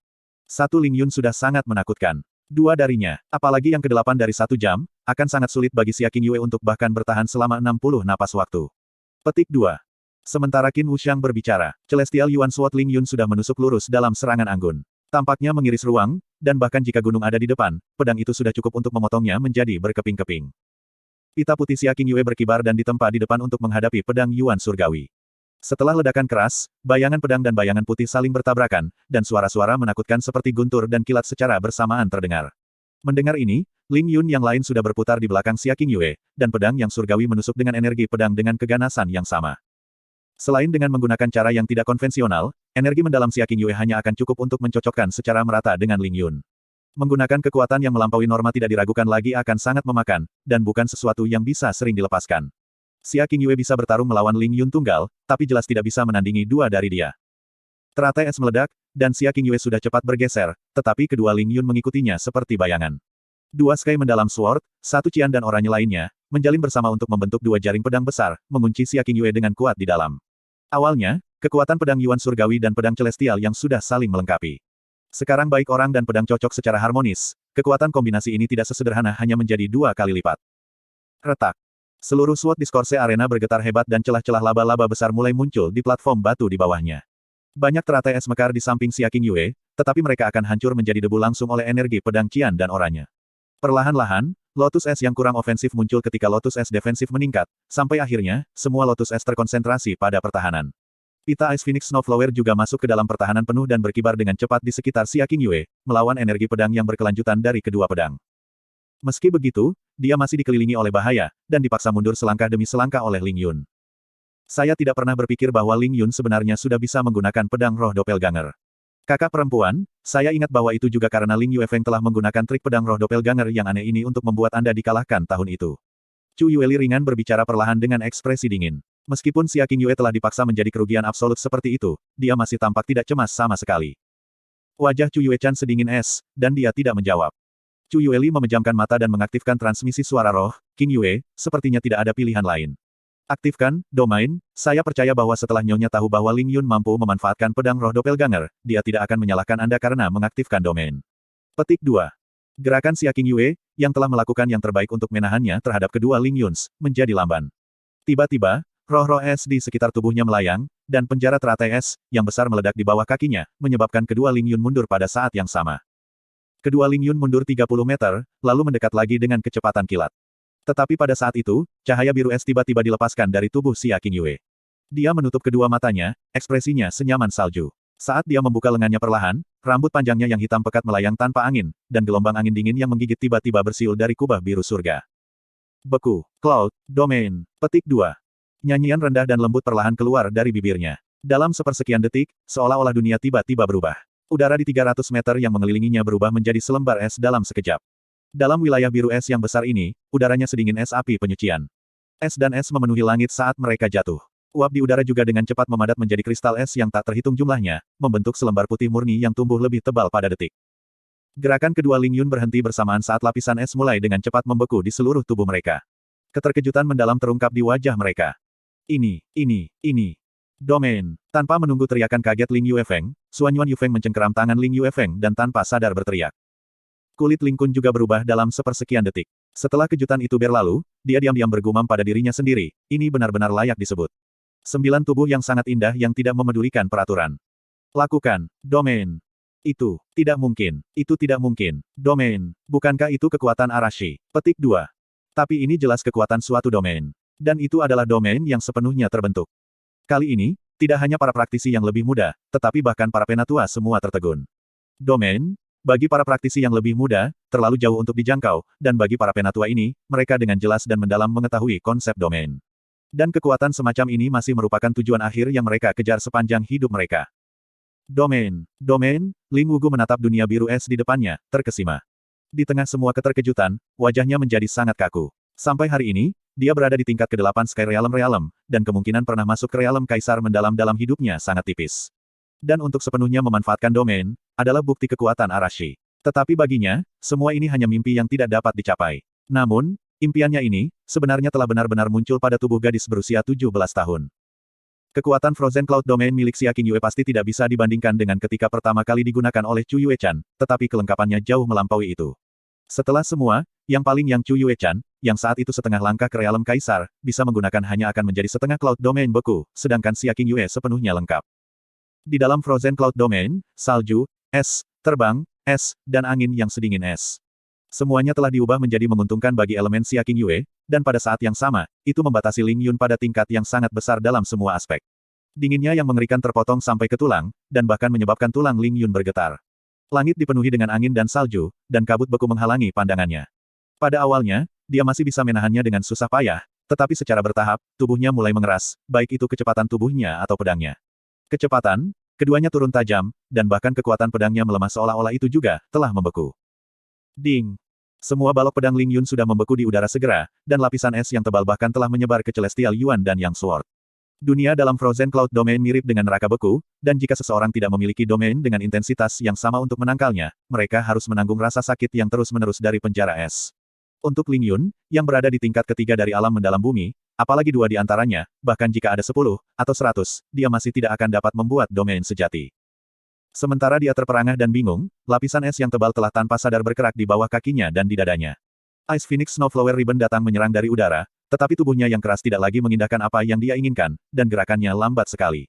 1 Ling Yun sudah sangat menakutkan. 2 darinya, apalagi yang ke-8 dari 1 jam, akan sangat sulit bagi Xia Qingyue untuk bahkan bertahan selama 60 napas waktu. Petik 2. Sementara Qin Wuxiang berbicara, Celestial Yuan Sword Ling Yun sudah menusuk lurus dalam serangan anggun. Tampaknya mengiris ruang, dan bahkan jika gunung ada di depan, pedang itu sudah cukup untuk memotongnya menjadi berkeping-keping. Pita putih Xia Qingyue berkibar dan ditempa di depan untuk menghadapi pedang Yuan Surgawi. Setelah ledakan keras, bayangan pedang dan bayangan putih saling bertabrakan, dan suara-suara menakutkan seperti guntur dan kilat secara bersamaan terdengar. Mendengar ini, Ling Yun yang lain sudah berputar di belakang Xia Qingyue, dan pedang yang surgawi menusuk dengan energi pedang dengan keganasan yang sama. Selain dengan menggunakan cara yang tidak konvensional, energi mendalam Xia Qingyue hanya akan cukup untuk mencocokkan secara merata dengan Ling Yun. Menggunakan kekuatan yang melampaui norma tidak diragukan lagi akan sangat memakan, dan bukan sesuatu yang bisa sering dilepaskan. Xia Qingyue bisa bertarung melawan Ling Yun tunggal, tapi jelas tidak bisa menandingi 2 dari dia. Teratai es meledak, dan Xia Qingyue sudah cepat bergeser, tetapi kedua Ling Yun mengikutinya seperti bayangan. 2 Sky mendalam Sword, 1 Qian dan oranye lainnya, menjalin bersama untuk membentuk 2 jaring pedang besar, mengunci Xia Qingyue dengan kuat di dalam. Awalnya, kekuatan pedang Yuan Surgawi dan pedang Celestial yang sudah saling melengkapi. Sekarang baik orang dan pedang cocok secara harmonis, kekuatan kombinasi ini tidak sesederhana hanya menjadi 2 kali lipat. Retak. Seluruh SWOT diskorse arena bergetar hebat dan celah-celah laba-laba besar mulai muncul di platform batu di bawahnya. Banyak teratai es mekar di samping Xia Qingyue, tetapi mereka akan hancur menjadi debu langsung oleh energi pedang Qian dan oranye. Perlahan-lahan, Lotus Es yang kurang ofensif muncul ketika Lotus Es defensif meningkat, sampai akhirnya, semua Lotus Es terkonsentrasi pada pertahanan. Pita Ice Phoenix Snowflower juga masuk ke dalam pertahanan penuh dan berkibar dengan cepat di sekitar Xia Qingyue, melawan energi pedang yang berkelanjutan dari kedua pedang. Meski begitu, dia masih dikelilingi oleh bahaya, dan dipaksa mundur selangkah demi selangkah oleh Ling Yun. Saya tidak pernah berpikir bahwa Ling Yun sebenarnya sudah bisa menggunakan pedang roh doppelganger. Kakak perempuan, saya ingat bahwa itu juga karena Ling Yuefeng telah menggunakan trik pedang roh doppelganger yang aneh ini untuk membuat Anda dikalahkan tahun itu. Chu Yueli ringan berbicara perlahan dengan ekspresi dingin. Meskipun Xia Qingyue telah dipaksa menjadi kerugian absolut seperti itu, dia masih tampak tidak cemas sama sekali. Wajah Chu Yuechan sedingin es, dan dia tidak menjawab. Chu Yueli memejamkan mata dan mengaktifkan transmisi suara roh, Qingyue, sepertinya tidak ada pilihan lain. Aktifkan, domain, saya percaya bahwa setelah Nyonya tahu bahwa Ling Yun mampu memanfaatkan pedang roh doppelganger, dia tidak akan menyalahkan Anda karena mengaktifkan domain. Petik 2. Gerakan Xia Qingyue, yang telah melakukan yang terbaik untuk menahannya terhadap kedua Ling Yuns, menjadi lamban. Tiba-tiba, roh-roh es di sekitar tubuhnya melayang, dan penjara teratai es, yang besar meledak di bawah kakinya, menyebabkan kedua Ling Yun mundur pada saat yang sama. Kedua Ling Yun mundur 30 meter, lalu mendekat lagi dengan kecepatan kilat. Tetapi pada saat itu, cahaya biru es tiba-tiba dilepaskan dari tubuh Xia Qingyue. Dia menutup kedua matanya, ekspresinya senyaman salju. Saat dia membuka lengannya perlahan, rambut panjangnya yang hitam pekat melayang tanpa angin, dan gelombang angin dingin yang menggigit tiba-tiba bersiul dari kubah biru surga. Beku, Cloud, Domain, petik 2. Nyanyian rendah dan lembut perlahan keluar dari bibirnya. Dalam sepersekian detik, seolah-olah dunia tiba-tiba berubah. Udara di 300 meter yang mengelilinginya berubah menjadi selembar es dalam sekejap. Dalam wilayah biru es yang besar ini, udaranya sedingin es api penyucian. Es dan es memenuhi langit saat mereka jatuh. Uap di udara juga dengan cepat memadat menjadi kristal es yang tak terhitung jumlahnya, membentuk selembar putih murni yang tumbuh lebih tebal pada detik. Gerakan kedua Ling Yun berhenti bersamaan saat lapisan es mulai dengan cepat membeku di seluruh tubuh mereka. Keterkejutan mendalam terungkap di wajah mereka. Ini. Domain. Tanpa menunggu teriakan kaget Ling Yuefeng, Xuanyuan Yufeng mencengkeram tangan Ling Yuefeng dan tanpa sadar berteriak. Kulit Ling Kun juga berubah dalam sepersekian detik. Setelah kejutan itu berlalu, dia diam-diam bergumam pada dirinya sendiri, ini benar-benar layak disebut 9 tubuh yang sangat indah yang tidak memedulikan peraturan. Lakukan, Domain. Itu tidak mungkin. Domain. Bukankah itu kekuatan Arashi? Petik 2. Tapi ini jelas kekuatan suatu domain. Dan itu adalah domain yang sepenuhnya terbentuk. Kali ini, tidak hanya para praktisi yang lebih muda, tetapi bahkan para penatua semua tertegun. Domain, bagi para praktisi yang lebih muda, terlalu jauh untuk dijangkau, dan bagi para penatua ini, mereka dengan jelas dan mendalam mengetahui konsep domain. Dan kekuatan semacam ini masih merupakan tujuan akhir yang mereka kejar sepanjang hidup mereka. Domain, domain, Ling Wugu menatap dunia biru es di depannya, terkesima. Di tengah semua keterkejutan, wajahnya menjadi sangat kaku. Sampai hari ini, dia berada di tingkat ke-8 Sky Realm, dan kemungkinan pernah masuk ke Realm Kaisar mendalam dalam hidupnya sangat tipis. Dan untuk sepenuhnya memanfaatkan domain, adalah bukti kekuatan Arashi. Tetapi baginya, semua ini hanya mimpi yang tidak dapat dicapai. Namun, impiannya ini, sebenarnya telah benar-benar muncul pada tubuh gadis berusia 17 tahun. Kekuatan Frozen Cloud Domain milik Xia Qingyue pasti tidak bisa dibandingkan dengan ketika pertama kali digunakan oleh Chu Yue-chan, tetapi kelengkapannya jauh melampaui itu. Setelah semua, yang paling yang Chu Yue-chan, yang saat itu setengah langkah ke Realm Kaisar, bisa menggunakan hanya akan menjadi setengah Cloud Domain beku, sedangkan Xia Qingyue sepenuhnya lengkap. Di dalam Frozen Cloud Domain, salju, es, terbang, es, dan angin yang sedingin es. Semuanya telah diubah menjadi menguntungkan bagi elemen Xia Qingyue, dan pada saat yang sama, itu membatasi Ling Yun pada tingkat yang sangat besar dalam semua aspek. Dinginnya yang mengerikan terpotong sampai ke tulang, dan bahkan menyebabkan tulang Ling Yun bergetar. Langit dipenuhi dengan angin dan salju, dan kabut beku menghalangi pandangannya. Pada awalnya, dia masih bisa menahannya dengan susah payah, tetapi secara bertahap, tubuhnya mulai mengeras, baik itu kecepatan tubuhnya atau pedangnya. Kecepatan, keduanya turun tajam, dan bahkan kekuatan pedangnya melemah seolah-olah itu juga telah membeku. Ding! Semua balok pedang Ling Yun sudah membeku di udara segera, dan lapisan es yang tebal bahkan telah menyebar ke Celestial Yuan dan Yang Sword. Dunia dalam Frozen Cloud Domain mirip dengan neraka beku, dan jika seseorang tidak memiliki domain dengan intensitas yang sama untuk menangkalnya, mereka harus menanggung rasa sakit yang terus-menerus dari penjara es. Untuk Ling Yun, yang berada di tingkat ketiga dari alam mendalam bumi, apalagi dua di antaranya, bahkan jika ada 10 atau 100, dia masih tidak akan dapat membuat domain sejati. Sementara dia terperangah dan bingung, lapisan es yang tebal telah tanpa sadar bergerak di bawah kakinya dan di dadanya. Ice Phoenix Snowflower Ribbon datang menyerang dari udara, tetapi tubuhnya yang keras tidak lagi mengindahkan apa yang dia inginkan, dan gerakannya lambat sekali.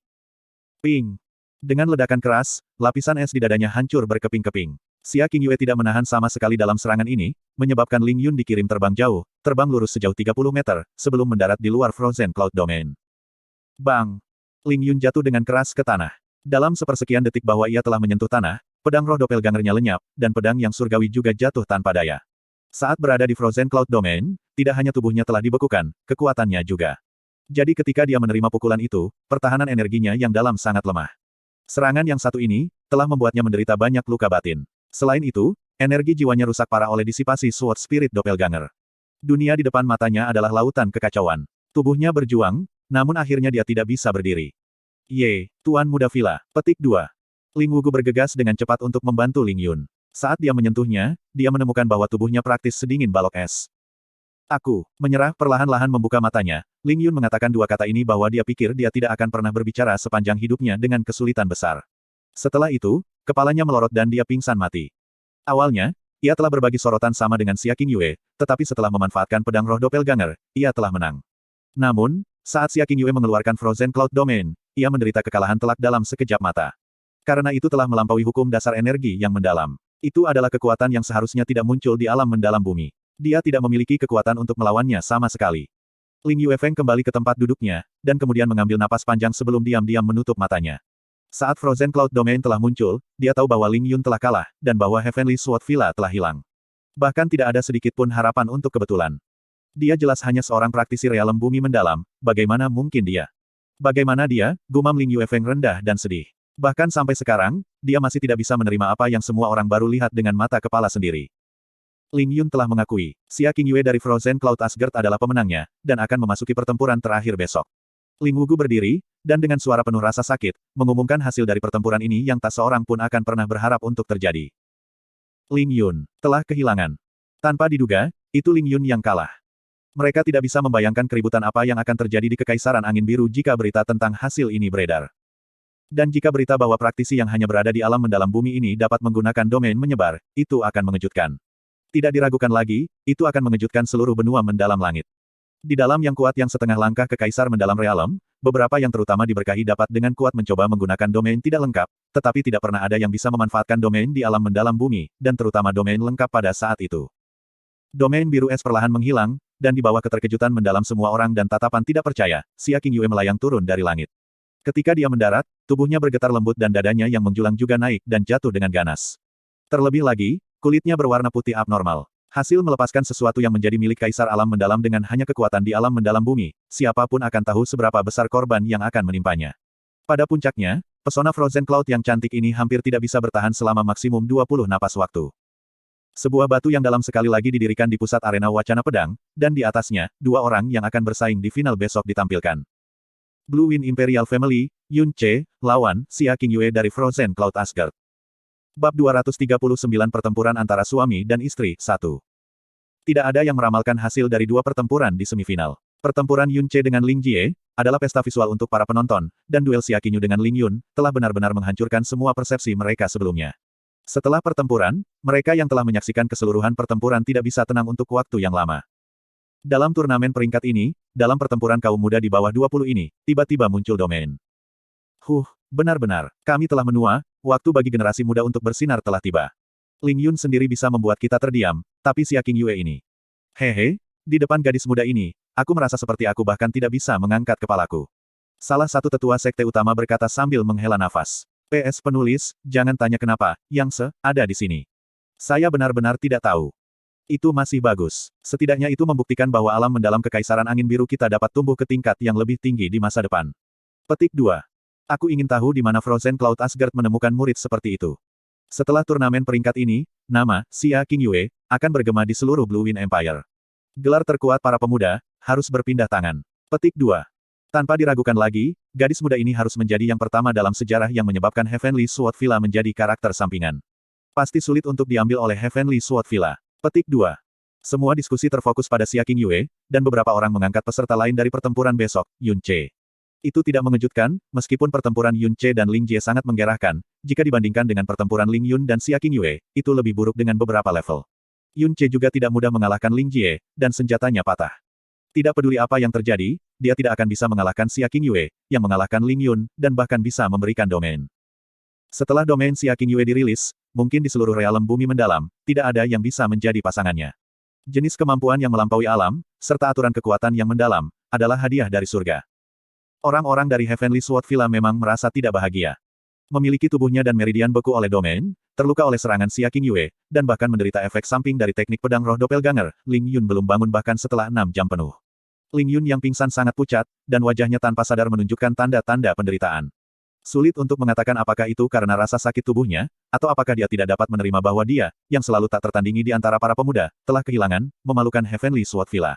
Ping! Dengan ledakan keras, lapisan es di dadanya hancur berkeping-keping. Xia Qingyue tidak menahan sama sekali dalam serangan ini, menyebabkan Ling Yun dikirim terbang jauh, terbang lurus sejauh 30 meter, sebelum mendarat di luar Frozen Cloud Domain. Bang! Ling Yun jatuh dengan keras ke tanah. Dalam sepersekian detik bahwa ia telah menyentuh tanah, pedang roh doppelgangernya lenyap, dan pedang yang surgawi juga jatuh tanpa daya. Saat berada di Frozen Cloud Domain, tidak hanya tubuhnya telah dibekukan, kekuatannya juga. Jadi ketika dia menerima pukulan itu, pertahanan energinya yang dalam sangat lemah. Serangan yang satu ini, telah membuatnya menderita banyak luka batin. Selain itu, energi jiwanya rusak parah oleh disipasi Sword Spirit Doppelganger. Dunia di depan matanya adalah lautan kekacauan. Tubuhnya berjuang, namun akhirnya dia tidak bisa berdiri. Ye, Tuan Muda Villa. Petik 2. Ling Wugu bergegas dengan cepat untuk membantu Ling Yun. Saat dia menyentuhnya, dia menemukan bahwa tubuhnya praktis sedingin balok es. Aku, menyerah perlahan-lahan membuka matanya, Ling Yun mengatakan dua kata ini bahwa dia pikir dia tidak akan pernah berbicara sepanjang hidupnya dengan kesulitan besar. Setelah itu, kepalanya melorot dan dia pingsan mati. Awalnya, ia telah berbagi sorotan sama dengan Xia Qingyue, tetapi setelah memanfaatkan pedang roh doppelganger, ia telah menang. Namun, saat Xia Qingyue mengeluarkan Frozen Cloud Domain, ia menderita kekalahan telak dalam sekejap mata. Karena itu telah melampaui hukum dasar energi yang mendalam. Itu adalah kekuatan yang seharusnya tidak muncul di alam mendalam bumi. Dia tidak memiliki kekuatan untuk melawannya sama sekali. Ling Yuefeng kembali ke tempat duduknya, dan kemudian mengambil napas panjang sebelum diam-diam menutup matanya. Saat Frozen Cloud Domain telah muncul, dia tahu bahwa Ling Yun telah kalah, dan bahwa Heavenly Sword Villa telah hilang. Bahkan tidak ada sedikit pun harapan untuk kebetulan. Dia jelas hanya seorang praktisi realem bumi mendalam, bagaimana mungkin dia? Bagaimana dia, gumam Ling Yuefeng rendah dan sedih. Bahkan sampai sekarang, dia masih tidak bisa menerima apa yang semua orang baru lihat dengan mata kepala sendiri. Ling Yun telah mengakui, Xia Qingyue dari Frozen Cloud Asgard adalah pemenangnya, dan akan memasuki pertempuran terakhir besok. Ling Wugu berdiri, dan dengan suara penuh rasa sakit, mengumumkan hasil dari pertempuran ini yang tak seorang pun akan pernah berharap untuk terjadi. Ling Yun telah kehilangan. Tanpa diduga, itu Ling Yun yang kalah. Mereka tidak bisa membayangkan keributan apa yang akan terjadi di Kekaisaran Angin Biru jika berita tentang hasil ini beredar. Dan jika berita bahwa praktisi yang hanya berada di alam mendalam bumi ini dapat menggunakan domain menyebar, itu akan mengejutkan. Tidak diragukan lagi, itu akan mengejutkan seluruh benua mendalam langit. Di dalam yang kuat yang setengah langkah ke Kaisar mendalam realem, beberapa yang terutama diberkahi dapat dengan kuat mencoba menggunakan domain tidak lengkap, tetapi tidak pernah ada yang bisa memanfaatkan domain di alam mendalam bumi, dan terutama domain lengkap pada saat itu. Domain biru es perlahan menghilang, dan di bawah keterkejutan mendalam semua orang dan tatapan tidak percaya, Xia Qingyue melayang turun dari langit. Ketika dia mendarat, tubuhnya bergetar lembut dan dadanya yang menjulang juga naik dan jatuh dengan ganas. Terlebih lagi, kulitnya berwarna putih abnormal. Hasil melepaskan sesuatu yang menjadi milik Kaisar Alam Mendalam dengan hanya kekuatan di alam mendalam bumi, siapapun akan tahu seberapa besar korban yang akan menimpanya. Pada puncaknya, pesona Frozen Cloud yang cantik ini hampir tidak bisa bertahan selama maksimum 20 napas waktu. Sebuah batu yang dalam sekali lagi didirikan di pusat arena wacana pedang, dan di atasnya, dua orang yang akan bersaing di final besok ditampilkan. Blue Wind Imperial Family, Yun Ce, lawan, Xia Qingyue dari Frozen Cloud Asgard. Bab 239 Pertempuran antara suami dan istri, 1. Tidak ada yang meramalkan hasil dari dua pertempuran di semifinal. Pertempuran Yun Ce dengan Ling Jie, adalah pesta visual untuk para penonton, dan duel Xia Qinyu dengan Ling Yun, telah benar-benar menghancurkan semua persepsi mereka sebelumnya. Setelah pertempuran, mereka yang telah menyaksikan keseluruhan pertempuran tidak bisa tenang untuk waktu yang lama. Dalam turnamen peringkat ini, dalam pertempuran kaum muda di bawah 20 ini, tiba-tiba muncul Domain. Benar-benar, kami telah menua, waktu bagi generasi muda untuk bersinar telah tiba. Ling Yun sendiri bisa membuat kita terdiam, tapi Xia Qingyue ini. Hehe, di depan gadis muda ini, aku merasa seperti aku bahkan tidak bisa mengangkat kepalaku. Salah satu tetua sekte utama berkata sambil menghela nafas. PS penulis, jangan tanya kenapa, Yang ada di sini. Saya benar-benar tidak tahu. Itu masih bagus. Setidaknya itu membuktikan bahwa alam mendalam kekaisaran angin biru kita dapat tumbuh ke tingkat yang lebih tinggi di masa depan. Petik 2. Aku ingin tahu di mana Frozen Cloud Asgard menemukan murid seperti itu. Setelah turnamen peringkat ini, nama Xia Qingyue akan bergema di seluruh Blue Wind Empire. Gelar terkuat para pemuda harus berpindah tangan. Petik 2. Tanpa diragukan lagi, gadis muda ini harus menjadi yang pertama dalam sejarah yang menyebabkan Heavenly Sword Villa menjadi karakter sampingan. Pasti sulit untuk diambil oleh Heavenly Sword Villa. Petik 2. Semua diskusi terfokus pada Xia Qingyue, dan beberapa orang mengangkat peserta lain dari pertempuran besok, Yun Ce. Itu tidak mengejutkan, meskipun pertempuran Yun Ce dan Ling Jie sangat menggerahkan, jika dibandingkan dengan pertempuran Ling Yun dan Xia Qingyue, itu lebih buruk dengan beberapa level. Yun Ce juga tidak mudah mengalahkan Ling Jie, dan senjatanya patah. Tidak peduli apa yang terjadi, dia tidak akan bisa mengalahkan Xia Qingyue, yang mengalahkan Ling Yun, dan bahkan bisa memberikan domain. Setelah domain Xia Qingyue dirilis, mungkin di seluruh realem bumi mendalam, tidak ada yang bisa menjadi pasangannya. Jenis kemampuan yang melampaui alam, serta aturan kekuatan yang mendalam, adalah hadiah dari surga. Orang-orang dari Heavenly Sword Villa memang merasa tidak bahagia. Memiliki tubuhnya dan meridian beku oleh domain, terluka oleh serangan Xia Qingyue, dan bahkan menderita efek samping dari teknik pedang roh doppelganger, Ling Yun belum bangun bahkan setelah 6 jam penuh. Ling Yun yang pingsan sangat pucat, dan wajahnya tanpa sadar menunjukkan tanda-tanda penderitaan. Sulit untuk mengatakan apakah itu karena rasa sakit tubuhnya, atau apakah dia tidak dapat menerima bahwa dia, yang selalu tak tertandingi di antara para pemuda, telah kehilangan, memalukan Heavenly Sword Villa.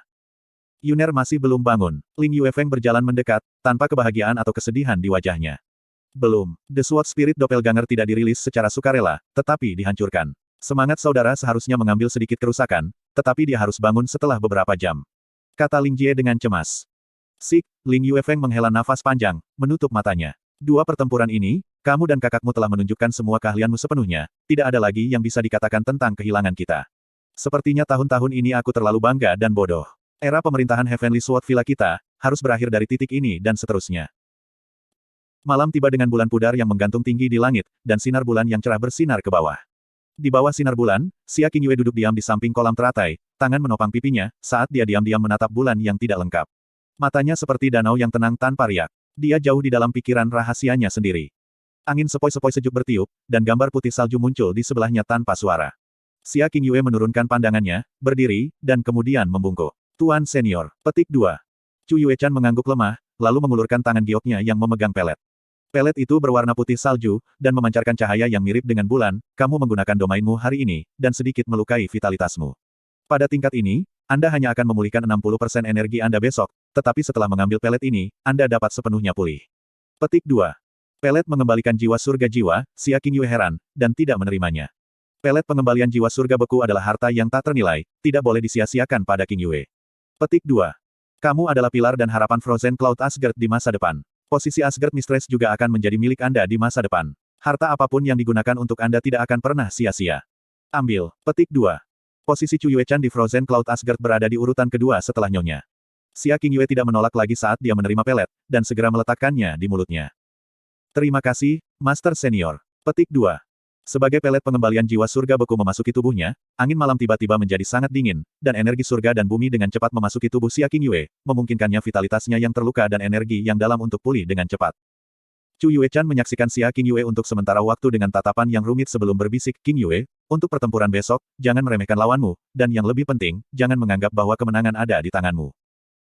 Yuner masih belum bangun. Ling Yuefeng berjalan mendekat, tanpa kebahagiaan atau kesedihan di wajahnya. Belum. The Sword Spirit Doppelganger tidak dirilis secara sukarela, tetapi dihancurkan. Semangat saudara seharusnya mengambil sedikit kerusakan, tetapi dia harus bangun setelah beberapa jam. Kata Ling Jie dengan cemas. Sik, Ling Yuefeng menghela nafas panjang, menutup matanya. Dua pertempuran ini, kamu dan kakakmu telah menunjukkan semua keahlianmu sepenuhnya, tidak ada lagi yang bisa dikatakan tentang kehilangan kita. Sepertinya tahun-tahun ini aku terlalu bangga dan bodoh. Era pemerintahan Heavenly Sword Villa kita, harus berakhir dari titik ini dan seterusnya. Malam tiba dengan bulan pudar yang menggantung tinggi di langit, dan sinar bulan yang cerah bersinar ke bawah. Di bawah sinar bulan, Xia Qingyue duduk diam di samping kolam teratai, tangan menopang pipinya, saat dia diam-diam menatap bulan yang tidak lengkap. Matanya seperti danau yang tenang tanpa riak. Dia jauh di dalam pikiran rahasianya sendiri. Angin sepoi-sepoi sejuk bertiup, dan gambar putih salju muncul di sebelahnya tanpa suara. Xia Qingyue menurunkan pandangannya, berdiri, dan kemudian membungkuk. Tuan Senior. Petik 2. Chu Yuechan mengangguk lemah, lalu mengulurkan tangan gioknya yang memegang pelet. Pelet itu berwarna putih salju, dan memancarkan cahaya yang mirip dengan bulan. Kamu menggunakan domainmu hari ini, dan sedikit melukai vitalitasmu. Pada tingkat ini, Anda hanya akan memulihkan 60% energi Anda besok, tetapi setelah mengambil pelet ini, Anda dapat sepenuhnya pulih. Petik 2. Pelet mengembalikan jiwa surga jiwa, Xia Qingyue heran, dan tidak menerimanya. Pelet pengembalian jiwa surga beku adalah harta yang tak ternilai, tidak boleh disia-siakan pada Qingyue. Petik 2. Kamu adalah pilar dan harapan Frozen Cloud Asgard di masa depan. Posisi Asgard Mistress juga akan menjadi milik Anda di masa depan. Harta apapun yang digunakan untuk Anda tidak akan pernah sia-sia. Ambil. Petik 2. Posisi Chu Yuechan di Frozen Cloud Asgard berada di urutan kedua setelah Nyonya. Xia Qingyue tidak menolak lagi saat dia menerima pelet, dan segera meletakkannya di mulutnya. Terima kasih, Master Senior. Petik 2. Sebagai pelet pengembalian jiwa surga beku memasuki tubuhnya, angin malam tiba-tiba menjadi sangat dingin, dan energi surga dan bumi dengan cepat memasuki tubuh Xia Qingyue, memungkinkannya vitalitasnya yang terluka dan energi yang dalam untuk pulih dengan cepat. Chu Yuechan menyaksikan Xia Qingyue untuk sementara waktu dengan tatapan yang rumit sebelum berbisik, "Qingyue, untuk pertempuran besok, jangan meremehkan lawanmu, dan yang lebih penting, jangan menganggap bahwa kemenangan ada di tanganmu."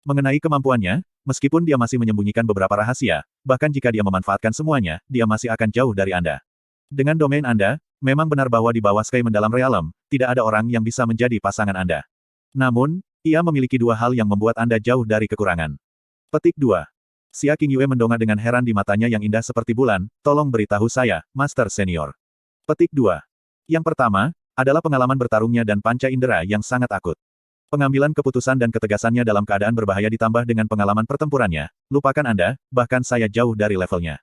Mengenai kemampuannya, meskipun dia masih menyembunyikan beberapa rahasia, bahkan jika dia memanfaatkan semuanya, dia masih akan jauh dari Anda. Dengan domain Anda, memang benar bahwa di bawah Sky Mendalam Realm, tidak ada orang yang bisa menjadi pasangan Anda. Namun, ia memiliki dua hal yang membuat Anda jauh dari kekurangan. Petik 2. Xia Qingyue mendongak dengan heran di matanya yang indah seperti bulan, "Tolong beritahu saya, Master Senior." Petik 2. Yang pertama, adalah pengalaman bertarungnya dan panca indera yang sangat akut. Pengambilan keputusan dan ketegasannya dalam keadaan berbahaya ditambah dengan pengalaman pertempurannya, lupakan Anda, bahkan saya jauh dari levelnya.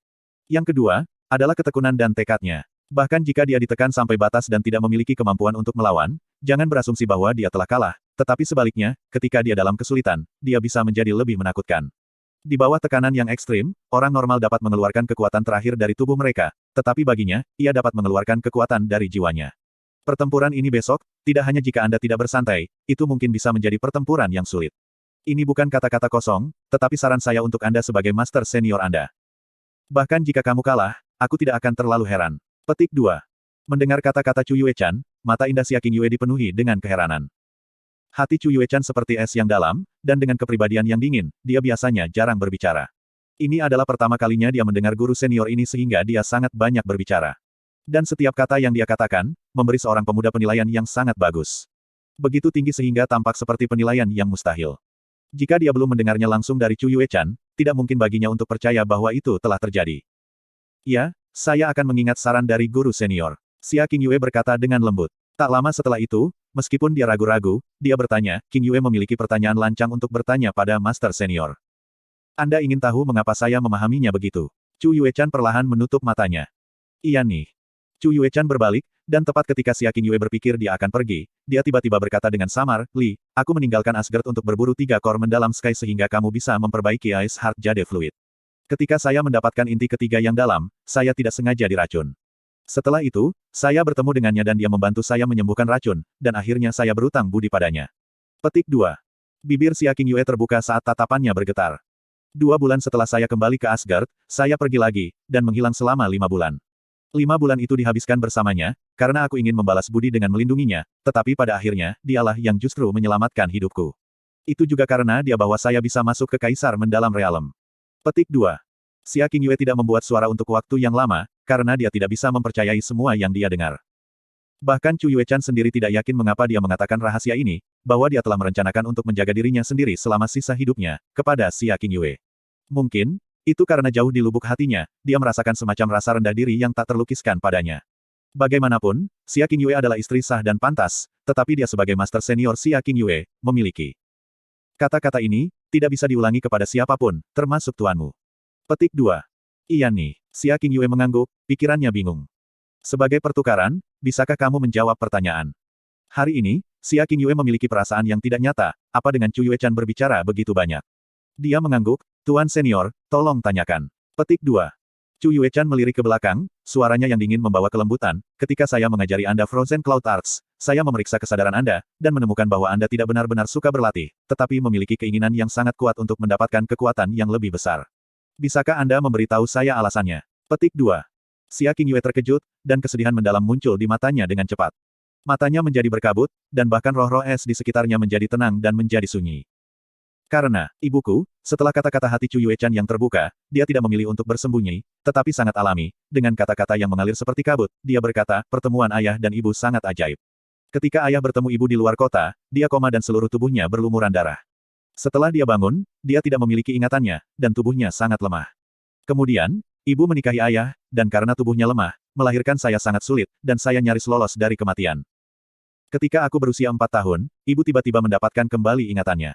Yang kedua, adalah ketekunan dan tekadnya. Bahkan jika dia ditekan sampai batas dan tidak memiliki kemampuan untuk melawan, jangan berasumsi bahwa dia telah kalah, tetapi sebaliknya, ketika dia dalam kesulitan, dia bisa menjadi lebih menakutkan. Di bawah tekanan yang ekstrim, orang normal dapat mengeluarkan kekuatan terakhir dari tubuh mereka, tetapi baginya, ia dapat mengeluarkan kekuatan dari jiwanya. Pertempuran ini besok, tidak hanya jika Anda tidak bersantai, itu mungkin bisa menjadi pertempuran yang sulit. Ini bukan kata-kata kosong, tetapi saran saya untuk Anda sebagai Master Senior Anda. Bahkan jika kamu kalah, aku tidak akan terlalu heran. Petik 2. Mendengar kata-kata Chu Yuechan, mata indah Xia Qingyue dipenuhi dengan keheranan. Hati Chu Yuechan seperti es yang dalam, dan dengan kepribadian yang dingin, dia biasanya jarang berbicara. Ini adalah pertama kalinya dia mendengar guru senior ini sehingga dia sangat banyak berbicara. Dan setiap kata yang dia katakan, memberi seorang pemuda penilaian yang sangat bagus. Begitu tinggi sehingga tampak seperti penilaian yang mustahil. Jika dia belum mendengarnya langsung dari Chu Yuechan, tidak mungkin baginya untuk percaya bahwa itu telah terjadi. "Ya, saya akan mengingat saran dari guru senior," Xia Qingyue berkata dengan lembut. Tak lama setelah itu, meskipun dia ragu-ragu, dia bertanya, "Qingyue memiliki pertanyaan lancang untuk bertanya pada Master Senior. Anda ingin tahu mengapa saya memahaminya begitu?" Chu Yuechan perlahan menutup matanya. "Iya nih." Chu Yuechan berbalik, dan tepat ketika Xia Qingyue berpikir dia akan pergi, dia tiba-tiba berkata dengan samar, "Li, aku meninggalkan Asgard untuk berburu 3 kor mendalam Sky sehingga kamu bisa memperbaiki Ice Heart Jade Fluid. Ketika saya mendapatkan inti ketiga yang dalam, saya tidak sengaja diracun. Setelah itu, saya bertemu dengannya dan dia membantu saya menyembuhkan racun, dan akhirnya saya berutang budi padanya." Petik 2. Bibir Xia Qingyue terbuka saat tatapannya bergetar. "2 bulan setelah saya kembali ke Asgard, saya pergi lagi, dan menghilang selama 5 bulan. 5 bulan itu dihabiskan bersamanya, karena aku ingin membalas budi dengan melindunginya, tetapi pada akhirnya, dialah yang justru menyelamatkan hidupku. Itu juga karena dia bahwa saya bisa masuk ke Kaisar Mendalam Realm." Petik 2. Xia Qingyue tidak membuat suara untuk waktu yang lama, karena dia tidak bisa mempercayai semua yang dia dengar. Bahkan Chu Yuechan sendiri tidak yakin mengapa dia mengatakan rahasia ini, bahwa dia telah merencanakan untuk menjaga dirinya sendiri selama sisa hidupnya, kepada Xia Qingyue. Mungkin, itu karena jauh di lubuk hatinya, dia merasakan semacam rasa rendah diri yang tak terlukiskan padanya. Bagaimanapun, Xia Qingyue adalah istri sah dan pantas, tetapi dia sebagai Master Senior Xia Qingyue, memiliki. Kata-kata ini, tidak bisa diulangi kepada siapapun, termasuk tuanmu. Petik 2. Iya nih, Xia Qingyue mengangguk, pikirannya bingung. Sebagai pertukaran, bisakah kamu menjawab pertanyaan? Hari ini, Xia Qingyue memiliki perasaan yang tidak nyata, apa dengan Chu Yuechan berbicara begitu banyak? Dia mengangguk, "Tuan Senior, tolong tanyakan." Petik 2. Chu Yuechan melirik ke belakang, suaranya yang dingin membawa kelembutan, "Ketika saya mengajari Anda Frozen Cloud Arts, saya memeriksa kesadaran Anda, dan menemukan bahwa Anda tidak benar-benar suka berlatih, tetapi memiliki keinginan yang sangat kuat untuk mendapatkan kekuatan yang lebih besar. Bisakah Anda memberitahu saya alasannya?" Petik 2. Xia Qingyue terkejut, dan kesedihan mendalam muncul di matanya dengan cepat. Matanya menjadi berkabut, dan bahkan roh-roh es di sekitarnya menjadi tenang dan menjadi sunyi. "Karena, ibuku," setelah kata-kata hati Chu Yuechan yang terbuka, dia tidak memilih untuk bersembunyi, tetapi sangat alami, dengan kata-kata yang mengalir seperti kabut, dia berkata, "Pertemuan ayah dan ibu sangat ajaib. Ketika ayah bertemu ibu di luar kota, dia koma dan seluruh tubuhnya berlumuran darah. Setelah dia bangun, dia tidak memiliki ingatannya, dan tubuhnya sangat lemah. Kemudian, ibu menikahi ayah, dan karena tubuhnya lemah, melahirkan saya sangat sulit, dan saya nyaris lolos dari kematian. Ketika aku berusia 4 tahun, ibu tiba-tiba mendapatkan kembali ingatannya.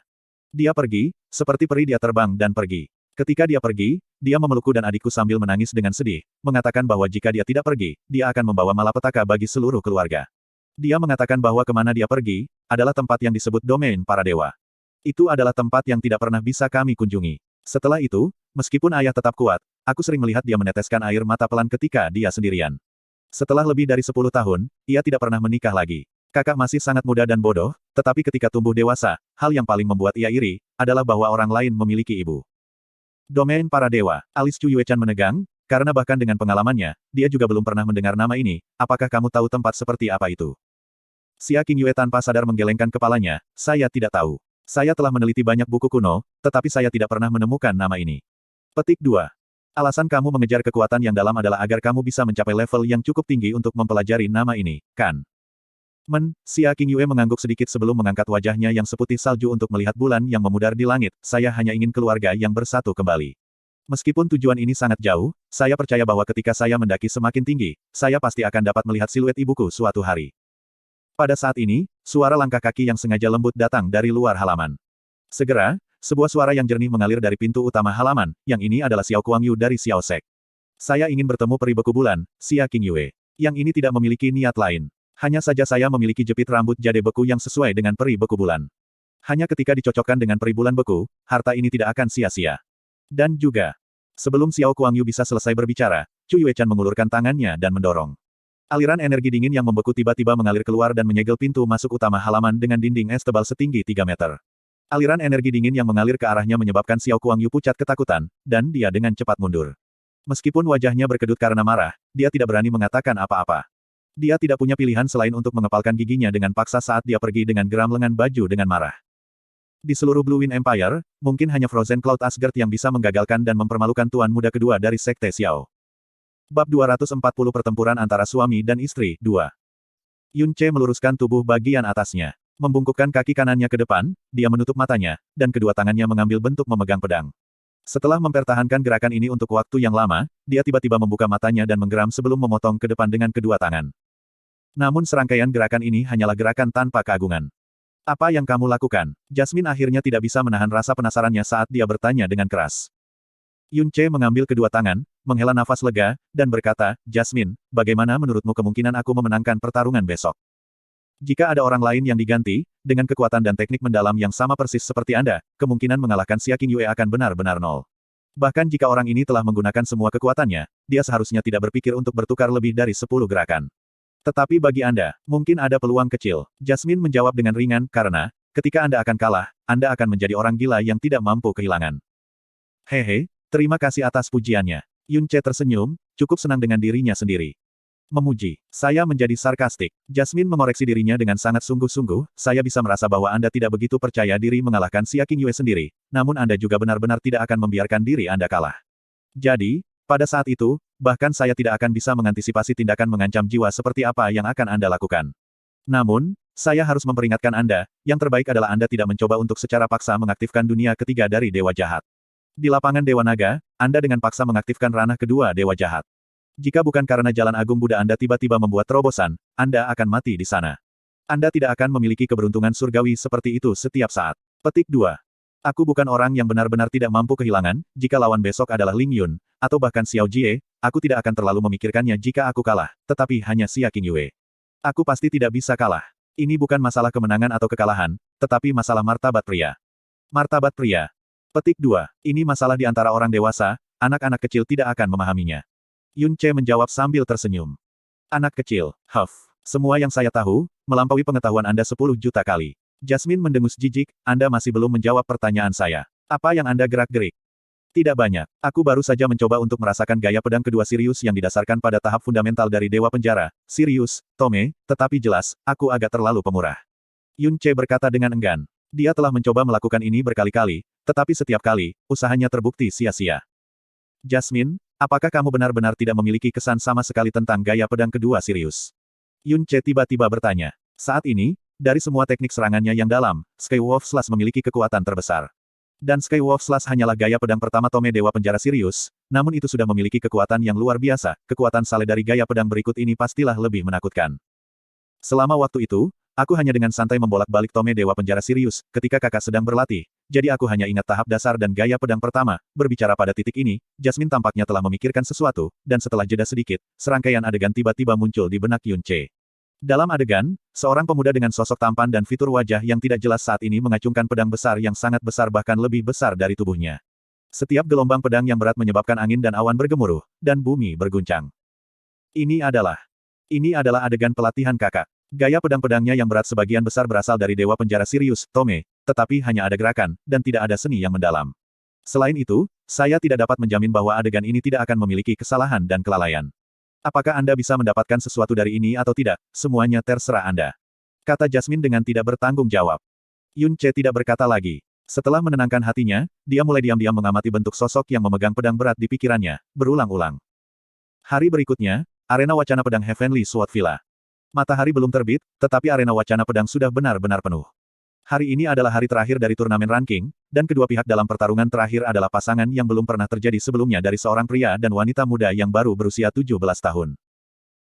Dia pergi, seperti peri dia terbang dan pergi. Ketika dia pergi, dia memelukku dan adikku sambil menangis dengan sedih, mengatakan bahwa jika dia tidak pergi, dia akan membawa malapetaka bagi seluruh keluarga. Dia mengatakan bahwa kemana dia pergi, adalah tempat yang disebut domain para dewa. Itu adalah tempat yang tidak pernah bisa kami kunjungi. Setelah itu, meskipun ayah tetap kuat, aku sering melihat dia meneteskan air mata pelan ketika dia sendirian. Setelah lebih dari 10 tahun, ia tidak pernah menikah lagi. Kakak masih sangat muda dan bodoh, tetapi ketika tumbuh dewasa, hal yang paling membuat ia iri, adalah bahwa orang lain memiliki ibu. Domain para dewa, alis Chu Yuechan menegang, karena bahkan dengan pengalamannya, dia juga belum pernah mendengar nama ini. Apakah kamu tahu tempat seperti apa itu? Xia Qingyue tanpa sadar menggelengkan kepalanya, saya tidak tahu. Saya telah meneliti banyak buku kuno, tetapi saya tidak pernah menemukan nama ini. Petik 2. Alasan kamu mengejar kekuatan yang dalam adalah agar kamu bisa mencapai level yang cukup tinggi untuk mempelajari nama ini, kan? Xia Qingyue mengangguk sedikit sebelum mengangkat wajahnya yang seputih salju untuk melihat bulan yang memudar di langit. Saya hanya ingin keluarga yang bersatu kembali. Meskipun tujuan ini sangat jauh, saya percaya bahwa ketika saya mendaki semakin tinggi, saya pasti akan dapat melihat siluet ibuku suatu hari. Pada saat ini, suara langkah kaki yang sengaja lembut datang dari luar halaman. Segera, sebuah suara yang jernih mengalir dari pintu utama halaman, yang ini adalah Xiao Kuangyu dari Xiao Sek. Saya ingin bertemu peri beku bulan, Xia Qingyue. Yang ini tidak memiliki niat lain. Hanya saja saya memiliki jepit rambut jade beku yang sesuai dengan peri beku bulan. Hanya ketika dicocokkan dengan peri bulan beku, harta ini tidak akan sia-sia. Dan juga, sebelum Xiao Kuangyu bisa selesai berbicara, Chu Yuechan mengulurkan tangannya dan mendorong. Aliran energi dingin yang membeku tiba-tiba mengalir keluar dan menyegel pintu masuk utama halaman dengan dinding es tebal setinggi 3 meter. Aliran energi dingin yang mengalir ke arahnya menyebabkan Xiao Kuangyu pucat ketakutan, dan dia dengan cepat mundur. Meskipun wajahnya berkedut karena marah, dia tidak berani mengatakan apa-apa. Dia tidak punya pilihan selain untuk mengepalkan giginya dengan paksa saat dia pergi dengan geram lengan baju dengan marah. Di seluruh Blue Wind Empire, mungkin hanya Frozen Cloud Asgard yang bisa menggagalkan dan mempermalukan tuan muda kedua dari Sekte Xiao. Bab 240 Pertempuran antara suami dan istri, 2. Yun Ce meluruskan tubuh bagian atasnya. Membungkukkan kaki kanannya ke depan, dia menutup matanya, dan kedua tangannya mengambil bentuk memegang pedang. Setelah mempertahankan gerakan ini untuk waktu yang lama, dia tiba-tiba membuka matanya dan menggeram sebelum memotong ke depan dengan kedua tangan. Namun serangkaian gerakan ini hanyalah gerakan tanpa keagungan. Apa yang kamu lakukan? Jasmine akhirnya tidak bisa menahan rasa penasarannya saat dia bertanya dengan keras. Yun Ce mengambil kedua tangan, menghela nafas lega, dan berkata, Jasmine, bagaimana menurutmu kemungkinan aku memenangkan pertarungan besok? Jika ada orang lain yang diganti, dengan kekuatan dan teknik mendalam yang sama persis seperti Anda, kemungkinan mengalahkan Xia Qingyue akan benar-benar nol. Bahkan jika orang ini telah menggunakan semua kekuatannya, dia seharusnya tidak berpikir untuk bertukar lebih dari 10 gerakan. Tetapi bagi Anda, mungkin ada peluang kecil. Jasmine menjawab dengan ringan, karena, ketika Anda akan kalah, Anda akan menjadi orang gila yang tidak mampu kehilangan. Hehe, terima kasih atas pujiannya. Yun Ce tersenyum, cukup senang dengan dirinya sendiri. Memuji. Saya menjadi sarkastik. Jasmine mengoreksi dirinya dengan sangat sungguh-sungguh, saya bisa merasa bahwa Anda tidak begitu percaya diri mengalahkan Xia Qingyue sendiri, namun Anda juga benar-benar tidak akan membiarkan diri Anda kalah. Jadi, pada saat itu, bahkan saya tidak akan bisa mengantisipasi tindakan mengancam jiwa seperti apa yang akan Anda lakukan. Namun, saya harus memperingatkan Anda, yang terbaik adalah Anda tidak mencoba untuk secara paksa mengaktifkan dunia ketiga dari Dewa Jahat. Di lapangan Dewa Naga, Anda dengan paksa mengaktifkan ranah kedua Dewa Jahat. Jika bukan karena jalan agung Buddha Anda tiba-tiba membuat terobosan, Anda akan mati di sana. Anda tidak akan memiliki keberuntungan surgawi seperti itu setiap saat. Petik 2. Aku bukan orang yang benar-benar tidak mampu kehilangan, jika lawan besok adalah Ling Yun, atau bahkan Xiao Jie, aku tidak akan terlalu memikirkannya jika aku kalah, tetapi hanya Xia Qingyue. Aku pasti tidak bisa kalah. Ini bukan masalah kemenangan atau kekalahan, tetapi masalah martabat pria. Martabat pria. Petik 2. Ini masalah di antara orang dewasa, anak-anak kecil tidak akan memahaminya. Yun Ce menjawab sambil tersenyum. Anak kecil, semua yang saya tahu, melampaui pengetahuan Anda 10 juta kali. Jasmine mendengus jijik, Anda masih belum menjawab pertanyaan saya. Apa yang Anda gerak-gerik? Tidak banyak. Aku baru saja mencoba untuk merasakan gaya pedang kedua Sirius yang didasarkan pada tahap fundamental dari Dewa Penjara, Sirius, Tome, tetapi jelas, aku agak terlalu pemurah. Yun Ce berkata dengan enggan. Dia telah mencoba melakukan ini berkali-kali, tetapi setiap kali, usahanya terbukti sia-sia. Jasmine, apakah kamu benar-benar tidak memiliki kesan sama sekali tentang gaya pedang kedua Sirius? Yun Ce tiba-tiba bertanya. Saat ini, dari semua teknik serangannya yang dalam, Skywolf Slash memiliki kekuatan terbesar. Dan Skywolf Slash hanyalah gaya pedang pertama Tome Dewa Penjara Sirius, namun itu sudah memiliki kekuatan yang luar biasa, kekuatan Sale dari gaya pedang berikut ini pastilah lebih menakutkan. Selama waktu itu, aku hanya dengan santai membolak-balik Tome Dewa Penjara Sirius, ketika kakak sedang berlatih, jadi aku hanya ingat tahap dasar dan gaya pedang pertama. Berbicara pada titik ini, Jasmine tampaknya telah memikirkan sesuatu, dan setelah jeda sedikit, serangkaian adegan tiba-tiba muncul di benak Yun Ce. Dalam adegan, seorang pemuda dengan sosok tampan dan fitur wajah yang tidak jelas saat ini mengacungkan pedang besar yang sangat besar bahkan lebih besar dari tubuhnya. Setiap gelombang pedang yang berat menyebabkan angin dan awan bergemuruh, dan bumi berguncang. Ini adalah Ini adalah adegan pelatihan kakak. Gaya pedang-pedangnya yang berat sebagian besar berasal dari Dewa Penjara Sirius, Tome, tetapi hanya ada gerakan, dan tidak ada seni yang mendalam. Selain itu, saya tidak dapat menjamin bahwa adegan ini tidak akan memiliki kesalahan dan kelalaian. Apakah Anda bisa mendapatkan sesuatu dari ini atau tidak, semuanya terserah Anda. Kata Jasmine dengan tidak bertanggung jawab. Yun Ce tidak berkata lagi. Setelah menenangkan hatinya, dia mulai diam-diam mengamati bentuk sosok yang memegang pedang berat di pikirannya, berulang-ulang. Hari berikutnya, arena wacana pedang Heavenly Sword Villa. Matahari belum terbit, tetapi arena wacana pedang sudah benar-benar penuh. Hari ini adalah hari terakhir dari turnamen ranking, dan kedua pihak dalam pertarungan terakhir adalah pasangan yang belum pernah terjadi sebelumnya dari seorang pria dan wanita muda yang baru berusia 17 tahun.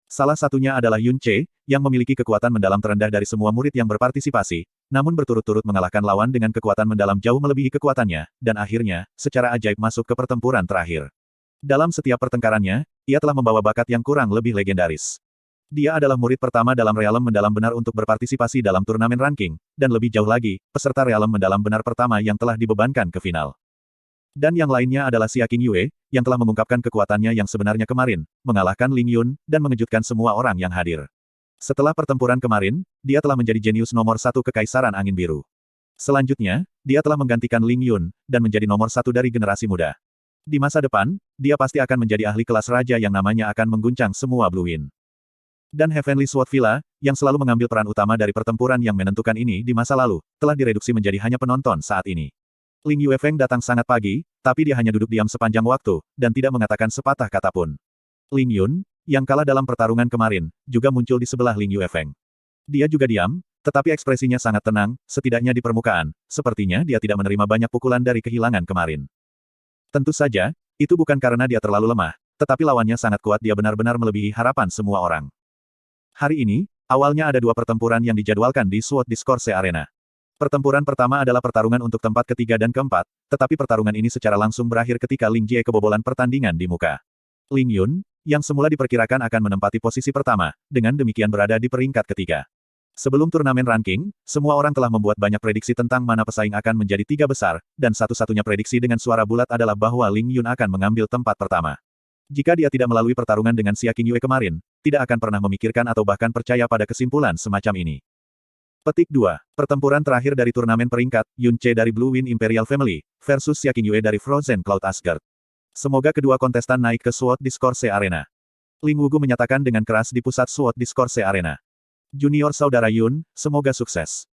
Salah satunya adalah Yun Ce, yang memiliki kekuatan mendalam terendah dari semua murid yang berpartisipasi, namun berturut-turut mengalahkan lawan dengan kekuatan mendalam jauh melebihi kekuatannya, dan akhirnya, secara ajaib masuk ke pertempuran terakhir. Dalam setiap pertengkarannya, ia telah membawa bakat yang kurang lebih legendaris. Dia adalah murid pertama dalam Realem Mendalam Benar untuk berpartisipasi dalam turnamen ranking, dan lebih jauh lagi, peserta Realem Mendalam Benar pertama yang telah dibebankan ke final. Dan yang lainnya adalah Xia Qingyue, yang telah mengungkapkan kekuatannya yang sebenarnya kemarin, mengalahkan Ling Yun, dan mengejutkan semua orang yang hadir. Setelah pertempuran kemarin, dia telah menjadi jenius nomor 1 Kekaisaran Angin Biru. Selanjutnya, dia telah menggantikan Ling Yun, dan menjadi nomor 1 dari generasi muda. Di masa depan, dia pasti akan menjadi ahli kelas raja yang namanya akan mengguncang semua Blue Wind. Dan Heavenly Sword Villa, yang selalu mengambil peran utama dari pertempuran yang menentukan ini di masa lalu, telah direduksi menjadi hanya penonton saat ini. Ling Yuefeng datang sangat pagi, tapi dia hanya duduk diam sepanjang waktu, dan tidak mengatakan sepatah kata pun. Ling Yun, yang kalah dalam pertarungan kemarin, juga muncul di sebelah Ling Yuefeng. Dia juga diam, tetapi ekspresinya sangat tenang, setidaknya di permukaan, sepertinya dia tidak menerima banyak pukulan dari kehilangan kemarin. Tentu saja, itu bukan karena dia terlalu lemah, tetapi lawannya sangat kuat, dia benar-benar melebihi harapan semua orang. Hari ini, awalnya ada 2 pertempuran yang dijadwalkan di Sword Discourse Arena. Pertempuran pertama adalah pertarungan untuk tempat ketiga dan keempat, tetapi pertarungan ini secara langsung berakhir ketika Ling Jie kebobolan pertandingan di muka. Ling Yun, yang semula diperkirakan akan menempati posisi pertama, dengan demikian berada di peringkat ketiga. Sebelum turnamen ranking, semua orang telah membuat banyak prediksi tentang mana pesaing akan menjadi 3 besar, dan satu-satunya prediksi dengan suara bulat adalah bahwa Ling Yun akan mengambil tempat pertama. Jika dia tidak melalui pertarungan dengan Xia Qingyue kemarin, tidak akan pernah memikirkan atau bahkan percaya pada kesimpulan semacam ini. Petik 2. Pertempuran terakhir dari turnamen peringkat, Yun Ce dari Blue Wind Imperial Family, versus Xia Qingyue dari Frozen Cloud Asgard. Semoga kedua kontestan naik ke Sword Discourse Arena. Ling Wugu menyatakan dengan keras di pusat Sword Discourse Arena. Junior saudara Yun, semoga sukses.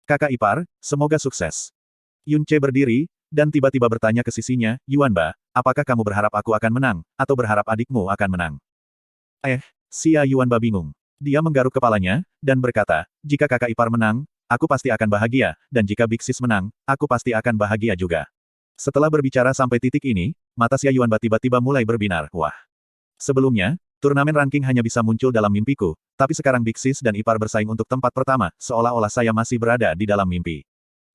Kakak ipar, semoga sukses. Yun Ce berdiri, dan tiba-tiba bertanya ke sisinya, Yuanba, apakah kamu berharap aku akan menang, atau berharap adikmu akan menang? Xia Yuanba bingung. Dia menggaruk kepalanya, dan berkata, jika kakak ipar menang, aku pasti akan bahagia, dan jika Big Sis menang, aku pasti akan bahagia juga. Setelah berbicara sampai titik ini, mata Xia Yuanba tiba-tiba mulai berbinar, wah. Sebelumnya, turnamen ranking hanya bisa muncul dalam mimpiku, tapi sekarang Big Sis dan ipar bersaing untuk tempat pertama, seolah-olah saya masih berada di dalam mimpi.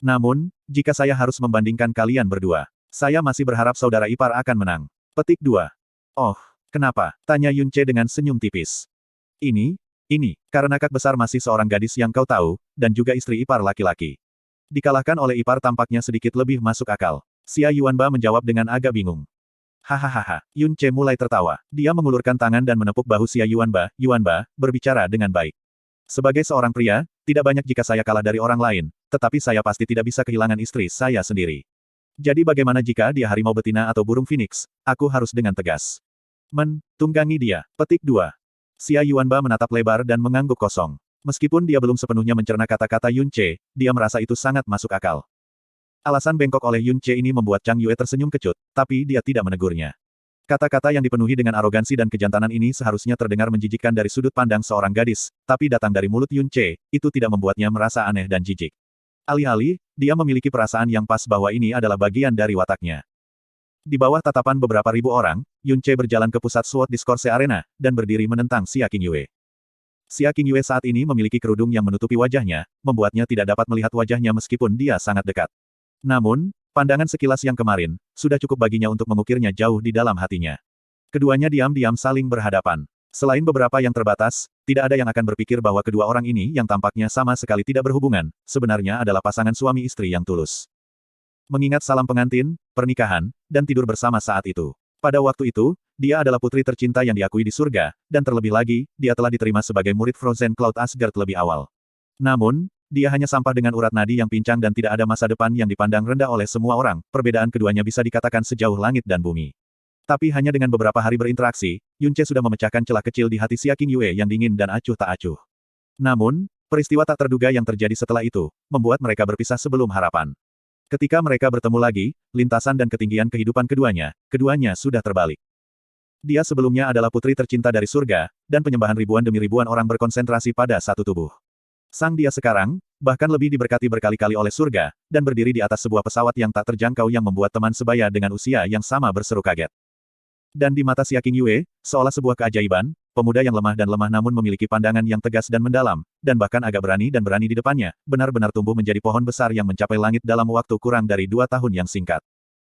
Namun, jika saya harus membandingkan kalian berdua, saya masih berharap saudara ipar akan menang. Petik 2. Oh, kenapa? Tanya Yun Ce dengan senyum tipis. Ini, karena kakak besar masih seorang gadis yang kau tahu, dan juga istri ipar laki-laki. Dikalahkan oleh ipar tampaknya sedikit lebih masuk akal. Xia Yuanba menjawab dengan agak bingung. Hahaha, Yun Ce mulai tertawa. Dia mengulurkan tangan dan menepuk bahu Xia Yuanba, Yuanba, berbicara dengan baik. Sebagai seorang pria, tidak banyak jika saya kalah dari orang lain, tetapi saya pasti tidak bisa kehilangan istri saya sendiri. Jadi bagaimana jika dia harimau betina atau burung phoenix, aku harus dengan tegas tunggangi dia. Petik 2. Xia Yuanba menatap lebar dan mengangguk kosong. Meskipun dia belum sepenuhnya mencerna kata-kata Yun Ce, dia merasa itu sangat masuk akal. Alasan bengkok oleh Yun Ce ini membuat Chang Yue tersenyum kecut, tapi dia tidak menegurnya. Kata-kata yang dipenuhi dengan arogansi dan kejantanan ini seharusnya terdengar menjijikkan dari sudut pandang seorang gadis, tapi datang dari mulut Yun Ce, itu tidak membuatnya merasa aneh dan jijik. Alih-alih, dia memiliki perasaan yang pas bahwa ini adalah bagian dari wataknya. Di bawah tatapan beberapa ribu orang, Yun Ce berjalan ke pusat Sword Discourse Arena, dan berdiri menentang Xia Qingyue. Xia Qingyue saat ini memiliki kerudung yang menutupi wajahnya, membuatnya tidak dapat melihat wajahnya meskipun dia sangat dekat. Namun, pandangan sekilas yang kemarin, sudah cukup baginya untuk mengukirnya jauh di dalam hatinya. Keduanya diam-diam saling berhadapan. Selain beberapa yang terbatas, tidak ada yang akan berpikir bahwa kedua orang ini yang tampaknya sama sekali tidak berhubungan, sebenarnya adalah pasangan suami istri yang tulus. Mengingat salam pengantin, pernikahan, dan tidur bersama saat itu. Pada waktu itu, Dia adalah putri tercinta yang diakui di surga, dan terlebih lagi, dia telah diterima sebagai murid Frozen Cloud Asgard lebih awal. Namun, dia hanya sampah dengan urat nadi yang pincang dan tidak ada masa depan yang dipandang rendah oleh semua orang, perbedaan keduanya bisa dikatakan sejauh langit dan bumi. Tapi hanya dengan beberapa hari berinteraksi, Yunce sudah memecahkan celah kecil di hati Xia Qingyue yang dingin dan acuh tak acuh. Namun, peristiwa tak terduga yang terjadi setelah itu, membuat mereka berpisah sebelum harapan. Ketika mereka bertemu lagi, lintasan dan ketinggian kehidupan keduanya sudah terbalik. Dia sebelumnya adalah putri tercinta dari surga, dan penyembahan ribuan demi ribuan orang berkonsentrasi pada satu tubuh. Sang dia sekarang, bahkan lebih diberkati berkali-kali oleh surga, dan berdiri di atas sebuah pesawat yang tak terjangkau yang membuat teman sebaya dengan usia yang sama berseru kaget. Dan di mata Xia Qingyue, seolah sebuah keajaiban, pemuda yang lemah dan lemah namun memiliki pandangan yang tegas dan mendalam, dan bahkan agak berani di depannya, benar-benar tumbuh menjadi pohon besar yang mencapai langit dalam waktu kurang dari 2 tahun yang singkat.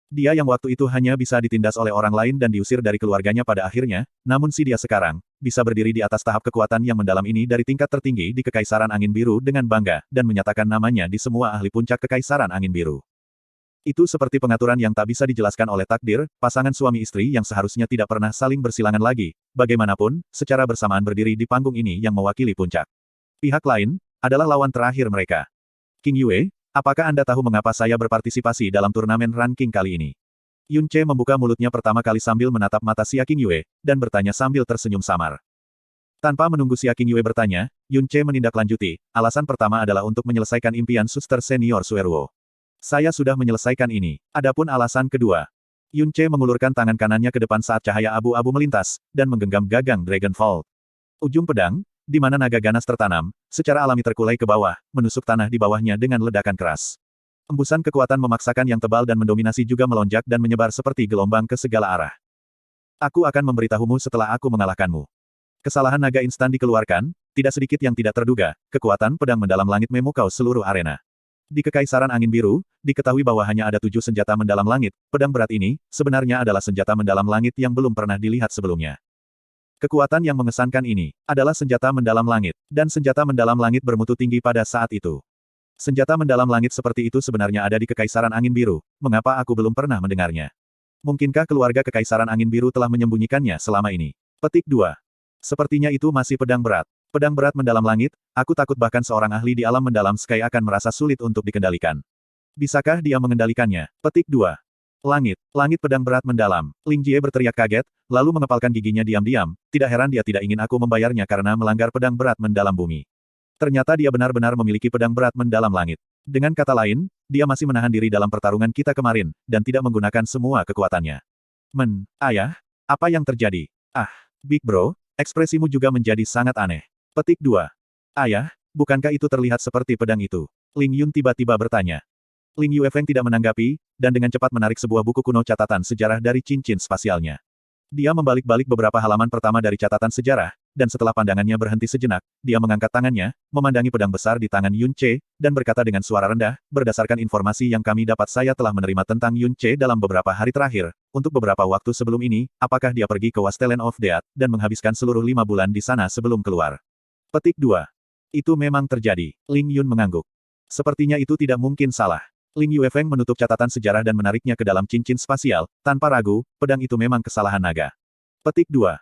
Dia yang waktu itu hanya bisa ditindas oleh orang lain dan diusir dari keluarganya pada akhirnya, namun si dia sekarang, bisa berdiri di atas tahap kekuatan yang mendalam ini dari tingkat tertinggi di Kekaisaran Angin Biru dengan bangga, dan menyatakan namanya di semua ahli puncak Kekaisaran Angin Biru. Itu seperti pengaturan yang tak bisa dijelaskan oleh takdir, pasangan suami istri yang seharusnya tidak pernah saling bersilangan lagi, bagaimanapun, secara bersamaan berdiri di panggung ini yang mewakili puncak. Pihak lain, adalah lawan terakhir mereka. Qingyue, apakah Anda tahu mengapa saya berpartisipasi dalam turnamen ranking kali ini? Yunce membuka mulutnya pertama kali sambil menatap mata Xia Qingyue, dan bertanya sambil tersenyum samar. Tanpa menunggu Xia Qingyue bertanya, Yunce menindaklanjuti, alasan pertama adalah untuk menyelesaikan impian suster senior Suerwo. Saya sudah menyelesaikan ini. Adapun alasan kedua. Yunce mengulurkan tangan kanannya ke depan saat cahaya abu-abu melintas, dan menggenggam gagang Dragonfall. Ujung pedang, di mana naga ganas tertanam, secara alami terkulai ke bawah, menusuk tanah di bawahnya dengan ledakan keras. Embusan kekuatan memaksakan yang tebal dan mendominasi juga melonjak dan menyebar seperti gelombang ke segala arah. Aku akan memberitahumu setelah aku mengalahkanmu. Kesalahan naga instan dikeluarkan, tidak sedikit yang tidak terduga, kekuatan pedang mendalam langit memukau seluruh arena. Di Kekaisaran Angin Biru, diketahui bahwa hanya ada 7 senjata mendalam langit, pedang berat ini, sebenarnya adalah senjata mendalam langit yang belum pernah dilihat sebelumnya. Kekuatan yang mengesankan ini, adalah senjata mendalam langit, dan senjata mendalam langit bermutu tinggi pada saat itu. Senjata mendalam langit seperti itu sebenarnya ada di Kekaisaran Angin Biru, mengapa aku belum pernah mendengarnya? Mungkinkah keluarga Kekaisaran Angin Biru telah menyembunyikannya selama ini? Petik 2. Sepertinya itu masih pedang berat. Pedang berat mendalam langit, aku takut bahkan seorang ahli di alam mendalam Sky akan merasa sulit untuk dikendalikan. Bisakah dia mengendalikannya? Petik 2. Langit, langit pedang berat mendalam. Ling Jie berteriak kaget, lalu mengepalkan giginya diam-diam, tidak heran dia tidak ingin aku membayarnya karena melanggar pedang berat mendalam bumi. Ternyata dia benar-benar memiliki pedang berat mendalam langit. Dengan kata lain, dia masih menahan diri dalam pertarungan kita kemarin, dan tidak menggunakan semua kekuatannya. Ayah, apa yang terjadi? Ah, Big Bro, ekspresimu juga menjadi sangat aneh. Petik 2. Ayah, bukankah itu terlihat seperti pedang itu? Ling Yun tiba-tiba bertanya. Ling Yuefeng tidak menanggapi, dan dengan cepat menarik sebuah buku kuno catatan sejarah dari cincin spasialnya. Dia membalik-balik beberapa halaman pertama dari catatan sejarah, dan setelah pandangannya berhenti sejenak, dia mengangkat tangannya, memandangi pedang besar di tangan Yun Che, dan berkata dengan suara rendah, berdasarkan informasi yang kami dapat saya telah menerima tentang Yun Che dalam beberapa hari terakhir, untuk beberapa waktu sebelum ini, apakah dia pergi ke Wasteland of Death, dan menghabiskan seluruh 5 bulan di sana sebelum keluar? Petik 2. Itu memang terjadi. Ling Yun mengangguk. Sepertinya itu tidak mungkin salah. Ling Yuefeng menutup catatan sejarah dan menariknya ke dalam cincin spasial, tanpa ragu, pedang itu memang kesalahan naga. Petik 2.